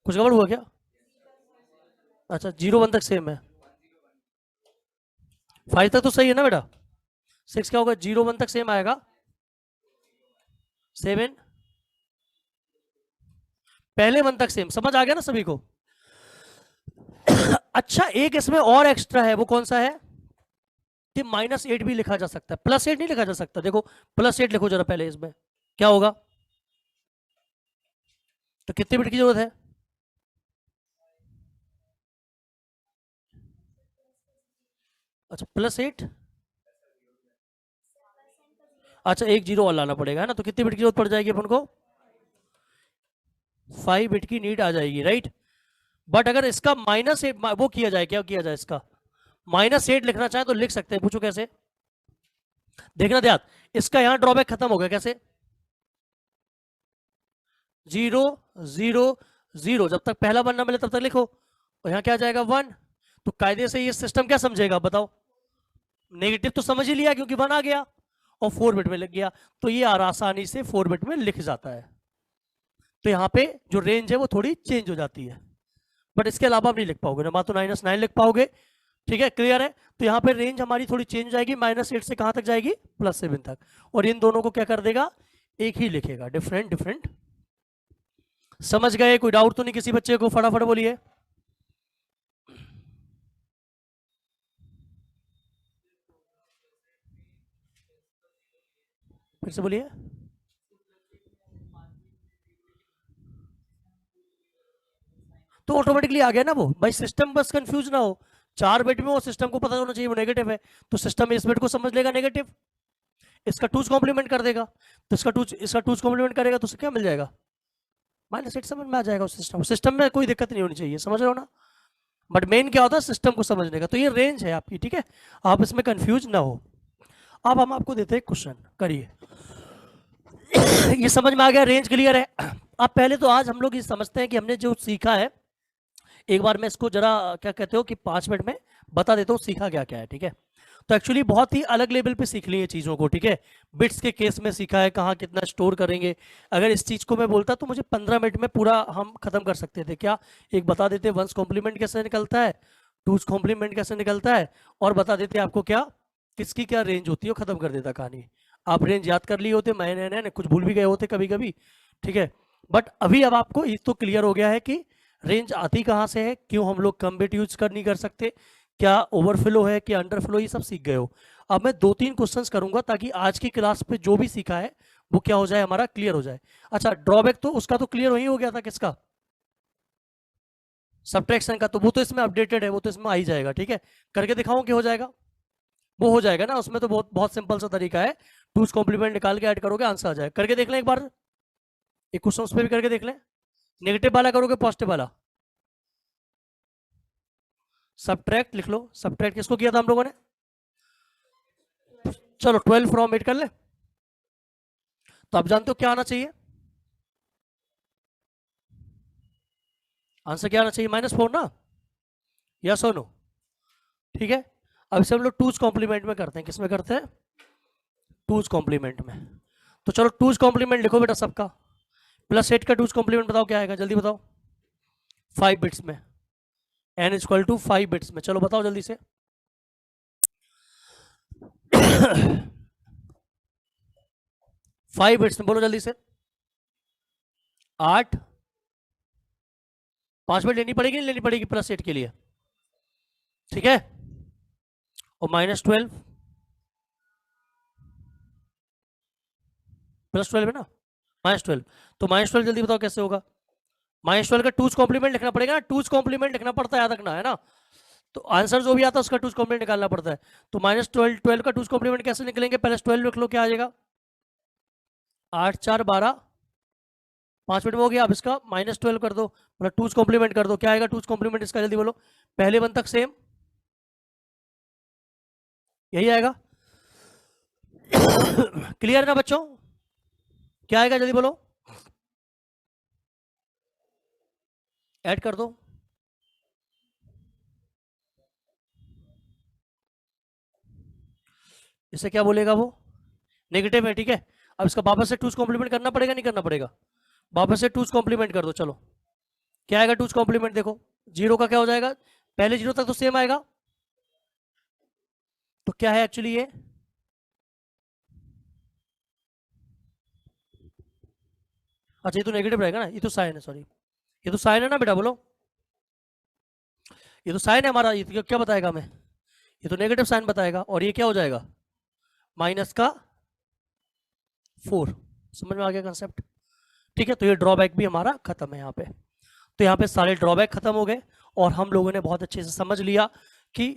कुछ गड़बड़ हुआ क्या, अच्छा 0 1 तक सेम है, 5 तक तो सही है ना बेटा, 6 क्या होगा, 0 1 तक सेम आएगा, 7 पहले 1 तक सेम, समझ आ गया ना सभी को। अच्छा एक इसमें और एक्स्ट्रा है, वो कौन सा है कि -8 भी लिखा जा सकता है, +8 नहीं लिखा जा सकता, देखो +8 लिखो जरा पहले, इसमें क्या होगा, तो कितने बिट की जरूरत है, अच्छा +8, अच्छा एक जीरो और लाना पड़ेगा है ना, तो कितनी बिट की जरूरत पड़ जाएगी अपन को? 5 बिट की नीड आ जाएगी, राइट। बट अगर इसका -8 वो किया जाए, क्या किया जाए, इसका -8 लिखना चाहे तो लिख सकते हैं, पूछो कैसे। देखना ध्यान, इसका यहां ड्रॉबैक खत्म हो गया, कैसे? 0 0 0, जब तक पहला 1 ना मिले तब तक लिखो, और यहां क्या आ जाएगा 1। तो कायदे से ये सिस्टम क्या समझेगा बताओ? नेगेटिव तो समझ ही लिया क्योंकि 1 आ गया और 4 बिट में लिख गया, तो ये आसानी से 4 बिट में लिख जाता है। तो यहाँ पे जो रेंज है वो थोड़ी चेंज हो जाती है, बट इसके अलावा आप नहीं लिख पाओगे ना, मात्र -9 लिख पाओगे। ठीक है, क्लियर है? तो यहाँ पे रेंज हमारी थोड़ी चेंज हो जाएगी, -8 से कहां तक जाएगी? +7 तक, और इन दोनों को क्या कर देगा? एक ही लिखेगा, डिफरेंट डिफरेंट। समझ गए? कोई डाउट तो नहीं किसी बच्चे को? फटाफट बोलिए। फिर से बोलिए। तो ऑटोमेटिकली आ गया ना वो भाई, सिस्टम बस कंफ्यूज ना हो। 4 बिट में वो सिस्टम को पता होना चाहिए वो नेगेटिव है, तो सिस्टम इस बिट को समझ लेगा नेगेटिव, इसका 2's कॉम्प्लीमेंट कर देगा, तो इसका 2's कॉम्प्लीमेंट करेगा तो उसे क्या मिल जाएगा? -8 समझ में आ जाएगा उस सिस्टम में कोई दिक्कत नहीं होनी चाहिए, समझ रहे हो ना? बट मेन क्या होता है सिस्टम को समझने का। तो ये रेंज है आपकी, ठीक है, आप इसमें कंफ्यूज ना हो। अब हम आपको देते हैं क्वेश्चन, करिए। ये समझ में आ गया, रेंज क्लियर है? अब पहले तो आज हम लोग ये समझते हैं कि हमने जो सीखा है, एक बार मैं इसको जरा क्या कहते हो कि 5 मिनट में बता देता हूँ सीखा क्या क्या है, ठीक है। तो एक्चुअली बहुत ही अलग लेवल पे सीख ली है चीज़ों को, ठीक है। बिट्स के केस में सीखा है, कहाँ कितना स्टोर करेंगे। अगर इस चीज़ को मैं बोलता तो मुझे 15 मिनट में पूरा हम खत्म कर सकते थे। क्या एक बता देते वंस कॉम्प्लीमेंट कैसे निकलता है, टूज कॉम्प्लीमेंट कैसे निकलता है, और बता देते आपको क्या किसकी क्या रेंज होती है, खत्म कर देता कहानी। आप रेंज याद कर लिए होते, मैंने कुछ भूल भी गए होते कभी कभी, ठीक है। बट अभी अब आपको ये तो क्लियर हो गया है कि रेंज आती कहाँ से है, क्यों हम लोग कम बिट यूज नहीं कर सकते, क्या ओवरफ्लो है कि अंडरफ्लो, ये सब सीख गए हो। अब मैं 2-3 क्वेश्चंस करूंगा ताकि आज की क्लास पे जो भी सीखा है वो क्या हो जाए, हमारा क्लियर हो जाए। अच्छा ड्रॉबैक तो उसका तो क्लियर ही हो गया था, किसका? सब्ट्रैक्शन का, तो वो तो इसमें अपडेटेड है, वो तो इसमें आ ही जाएगा, ठीक है। करके दिखाऊं कि हो जाएगा? वो हो जाएगा ना, उसमें तो बहुत बहुत सिंपल सा तरीका है, टूज कॉम्प्लीमेंट निकाल के ऐड करोगे आंसर आ जाएगा। करके देख लें एक बार, एक क्वेश्चन उस पर भी करके देख लें। नेगेटिव वाला करोगे पॉजिटिव वाला? सब्ट्रैक्ट लिख लो, सब्ट्रैक्ट किसको किया था हम लोगों ने? चलो 12 फ्रॉम 8 कर ले। तो आप जानते हो क्या आना चाहिए, आंसर क्या आना चाहिए? -4 ना, यस और नो, ठीक है। अब इसे हम लोग टूज कॉम्प्लीमेंट में करते हैं, किसमें करते हैं? टूज कॉम्प्लीमेंट में। तो चलो टूज कॉम्प्लीमेंट लिखो बेटा सबका। +8 का टूज कॉम्प्लीमेंट बताओ क्या आएगा, जल्दी बताओ। 5 बिट्स में, n = 5 बिट्स में, चलो बताओ जल्दी से। 5 बिट्स में बोलो जल्दी से। 8, 5 बिट लेनी पड़ेगी, नहीं लेनी पड़ेगी +8 के लिए? ठीक है, और -12 +12 है ना, -12, तो -12 जल्दी बताओ कैसे होगा? -12 का टूज कॉम्प्लीमेंट लिखना पड़ेगा ना, टूज कॉम्प्लीमेंट लिखना पड़ता है, याद रखना है ना। तो आंसर जो भी आता है उसका टूज कॉम्प्लीमेंट निकालना पड़ता है। तो -12 का टूज कॉम्प्लीमेंट कैसे निकलेंगे? पहले 12 लिख लो, क्या आ जाएगा? 8 4 12, 5 मिनट में हो गया। अब इसका -12 कर दो, मतलब टूज कॉम्प्लीमेंट कर दो, क्या आएगा टूज कॉम्प्लीमेंट इसका, जल्दी बोलो। पहले 1 तक सेम यही आएगा। क्लियर ना बच्चों? क्या आएगा जल्दी बोलो, ऐड कर दो। इसे क्या बोलेगा वो? नेगेटिव है, ठीक है। अब इसका वापस से टूज कॉम्प्लीमेंट करना पड़ेगा, नहीं करना पड़ेगा? वापस से टूज कॉम्प्लीमेंट कर दो, चलो क्या आएगा टूज कॉम्प्लीमेंट, देखो 0 का क्या हो जाएगा, पहले 0 तक तो सेम आएगा, तो क्या है एक्चुअली ये? अच्छा ये तो नेगेटिव रहेगा ना, ये तो साइन है, सॉरी, ये तो साइन है ना बेटा, बोलो। ये तो साइन है हमारा, ये तो क्या बताएगा हमें? ये तो नेगेटिव साइन बताएगा, और ये क्या हो जाएगा? -4। समझ में आ गया कंसेप्ट? ठीक है, तो ये ड्रॉबैक भी हमारा खत्म है यहाँ पे। तो यहाँ पे सारे ड्रॉबैक खत्म हो गए, और हम लोगों ने बहुत अच्छे से समझ लिया कि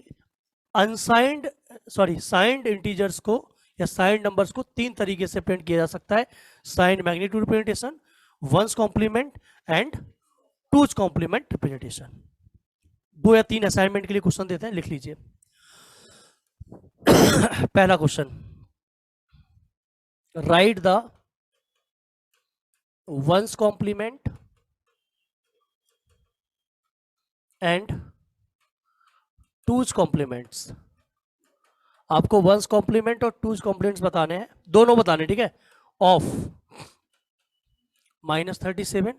अनसाइंड साइंड इंटीजर्स को या साइंड नंबर्स को तीन तरीके से प्रिंट किया जा सकता है, signed magnitude representation, once complement and twos complement representation. 2 या 3 असाइनमेंट के लिए क्वेश्चन देते हैं, लिख लीजिए। पहला क्वेश्चन, write the ones complement and twos complements. आपको वंस कॉम्प्लीमेंट और टूज कॉम्प्लीमेंट्स बताने हैं, दोनों बताने, ठीक है। ऑफ -37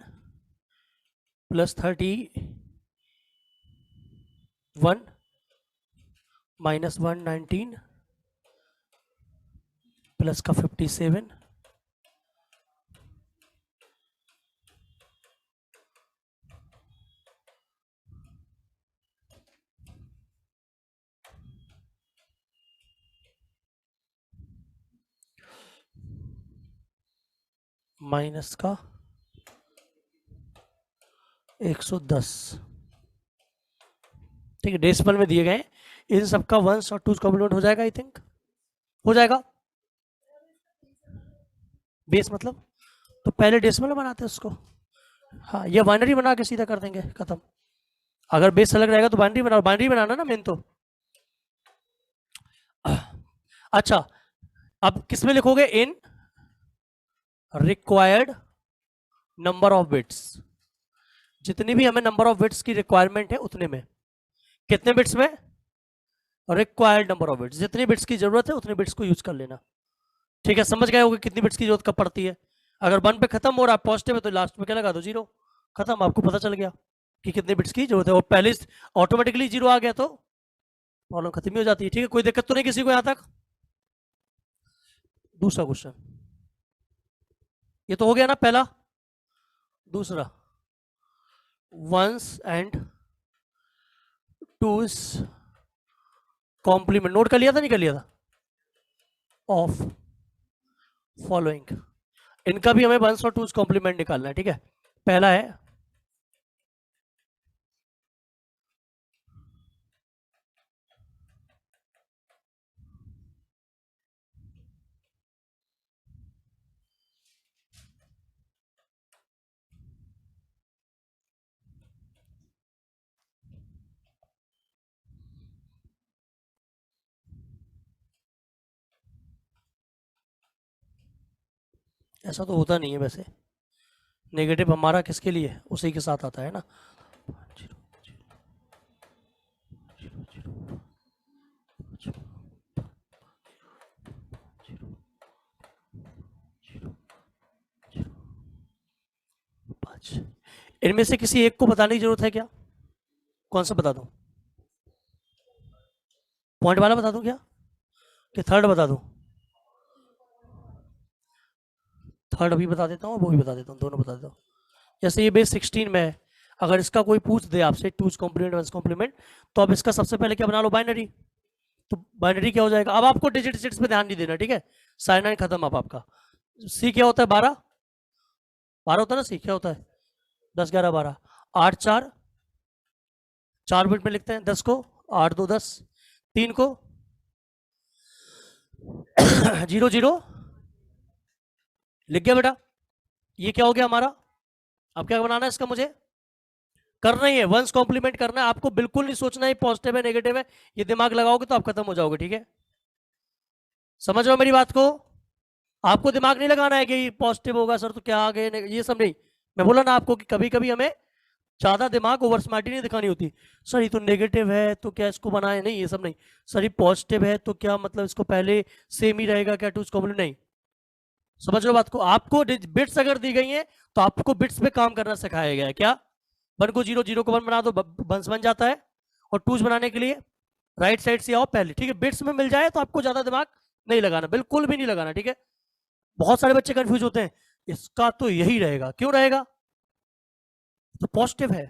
+ 31 -119 प्लस का 57 माइनस का 110, ठीक है। डेसिमल में दिए गए, इन सबका वंस और टूज कॉम्प्लीमेंट हो जाएगा, आई थिंक हो जाएगा। बेस मतलब तो पहले डेसिमल बनाते हैं उसको, हाँ, ये बाइनरी बना के सीधा कर देंगे, खत्म। अगर बेस अलग रहेगा तो बाइनरी बनाओ, बाइनरी बनाना ना मेन तो। अच्छा, अब किस में लिखोगे? इन रिक्वायर्ड नंबर ऑफ बिट्स, जितनी भी हमें नंबर ऑफ बिट्स की रिक्वायरमेंट है उतने में। कितने बिट्स में? रिक्वायर्ड नंबर ऑफ बिट्स, जितनी बिट्स की जरूरत है उतने बिट्स को यूज कर लेना, ठीक है। समझ गए होगे कितनी बिट्स की जरूरत कब पड़ती है। अगर 1 पे खत्म हो रहा है पॉजिटिव है तो लास्ट में क्या लगा दो? 0, खत्म। आपको पता चल गया कि कितने बिट्स की जरूरत है, और पहले ऑटोमेटिकली 0 आ गया तो प्रॉब्लम खत्म ही हो जाती है, ठीक है। कोई दिक्कत तो नहीं किसी को यहां तक? दूसरा क्वेश्चन, ये तो हो गया ना पहला। दूसरा, ones and twos complement, note कर लिया था नहीं कर लिया था? ऑफ फॉलोइंग, इनका भी हमें वंस और टूज कॉम्प्लीमेंट निकालना है, ठीक है। पहला है ऐसा तो होता नहीं है वैसे, नेगेटिव हमारा किसके लिए? उसी के साथ आता है ना। इनमें से किसी एक को बताने की जरूरत है क्या? कौन सा बता दूं? पॉइंट वाला बता दूं क्या, कि थर्ड बता दूं? थर्ड भी बता देता हूँ, वो भी बता देता हूँ, दोनों बता देता हूँ। जैसे ये बेस 16 में है, अगर इसका कोई पूछ दे आपसे टूज कॉम्प्लीमेंट वंस कॉम्प्लीमेंट, तो अब इसका सबसे पहले क्या बना लो? बाइनरी। तो बाइनरी क्या हो जाएगा? अब आपको डिजिट्स पे ध्यान नहीं देना, ठीक है। साइन नाइन खत्म अब आपका। सी क्या होता है? 12 12 होता है ना सी, क्या होता है? 10 11 12 8 4 4 बिट में लिखते हैं 10 को, 8 2 10, 3 को 0 0, लिख गया बेटा। ये क्या हो गया हमारा? अब क्या बनाना है इसका? मुझे करना ही है, वंस कॉम्प्लीमेंट करना है आपको, बिल्कुल नहीं सोचना है पॉजिटिव है नेगेटिव है। ये दिमाग लगाओगे तो आप खत्म हो जाओगे, ठीक है। समझ रहे हो मेरी बात को? आपको दिमाग नहीं लगाना है कि पॉजिटिव होगा सर तो क्या आगे, ये सब नहीं। मैं बोला ना आपको कि कभी कभी हमें ज्यादा दिमाग ओवर स्मार्टी नहीं दिखानी होती। सर ये तो नेगेटिव है तो क्या इसको बनाए? नहीं, ये सब नहीं। सर ये पॉजिटिव है तो क्या मतलब इसको पहले सेम ही रहेगा क्या? टू कॉम्प्लीमेंट नहीं। समझ रहे हो बात को? आपको बिट्स अगर दी गई है तो आपको बिट्स पे काम करना सिखाया गया है। क्या? 1 को 0 0 को 1 बना दो, वंस बन जाता है। और टूज बनाने के लिए राइट साइड से आओ पहले, ठीक है। बिट्स में मिल जाए तो आपको ज्यादा दिमाग नहीं लगाना, बिल्कुल भी नहीं लगाना, ठीक है। बहुत सारे बच्चे कंफ्यूज होते हैं, इसका तो यही रहेगा, क्यों रहेगा? तो पॉजिटिव है,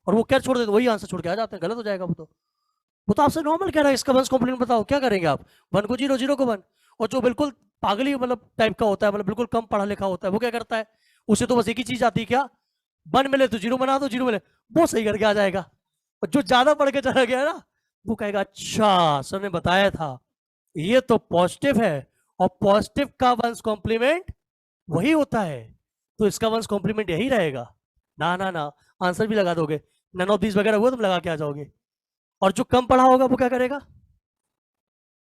और वो क्या छोड़ देते, वही आंसर छोड़ के आ जाते हैं, गलत हो जाएगा वो तो आपसे नॉर्मल कह रहा है इसका वंस कॉम्प्लीमेंट बताओ, क्या करेंगे आप? 1 को 0 0 को 1। और जो बिल्कुल पागली मतलब टाइप का होता है, मतलब बिल्कुल कम पढ़ा लिखा होता है, वो क्या करता है? उसे तो बस एक ही चीज आती है, क्या? 1 मिले तो 0 बना दो, 0 मिले वो सही करके आ जाएगा। और जो ज्यादा पढ़ के चला गया ना, वो कहेगा अच्छा सर ने बताया था, ये तो पॉजिटिव है और पॉजिटिव का वंस कॉम्प्लीमेंट वही होता है, तो इसका वंस कॉम्प्लीमेंट यही रहेगा। ना ना ना, आंसर भी लगा दोगे, नन ऑफ दीज वगैरह हुआ तुम लगा के आ जाओगे। और जो कम पढ़ा होगा वो क्या करेगा,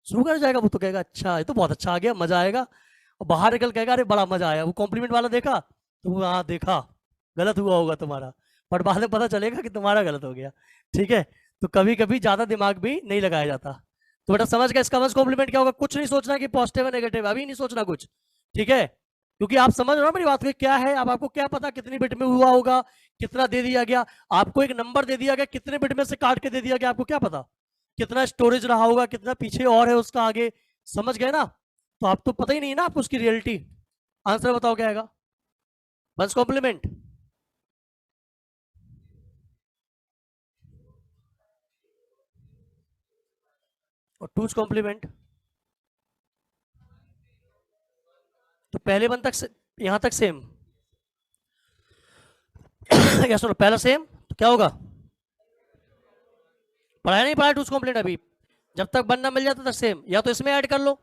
शुरू कर जाएगा, वो तो कहेगा अच्छा ये तो बहुत अच्छा आ गया, मजा आएगा। और बाहर निकल कहेगा अरे बड़ा मजा आया, वो कॉम्प्लीमेंट वाला देखा तो हाँ देखा, गलत हुआ होगा तुम्हारा, पर बाद में पता चलेगा कि तुम्हारा गलत हो गया। ठीक है, तो कभी कभी ज्यादा दिमाग भी नहीं लगाया जाता। तो बेटा समझ गया इसका वंस कॉम्प्लीमेंट क्या होगा, कुछ नहीं सोचना कि पॉजिटिव है नेगेटिव, अभी नहीं सोचना कुछ। ठीक है, क्योंकि आप समझ रहे हो मेरी बात को क्या है। अब आपको क्या पता कितनी बिट में हुआ होगा, कितना दे दिया गया, आपको एक नंबर दे दिया गया, कितने बिट में से काट के दे दिया गया, आपको क्या पता कितना स्टोरेज रहा होगा, कितना पीछे और है उसका आगे। समझ गए ना, तो आप तो पता ही नहीं ना आपको उसकी रियलिटी। आंसर बताओ क्या आएगा, वंस कॉम्प्लीमेंट। और टूज कॉम्प्लीमेंट, तो पहले वन तक यहां तक सेम या सुनो पहला सेम, तो क्या होगा, पढ़ाया नहीं पढ़ाया टूज कॉम्प्लीमेंट अभी, जब तक बनना मिल जाता तक सेम, या तो इसमें ऐड कर लो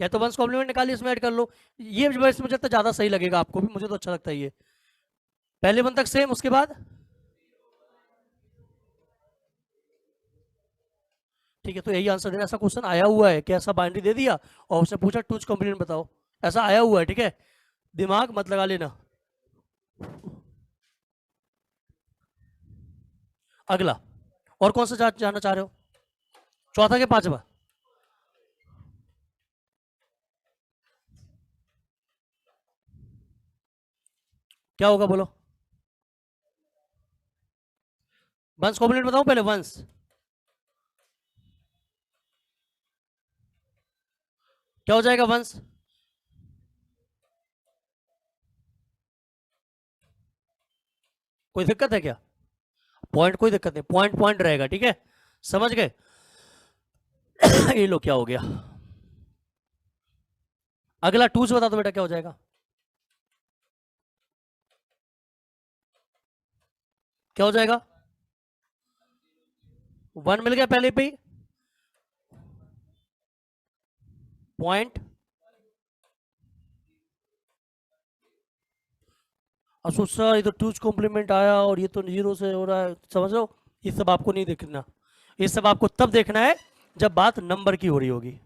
या तो वंस कॉम्प्लीमेंट निकालिए इसमें ऐड कर लो। ये मुझे तो ज्यादा सही लगेगा, आपको भी, मुझे तो अच्छा लगता है ये। पहले वन तक सेम, उसके बाद ठीक है, तो यही आंसर देना। ऐसा क्वेश्चन आया हुआ है कि ऐसा बाइनरी दे दिया और उसने पूछा टूज कॉम्प्लीमेंट बताओ, ऐसा आया हुआ है। ठीक है, दिमाग मत लगा लेना। अगला, और कौन सा जानना चाह रहे हो, चौथा के पांचवा, क्या होगा बोलो, वंस कॉम्प्लीमेंट बताओ पहले, वंस क्या हो जाएगा, वंस कोई दिक्कत है क्या, पॉइंट कोई दिक्कत नहीं, पॉइंट पॉइंट रहेगा। ठीक है, समझ गए ये लो क्या हो गया। अगला टू से बता दो बेटा क्या हो जाएगा, क्या हो जाएगा, वन मिल गया पहले पे ही, पॉइंट, असो सर ये तो टूज कॉम्प्लीमेंट आया और ये तो जीरो से हो रहा है, समझ लो, ये सब आपको नहीं देखना, ये सब आपको तब देखना है जब बात नंबर की हो रही होगी।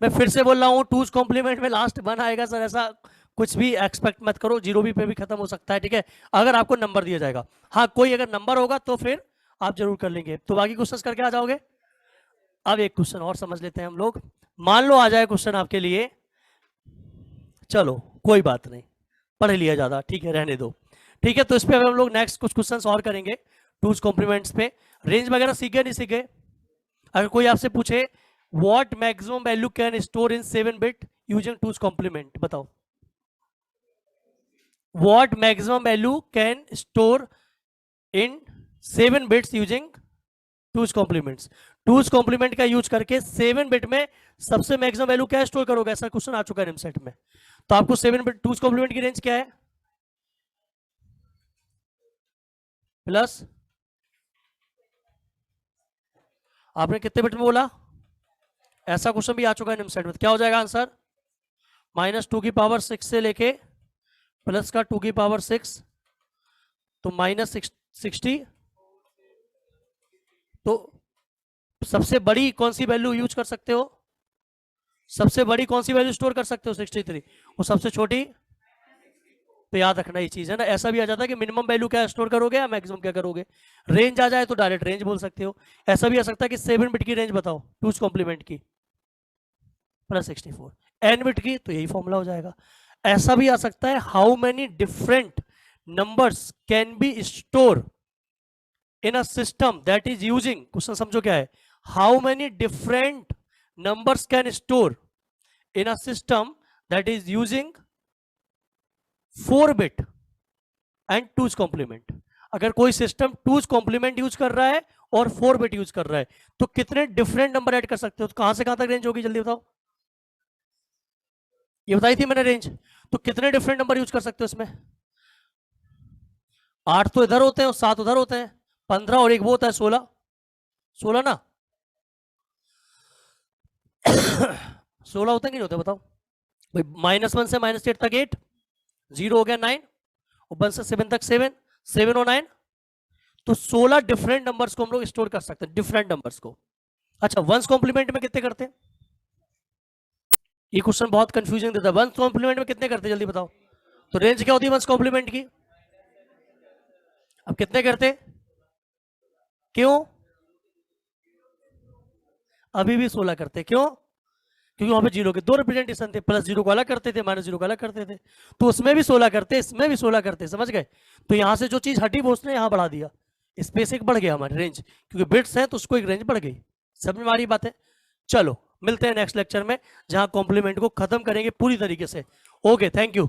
मैं फिर से बोल रहा हूँ, टूज कॉम्प्लीमेंट में लास्ट वन आएगा सर, ऐसा कुछ भी एक्सपेक्ट मत करो, जीरो भी पे भी खत्म हो सकता है। ठीक है, अगर आपको नंबर दिया जाएगा, हाँ कोई अगर नंबर होगा तो फिर आप जरूर कर लेंगे, तो बाकी क्वेश्चन करके आ जाओगे। अब एक क्वेश्चन और समझ लेते हैं हम लोग, मान लो आ जाए क्वेश्चन आपके लिए, चलो कोई बात नहीं, पढ़ लिया ज्यादा, ठीक है रहने दो। ठीक है, तो इस पे हम लोग नेक्स्ट कुछ क्वेश्चंस और करेंगे, टूज कॉम्प्लीमेंट्स पे। रेंज वगैरह सीखे नहीं सीखे, अगर कोई आपसे पूछे what maximum value can store in 7 bit using two's complement, बताओ what maximum value can store in 7 bits using two's complements. Two's complement का यूज करके 7 बिट में सबसे मैक्सिमम वैल्यू क्या स्टोर करोगे, ऐसा क्वेश्चन आ चुका है निमसेट में। तो आपको 7 बिट टूज कॉम्प्लीमेंट की रेंज क्या है, प्लस आपने कितने बिट में बोला, ऐसा क्वेश्चन भी आ चुका है निमसेट में, क्या हो जाएगा आंसर, -2 की पावर 6 से लेके प्लस का 2 की पावर 6, तो -60। तो सबसे बड़ी कौन सी वैल्यू यूज कर सकते हो, सबसे बड़ी कौन सी वैल्यू स्टोर कर सकते हो 63, और सबसे छोटी, तो याद रखना ये चीज है ना, ऐसा भी आ जाता है कि मिनिमम वैल्यू क्या स्टोर करोगे या मैक्सिमम क्या करोगे। रेंज आ जाए तो डायरेक्ट रेंज बोल सकते हो, ऐसा भी आ सकता है कि 7 बिट की रेंज बताओ टूज कॉम्प्लीमेंट की, +64, n बिट की, तो यही फॉर्मूला हो जाएगा। ऐसा भी आ सकता है how many different numbers can be store in a system that is using, question समझो क्या है, how many different numbers can store in a system that is using 4 bit and twos complement. अगर कोई सिस्टम टूज कॉम्प्लीमेंट यूज कर रहा है और 4 bit use कर रहा है, तो कितने डिफरेंट नंबर ऐड कर सकते हो, तो कहां से कहां तक रेंज होगी जल्दी बताओ, ये बताई थी मैंने रेंज, तो कितने डिफरेंट नंबर यूज कर सकते हो इसमें, 8 तो इधर होते हैं और 7 उधर होते हैं, 15 और एक वो होता है 16, 16 ना 16 होता है कि नहीं होता बताओ भाई। -1 से -8 तक 8, 0 हो गया 9, और 1 से 7 तक 7, 7 और 9, तो 16 डिफरेंट नंबर्स को हम लोग स्टोर कर सकते हैं, डिफरेंट नंबर्स को। अच्छा, वंस कॉम्प्लीमेंट में कितने करते हैं? ये क्वेश्चन बहुत कंफ्यूजिंग देता है। वंस कॉम्प्लीमेंट में कितने करते हैं जल्दी बताओ। तो रेंज क्या होती है वंस कॉम्प्लीमेंट की? अब कितने करते? क्यों? अभी भी 16 करते, क्यों? क्योंकि वहां पे जीरो के दो रिप्रेजेंटेशन थे, प्लस जीरो को अलग करते थे, माइनस जीरो को अलग करते थे, तो उसमें भी 16 करते, इसमें भी 16 करते, समझ गए? तो यहां से जो चीज हटी वो उसने यहां बढ़ा दिया, स्पेस एक बढ़ गया हमारी रेंज, क्योंकि बिट्स हैं तो उसको एक रेंज बढ़ गई। समझ में आ रही बात है? चलो मिलते हैं नेक्स्ट लेक्चर में, जहां कॉम्प्लीमेंट को खत्म करेंगे पूरी तरीके से। Okay, thank you.